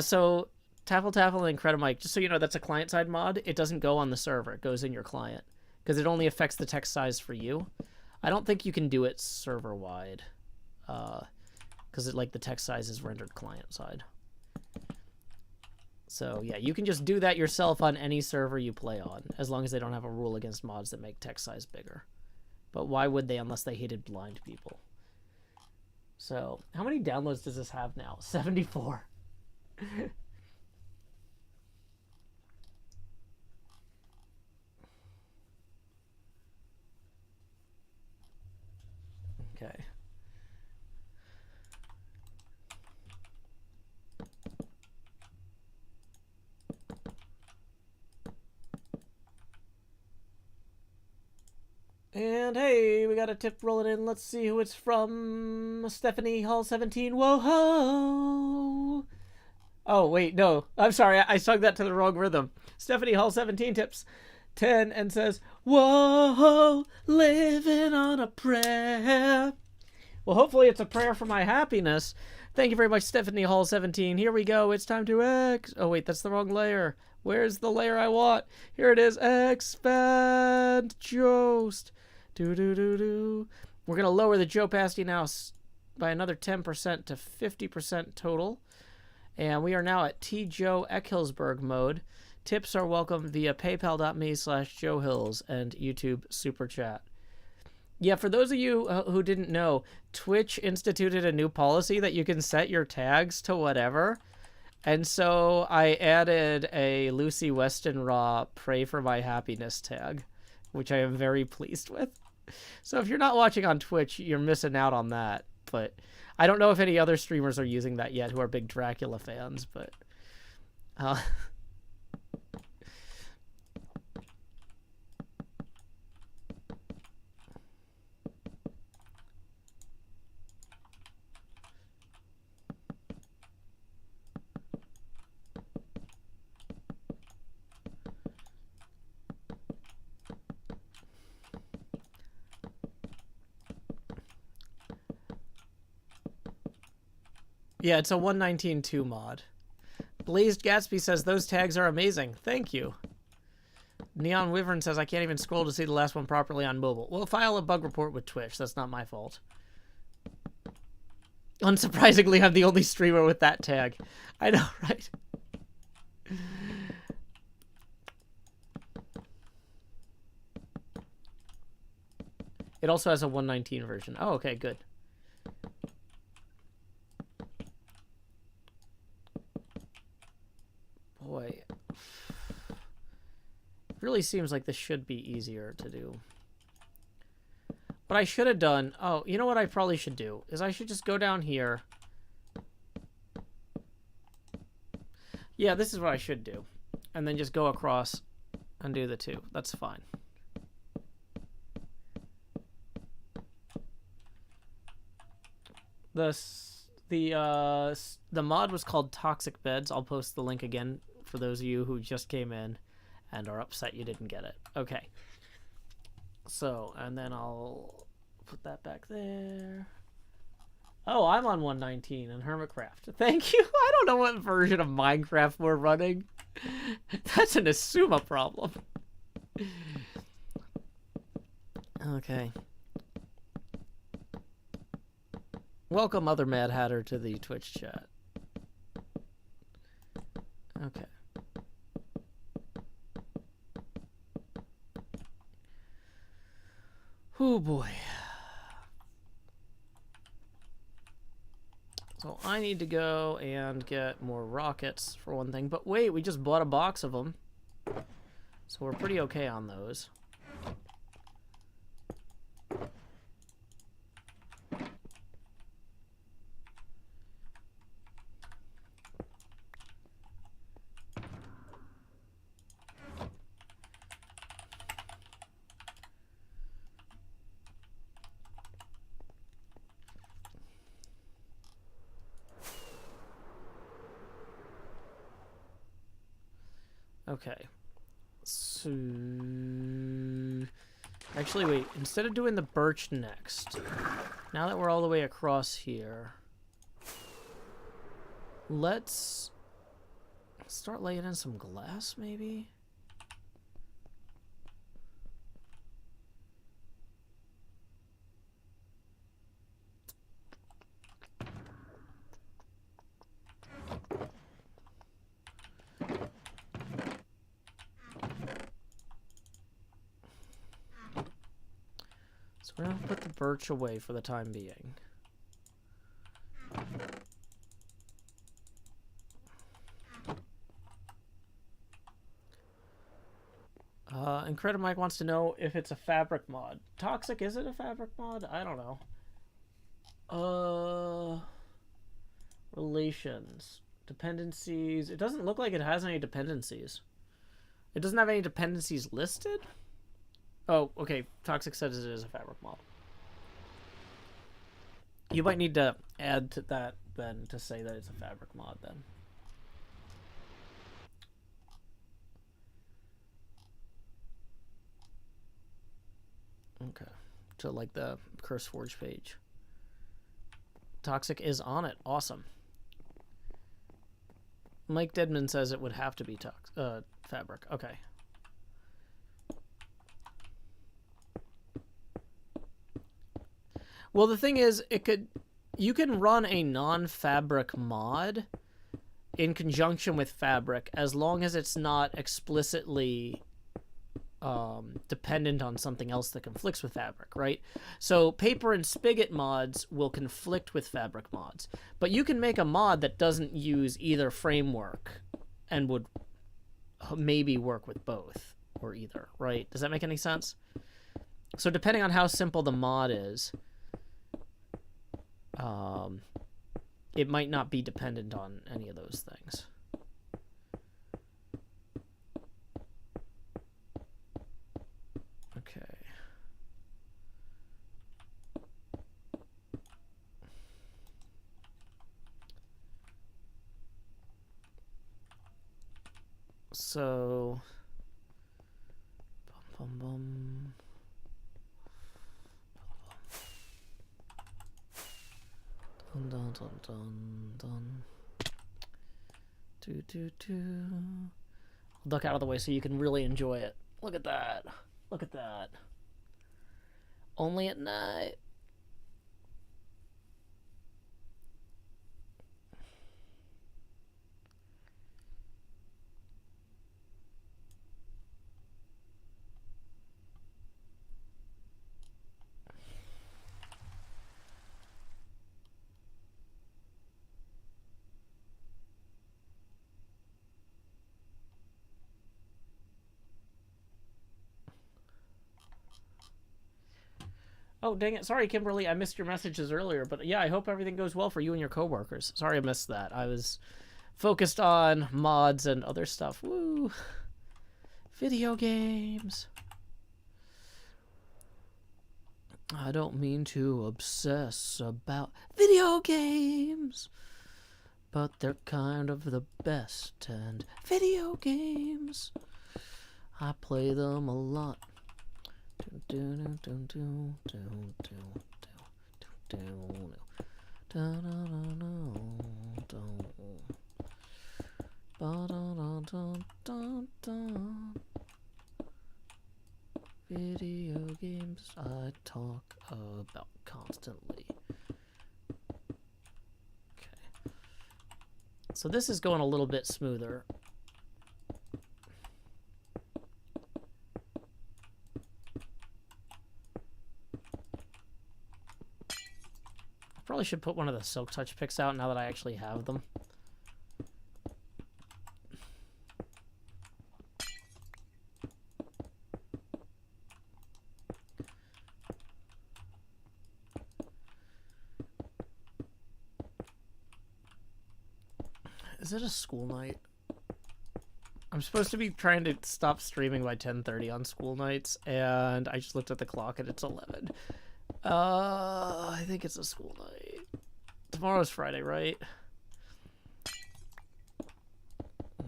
so Taffle and Incredimike, just so you know, that's a client-side mod. It doesn't go on the server. It goes in your client because it only affects the text size for you. I don't think you can do it server-wide because the text size is rendered client-side. So yeah, you can just do that yourself on any server you play on, as long as they don't have a rule against mods that make text size bigger. But why would they unless they hated blind people? So, how many downloads does this have now? 74. Okay. And hey, we got a tip rolling in. Let's see who it's from. Stephanie Hall 17. Whoa ho! Oh, wait, no. I'm sorry. I sung that to the wrong rhythm. Stephanie Hall 17 tips 10 and says, whoa, living on a prayer. Well, hopefully it's a prayer for my happiness. Thank you very much, Stephanie Hall 17. Here we go. It's time to Oh, wait, that's the wrong layer. Where's the layer I want? Here it is. Expand Jost. Do. We're going to lower the Joe Pasty now by another 10% to 50% total. And we are now at T. Joe Eckhillsberg mode. Tips are welcome via paypal.me/JoeHills and YouTube Super Chat. Yeah, for those of you who didn't know, Twitch instituted a new policy that you can set your tags to whatever. And so I added a Lucy Weston Raw Pray for My Happiness tag, which I am very pleased with. So if you're not watching on Twitch, you're missing out on that. But I don't know if any other streamers are using that yet who are big Dracula fans, but... Yeah, it's a 119.2 mod. Blazed Gatsby says, those tags are amazing. Thank you. Neon Wyvern says, I can't even scroll to see the last one properly on mobile. Well, file a bug report with Twitch. That's not my fault. Unsurprisingly, I'm the only streamer with that tag. I know, right? It also has a 119 version. Oh, okay, good. Boy. It really seems like this should be easier to do. What I should have done... Oh, you know what I probably should do? Is I should just go down here. Yeah, this is what I should do. And then just go across and do the two. That's fine. The mod was called Toxic Beds. I'll post the link again for those of you who just came in and are upset you didn't get it. Okay. So, and then I'll put that back there. Oh, I'm on 119 in HermitCraft. Thank you. I don't know what version of Minecraft we're running. That's an Asuma problem. Okay. Welcome, other Mad Hatter, to the Twitch chat. Okay. Oh boy. So I need to go and get more rockets for one thing. But wait, we just bought a box of them. So we're pretty okay on those. Okay. So... Actually, wait. Instead of doing the birch next, now that we're all the way across here, let's start laying in some glass, maybe? We're going to put the birch away for the time being. Incredimike wants to know if it's a fabric mod. Toxic, is it a fabric mod? I don't know. Relations. Dependencies. It doesn't look like it has any dependencies. It doesn't have any dependencies listed? Oh, okay. Toxic says it is a fabric mod. You might need to add to that then to say that it's a fabric mod then. Okay. To like the CurseForge page. Toxic is on it. Awesome. Mike Deadman says it would have to be fabric. Okay. Well, the thing is, you can run a non-fabric mod in conjunction with fabric as long as it's not explicitly dependent on something else that conflicts with fabric, right? So paper and spigot mods will conflict with fabric mods, but you can make a mod that doesn't use either framework and would maybe work with both or either, right? Does that make any sense? So depending on how simple the mod is, it might not be dependent on any of those things. Okay. So, bum, bum, bum. Dun, dun, dun, dun, dun. I'll duck out of the way so you can really enjoy it. Look at that. Look at that. Only at night. Oh, dang it. Sorry, Kimberly. I missed your messages earlier. But yeah, I hope everything goes well for you and your coworkers. Sorry I missed that. I was focused on mods and other stuff. Woo. Video games. I don't mean to obsess about video games, but they're kind of the best. And video games, I play them a lot. Video games I talk about constantly. Okay. So this is going a little bit smoother. Probably should put one of the Silk Touch picks out now that I actually have them. Is it a school night? I'm supposed to be trying to stop streaming by 10:30 on school nights, and I just looked at the clock and it's 11. I think it's a school night. Tomorrow's Friday, right? I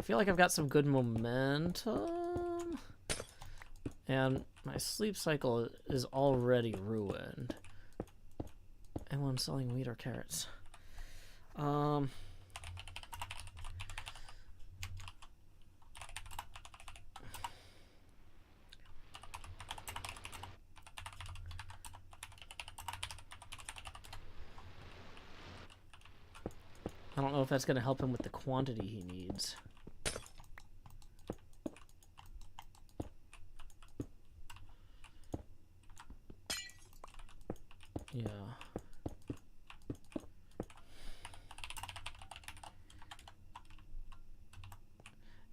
feel like I've got some good momentum. And my sleep cycle is already ruined. And when I'm selling wheat or carrots. I don't know if that's going to help him with the quantity he needs. Yeah.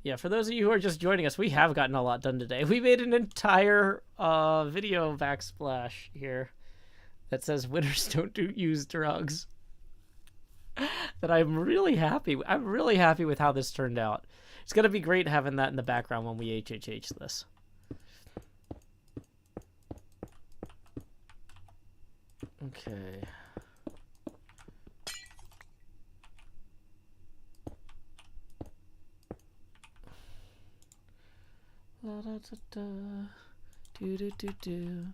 Yeah, for those of you who are just joining us, we have gotten a lot done today. We made an entire video backsplash here that says winners don't use drugs. That I'm really happy with how this turned out. It's gonna be great having that in the background when we HHH this. Okay. La da da da. Do do do do.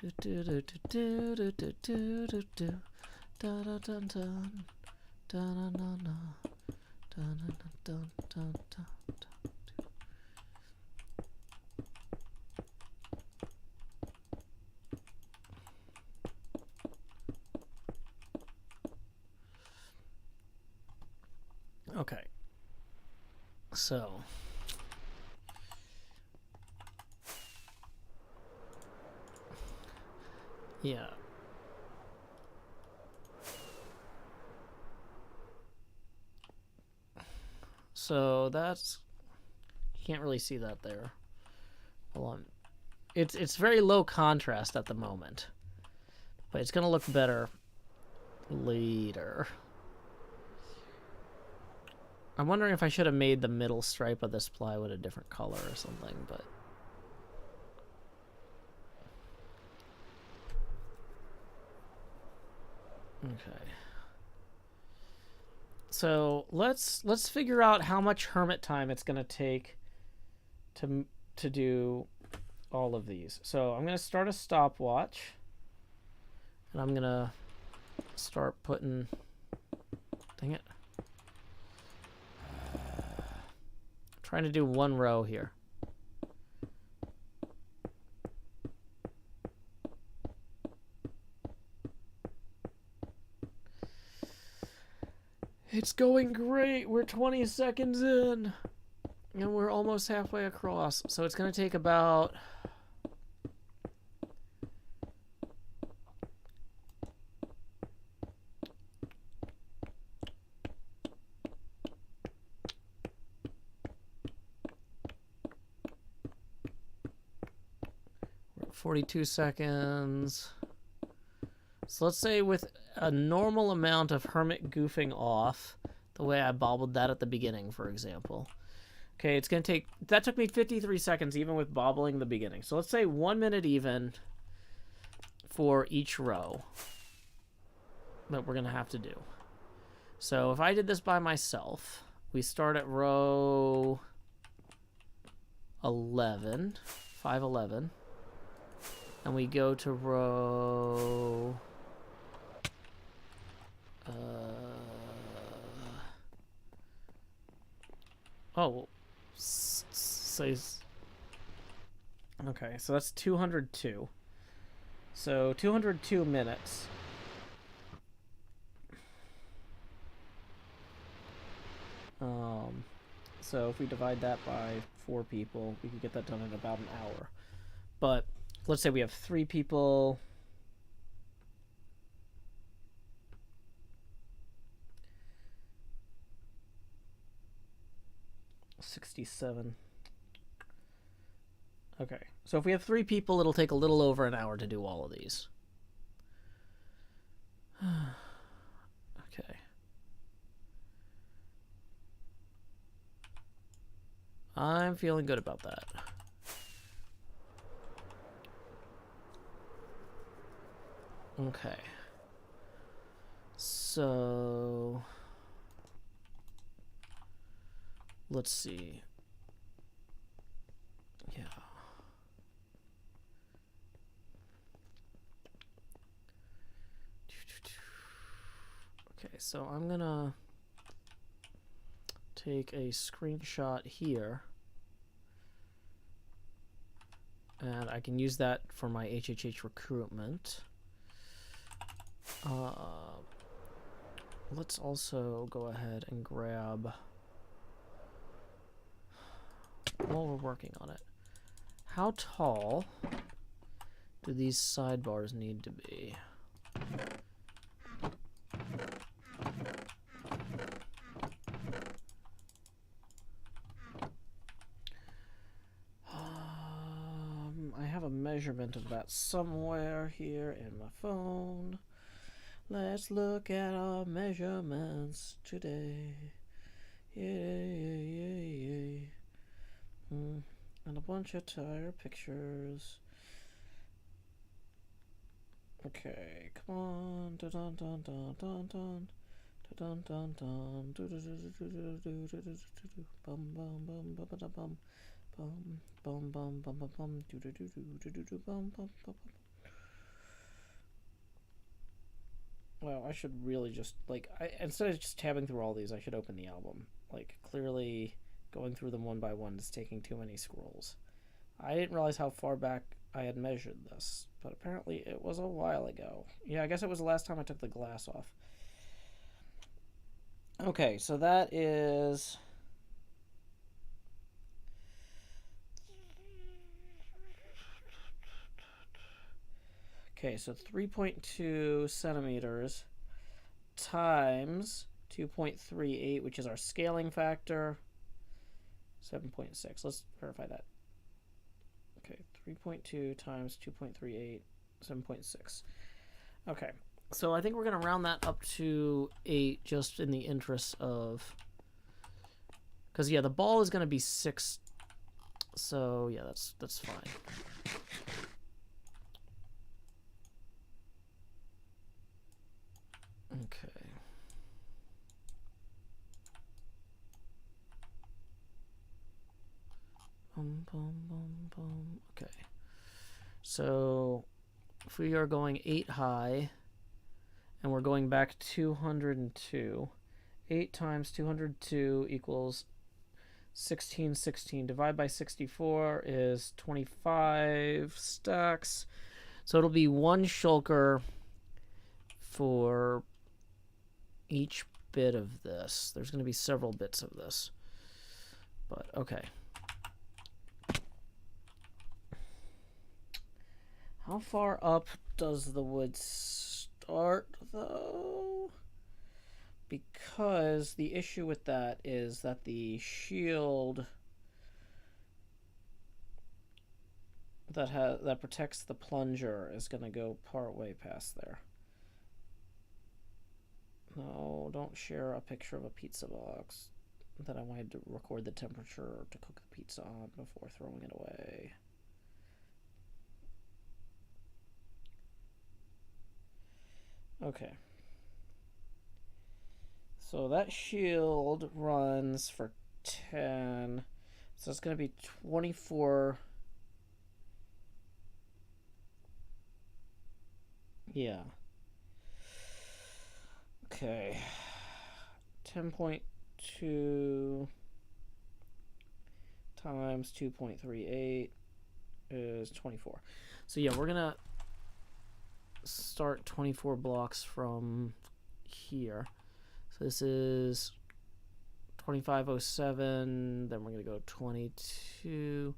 Do do do do do do do do do. Da da dun dun. Da da da da. Da da dun dun dun. Okay. So. Yeah. So that's, you can't really see that there. Hold on. It's very low contrast at the moment, but it's gonna look better later. I'm wondering if I should have made the middle stripe of this plywood a different color or something, but okay. So let's figure out how much hermit time it's gonna take to do all of these. So I'm gonna start a stopwatch, and I'm gonna start putting. Dang it! Trying to do one row here. It's going great. We're 20 seconds in, and we're almost halfway across. So it's going to take about... We're at 42 seconds. So let's say with a normal amount of hermit goofing off, the way I bobbled that at the beginning, for example. Okay, it's going to take... That took me 53 seconds even with bobbling the beginning. So let's say 1 minute even for each row that we're going to have to do. So if I did this by myself, we start at row 11, 511, and we go to row... Okay, so that's 202. So 202 minutes. So if we divide that by 4 people, we could get that done in about an hour. But let's say we have 3 people. 67. Okay, so if we have 3 people, it'll take a little over an hour to do all of these. Okay. I'm feeling good about that. Okay. So... let's see. Yeah. Okay, so I'm gonna take a screenshot here, and I can use that for my HHH recruitment. Let's also go ahead and grab, while we're working on it, how tall do these sidebars need to be? I have a measurement of that somewhere here in my phone. Let's look at our measurements today. Yay. And a bunch of tire pictures. Okay, come on. Dun dun dun dun dun dun. Dun dun dun. Bum bum bum bum bum bum. Bum bum bum bum bum bum. Bum bum bum. Well, I should really just instead of just tabbing through all these, I should open the album. Like, clearly going through them one by one is taking too many scrolls. I didn't realize how far back I had measured this, but apparently it was a while ago. Yeah, I guess it was the last time I took the glass off. Okay, so that is... Okay, so 3.2 centimeters times 2.38, which is our scaling factor, 7.6. Let's verify that. Okay, 3.2 times 2.38, 7.6. Okay, so I think we're going to round that up to 8 just in the interest of... Because, yeah, the ball is going to be 6. So, yeah, that's fine. Okay. Okay. So if we are going 8 high and we're going back 202, 8 times 202 equals 1616. Divide by 64 is 25 stacks. So it'll be 1 shulker for each bit of this. There's going to be several bits of this. But okay. How far up does the wood start, though? Because the issue with that is that the shield that protects the plunger is going to go part way past there. No, don't share a picture of a pizza box that I wanted to record the temperature to cook the pizza on before throwing it away. Okay. So that shield runs for 10. So it's going to be 24. Yeah. Okay. 10.2 times 2.38 is 24. So yeah, we're going to start 24 blocks from here. So this is 2507, then we're going to go 22.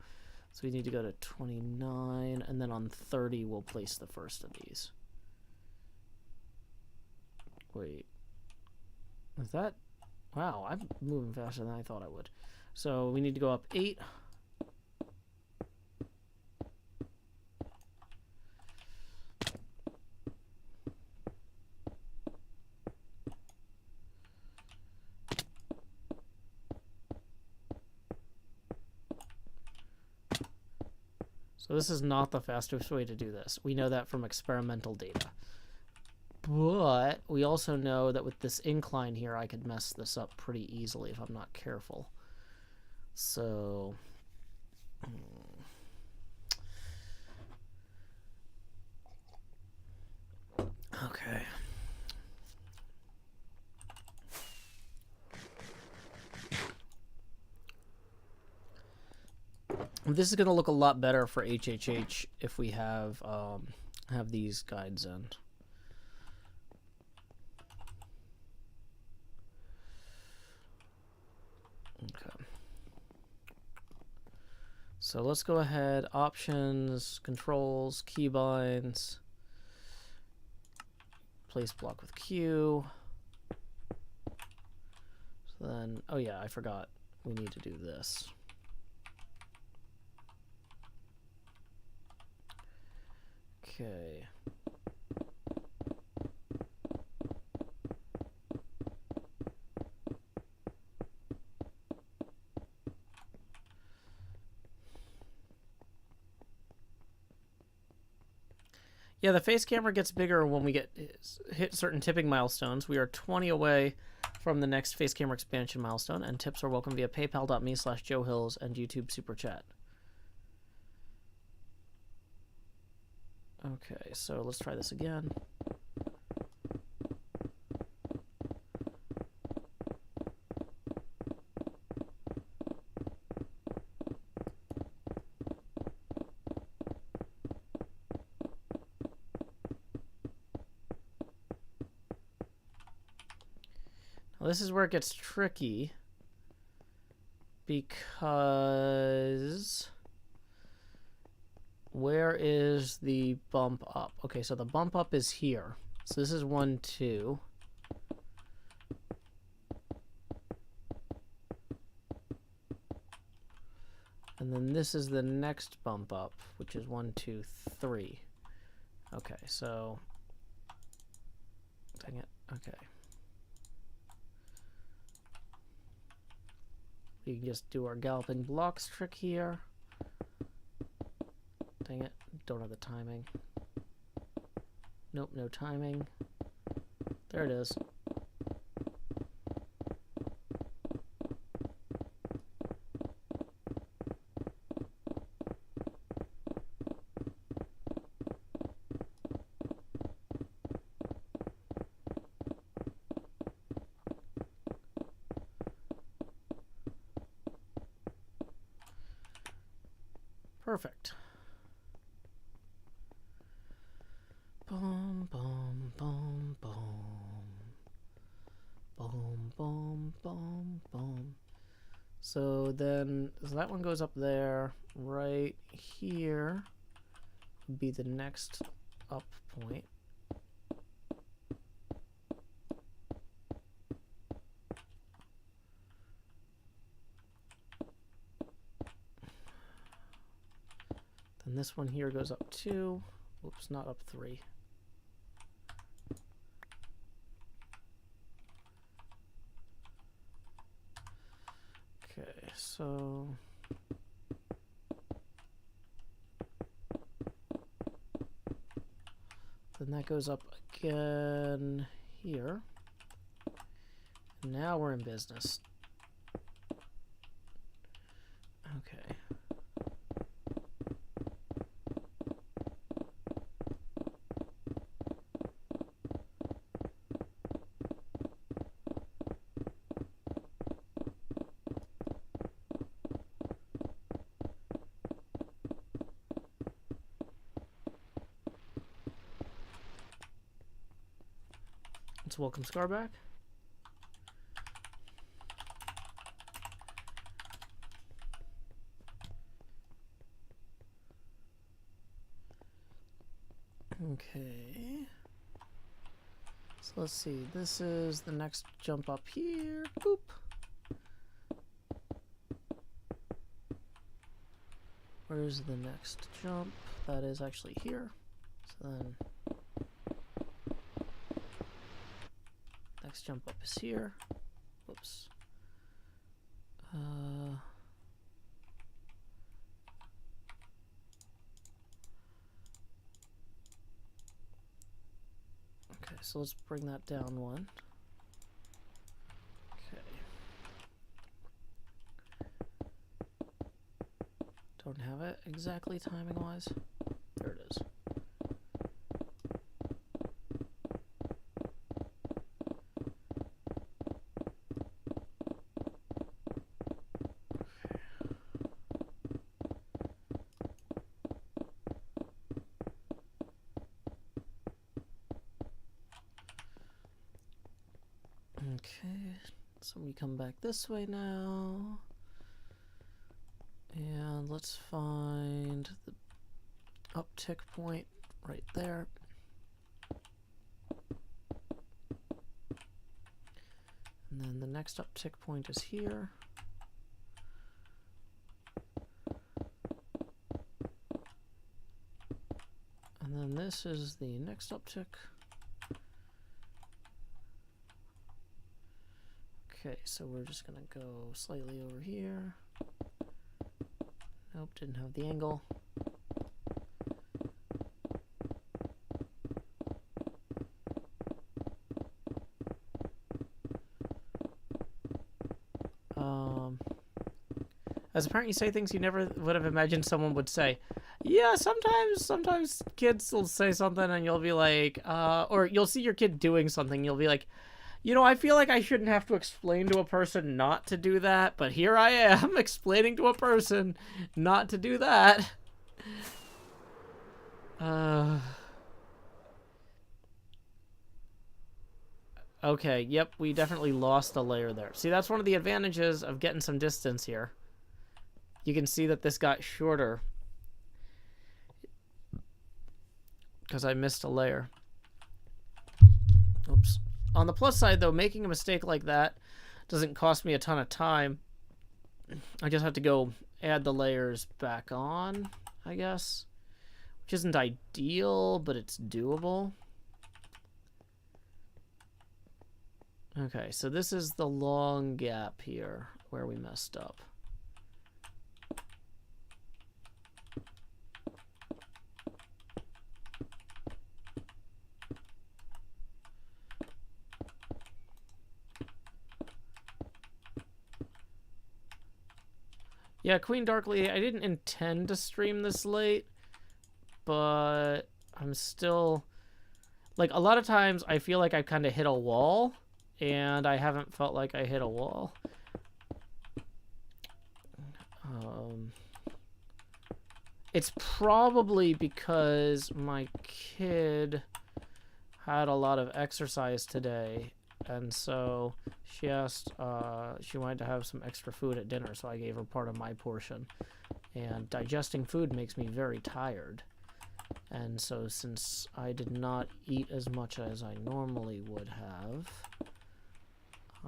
So we need to go to 29, and then on 30 we'll place the first of these. Wait. Is that... Wow, I'm moving faster than I thought I would. So we need to go up 8. So this is not the fastest way to do this. We know that from experimental data. But we also know that with this incline here, I could mess this up pretty easily if I'm not careful. So... Okay. This is going to look a lot better for HHH if we have these guides in. Okay. So let's go ahead, options, controls, keybinds, place block with Q. So then, oh yeah, I forgot we need to do this. Okay. Yeah, the face camera gets bigger when we hit certain tipping milestones. We are 20 away from the next face camera expansion milestone, and tips are welcome via paypal.me/JoeHills and YouTube Super Chat. Okay, so let's try this again. Now, this is where it gets tricky because where is the bump up? Okay, so the bump up is here. So this is 1, 2. And then this is the next bump up, which is 1, 2, 3. Okay, so dang it. Okay. We can just do our galloping blocks trick here. Dang it, don't have the timing. Nope, no timing. There it is. Perfect. Boom, boom, boom, boom. Boom, boom, boom, boom. So then, so that one goes up there. Right here would be the next up point. Then this one here goes up 2. Oops, not up 3. Okay, so then that goes up again here. Now we're in business. Okay. Let's welcome Scar back. Okay. So let's see. This is the next jump up here. Boop. Where's the next jump? That is actually here. So then next jump up is here. Whoops. Okay, so let's bring that down 1. Okay. Don't have it exactly timing-wise. There it is. Okay, so we come back this way now. And let's find the uptick point right there. And then the next uptick point is here. And then this is the next uptick. Okay, so we're just gonna go slightly over here. Nope, didn't have the angle. As a parent, you say things you never would have imagined someone would say. Yeah, sometimes kids will say something and you'll be like, or you'll see your kid doing something, you'll be like, you know, I feel like I shouldn't have to explain to a person not to do that, but here I am explaining to a person not to do that. Okay, yep, we definitely lost a layer there. See, that's one of the advantages of getting some distance here. You can see that this got shorter because I missed a layer. Oops. On the plus side, though, making a mistake like that doesn't cost me a ton of time. I just have to go add the layers back on, I guess. Which isn't ideal, but it's doable. Okay, so this is the long gap here where we messed up. Yeah, Queen Darkly, I didn't intend to stream this late, but I'm still... Like, a lot of times I feel like I've kind of hit a wall, and I haven't felt like I hit a wall. It's probably because my kid had a lot of exercise today, and so she asked, she wanted to have some extra food at dinner, so I gave her part of my portion. And digesting food makes me very tired. And so since I did not eat as much as I normally would have,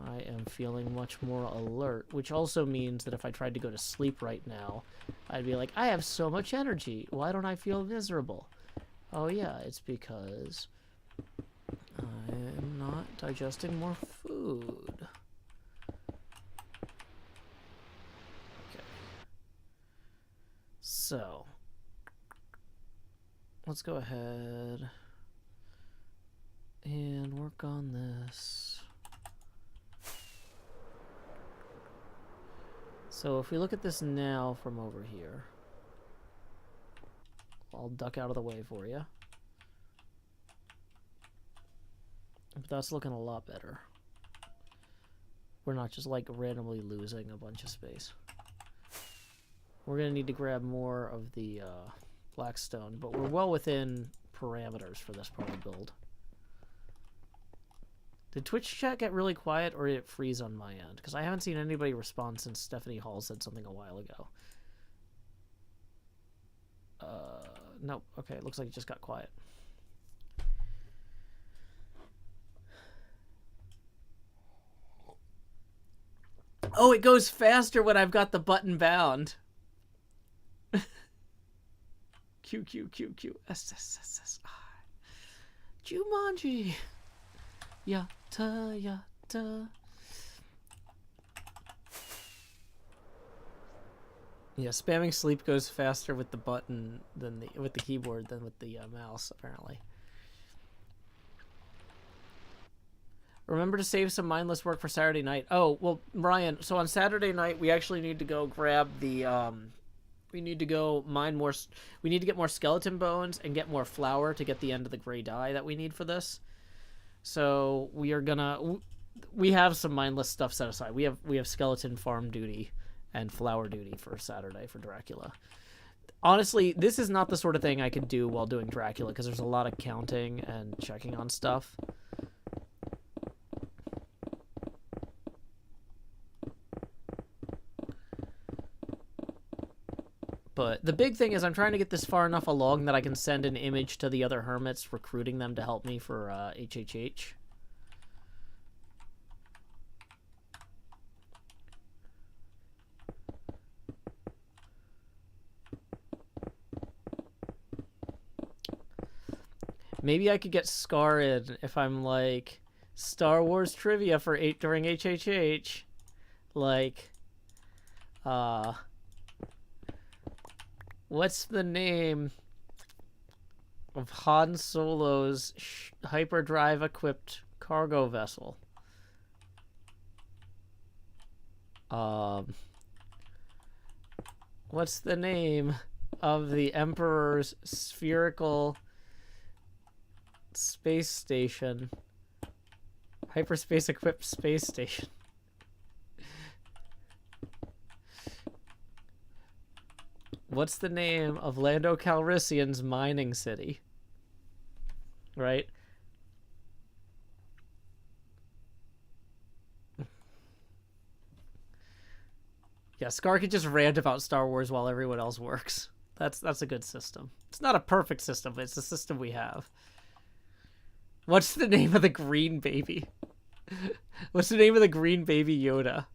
I am feeling much more alert, which also means that if I tried to go to sleep right now, I'd be like, I have so much energy. Why don't I feel miserable? Oh yeah, it's because I am not digesting more food. Okay. So, let's go ahead and work on this. So if we look at this now from over here, I'll duck out of the way for you. But that's looking a lot better. We're not just like randomly losing a bunch of space. We're going to need to grab more of the blackstone, but we're well within parameters for this part of the build. Did Twitch chat get really quiet, or did it freeze on my end? Because I haven't seen anybody respond since Stephanie Hall said something a while ago. Nope. Okay, it looks like it just got quiet. Oh, it goes faster when I've got the button bound. Q, Q, Q, Q, S, S, S, S, I. Jumanji. Yatta, yatta. Yeah, spamming sleep goes faster with the button than with the keyboard than with the mouse, apparently. Remember to save some mindless work for Saturday night. Oh, well, Ryan, so on Saturday night, we actually need to go grab the, we need to go mine more, we need to get more skeleton bones and get more flour to get the end of the gray dye that we need for this. So we are gonna, we have some mindless stuff set aside. We have skeleton farm duty and flour duty for Saturday for Dracula. Honestly, this is not the sort of thing I could do while doing Dracula because there's a lot of counting and checking on stuff. But the big thing is I'm trying to get this far enough along that I can send an image to the other hermits, recruiting them to help me for HHH. Maybe I could get Scar in if I'm like Star Wars trivia for during HHH. Like, what's the name of Han Solo's hyperdrive equipped cargo vessel? What's the name of the Emperor's spherical space station? Hyperspace equipped space station. What's the name of Lando Calrissian's mining city? Right? Yeah, Scar can just rant about Star Wars while everyone else works. That's a good system. It's not a perfect system, but it's the system we have. What's the name of the green baby? What's the name of the green baby Yoda?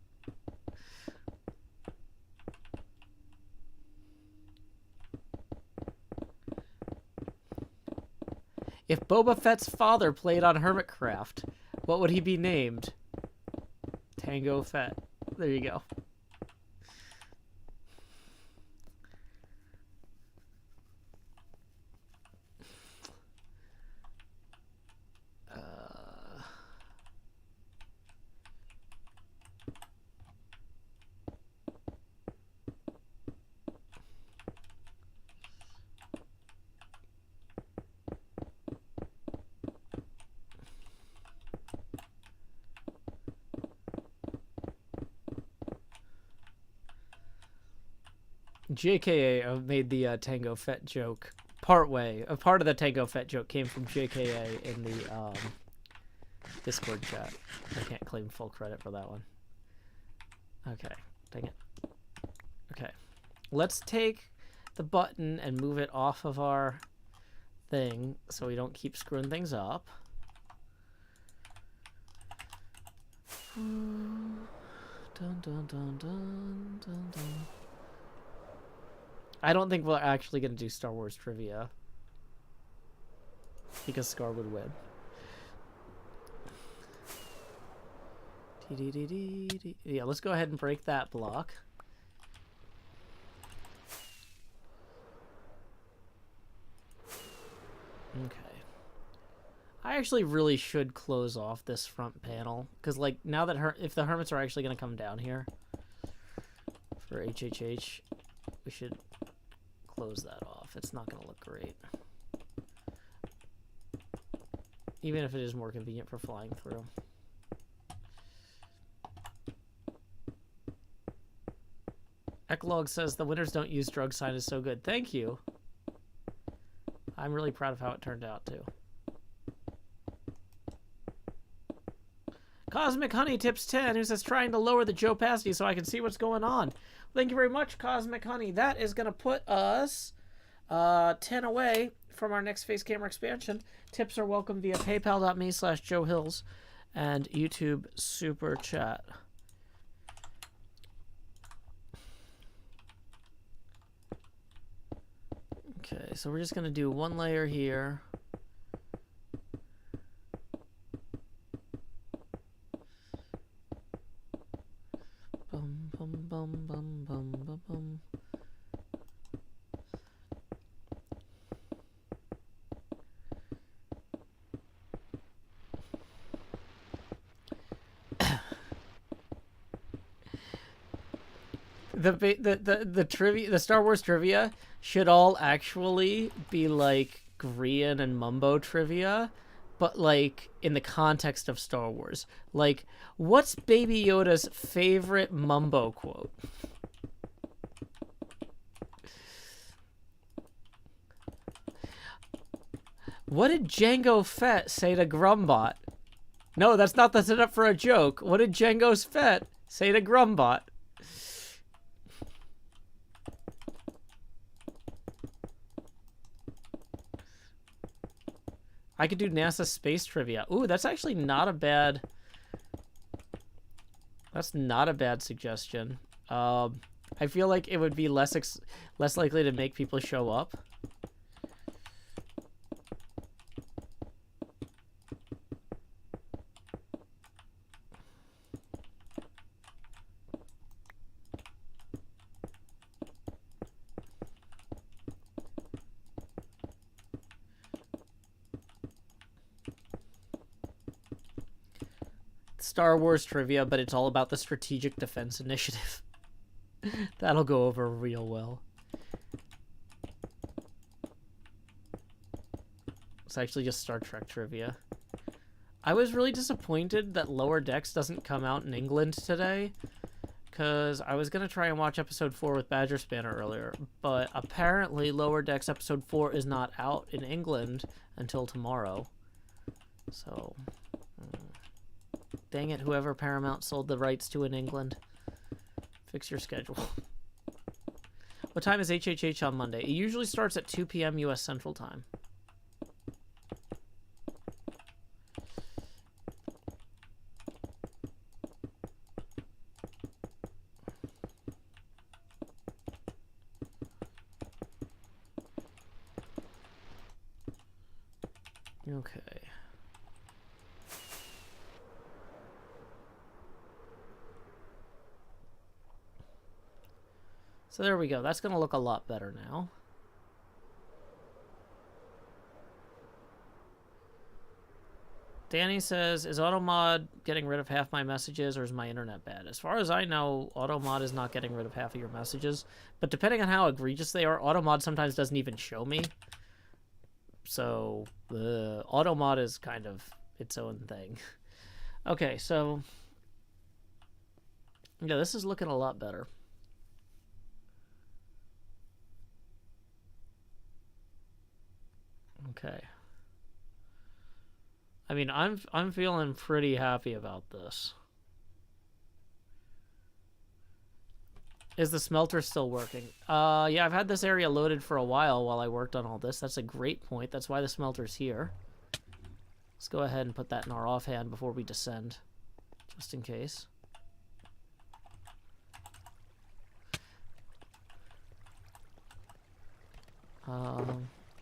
If Boba Fett's father played on HermitCraft, what would he be named? Tango Fett. There you go. JKA made the Tango Fett joke partway. A part of the Tango Fett joke came from JKA in the Discord chat. I can't claim full credit for that one. Okay, dang it. Okay, let's take the button and move it off of our thing so we don't keep screwing things up. Dun, dun, dun, dun, dun, dun. I don't think we're actually going to do Star Wars trivia because Scar would win. Yeah, let's go ahead and break that block. Okay. I actually really should close off this front panel because, like, now that if the hermits are actually going to come down here for HHH, we should close that off. It's not going to look great. Even if it is more convenient for flying through. Eklog says the winners don't use drug sign is so good. Thank you. I'm really proud of how it turned out too. Cosmic Honey tips 10, who says trying to lower the Joe opacity so I can see what's going on. Thank you very much, Cosmic Honey. That is going to put us 10 away from our next face camera expansion. Tips are welcome via paypal.me/JoeHills and YouTube Super Chat. Okay, so we're just going to do one layer here. Bum, bum, bum, bum, bum, bum, bum. The trivia, the Star Wars trivia should all actually be like Grian and Mumbo trivia, but like in the context of Star Wars. Like, what's Baby Yoda's favorite Mumbo quote? What did Jango Fett say to Grumbot? No, that's not the setup for a joke. What did Jango's Fett say to Grumbot? I could do NASA space trivia. Ooh, that's actually not a bad... That's not a bad suggestion. I feel like it would be less likely to make people show up. Star Wars trivia, but it's all about the Strategic Defense Initiative. That'll go over real well. It's actually just Star Trek trivia. I was really disappointed that Lower Decks doesn't come out in England today, because I was going to try and watch episode 4 with Badger Spanner earlier, but apparently Lower Decks episode 4 is not out in England until tomorrow. So, dang it, whoever Paramount sold the rights to in England. Fix your schedule. What time is HHH on Monday? It usually starts at 2 p.m. U.S. Central Time. Okay. So there we go. That's going to look a lot better now. Danny says, is AutoMod getting rid of half my messages, or is my internet bad? As far as I know, AutoMod is not getting rid of half of your messages. But depending on how egregious they are, AutoMod sometimes doesn't even show me. So, AutoMod is kind of its own thing. Okay, so... yeah, this is looking a lot better. Okay. I mean, I'm feeling pretty happy about this. Is the smelter still working? Yeah, I've had this area loaded for a while I worked on all this. That's a great point. That's why the smelter's here. Let's go ahead and put that in our offhand before we descend, just in case.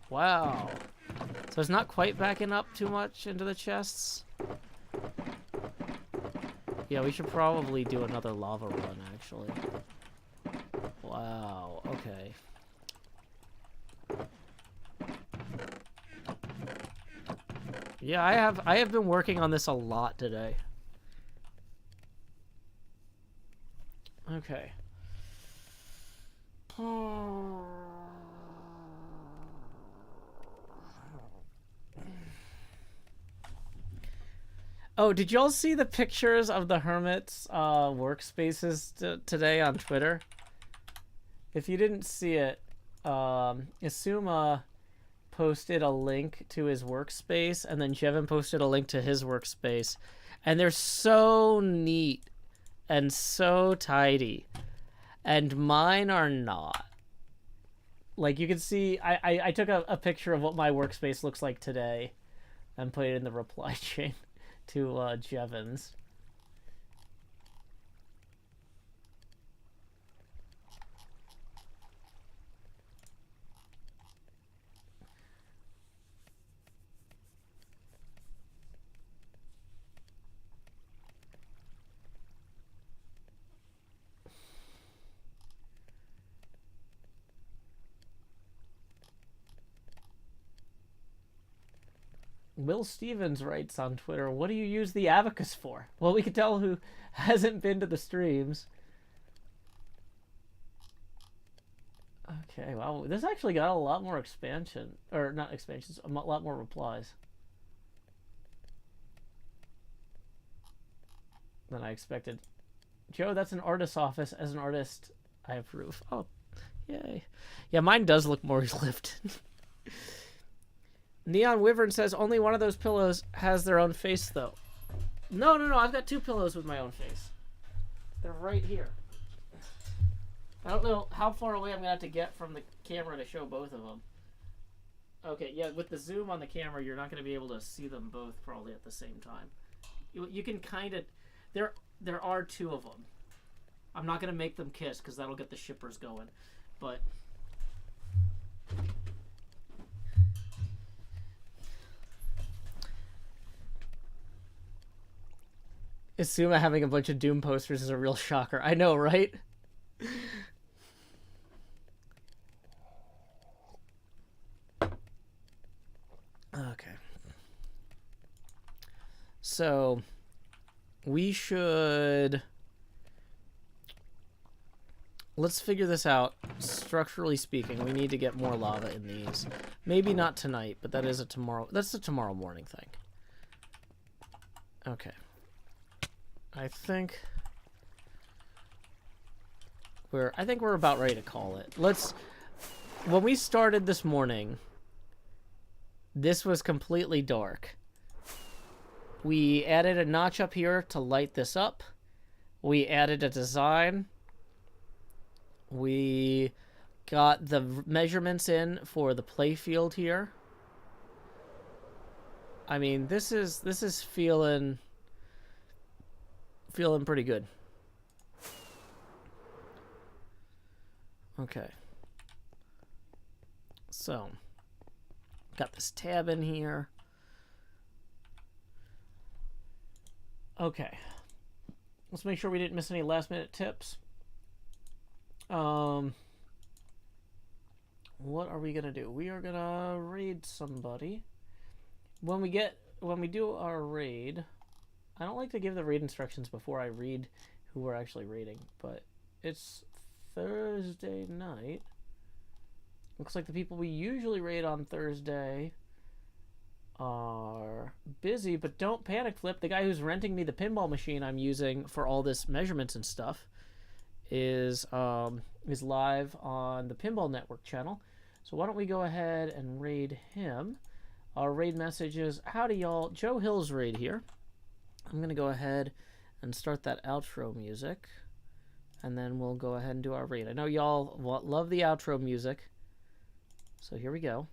Wow. So it's not quite backing up too much into the chests. Yeah, we should probably do another lava run, actually. Wow, okay. Yeah, I have been working on this a lot today. Okay. Oh, did y'all see the pictures of the Hermit's workspaces today on Twitter? If you didn't see it, Isuma posted a link to his workspace, and then Jevin posted a link to his workspace. And they're so neat and so tidy. And mine are not. Like, you can see, I took a picture of what my workspace looks like today and put it in the reply chain to Jevons. Will Stevens writes on Twitter, what do you use the abacus for? Well, we can tell who hasn't been to the streams. Okay, wow. This actually got a lot more expansion. Or, not expansions, a lot more replies than I expected. Joe, that's an artist's office. As an artist, I approve. Oh, yay. Yeah, mine does look more lifted. Neon Wyvern says only one of those pillows has their own face, though. No, I've got 2 pillows with my own face. They're right here. I don't know how far away I'm going to have to get from the camera to show both of them. Okay, yeah, with the zoom on the camera, you're not going to be able to see them both probably at the same time. You can kind of... There are 2 of them. I'm not going to make them kiss, because that'll get the shippers going. But... Isuma having a bunch of Doom posters is a real shocker. I know, right? Okay. So, we should let's figure this out. Structurally speaking, we need to get more lava in these. Maybe not tonight, but that is a tomorrow. That's a tomorrow morning thing. Okay. I think we're about ready to call it. When we started this morning, this was completely dark. We added a notch up here to light this up. We added a design. We got the measurements in for the playfield here. I mean, this is feeling pretty good. Okay. So, got this tab in here. Okay. Let's make sure we didn't miss any last minute tips. What are we gonna do? We are gonna raid somebody. When we do our raid, I don't like to give the raid instructions before I read who we're actually raiding, but it's Thursday night. Looks like the people we usually raid on Thursday are busy, but don't panic, Flip. The guy who's renting me the pinball machine I'm using for all this measurements and stuff is live on the Pinball Network channel. So why don't we go ahead and raid him? Our raid message is, howdy y'all, Joe Hill's raid here. I'm going to go ahead and start that outro music, and then we'll go ahead and do our raid. I know y'all love the outro music, so here we go.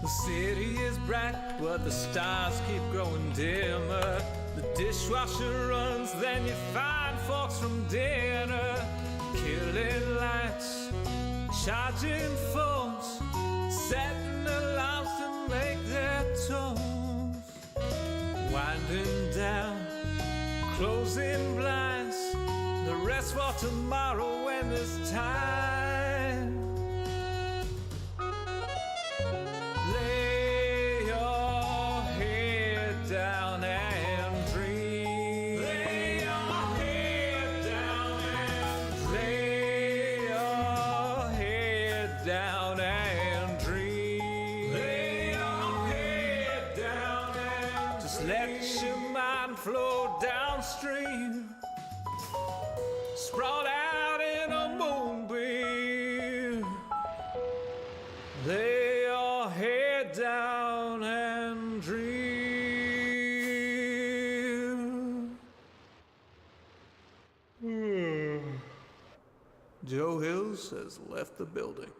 The city is bright, but the stars keep growing dimmer. The dishwasher runs, then you find forks from dinner. Killing lights, charging phones, setting alarms to make their tones. Winding down, closing blinds, the rest for tomorrow when there's time. Lay your head down and dream. Lay your head down and lay your head down and dream. Lay your head down and just let your mind flow downstream. Sprawled out in a moonbeam. Lay your head down and dream. Joe Hills has left the building.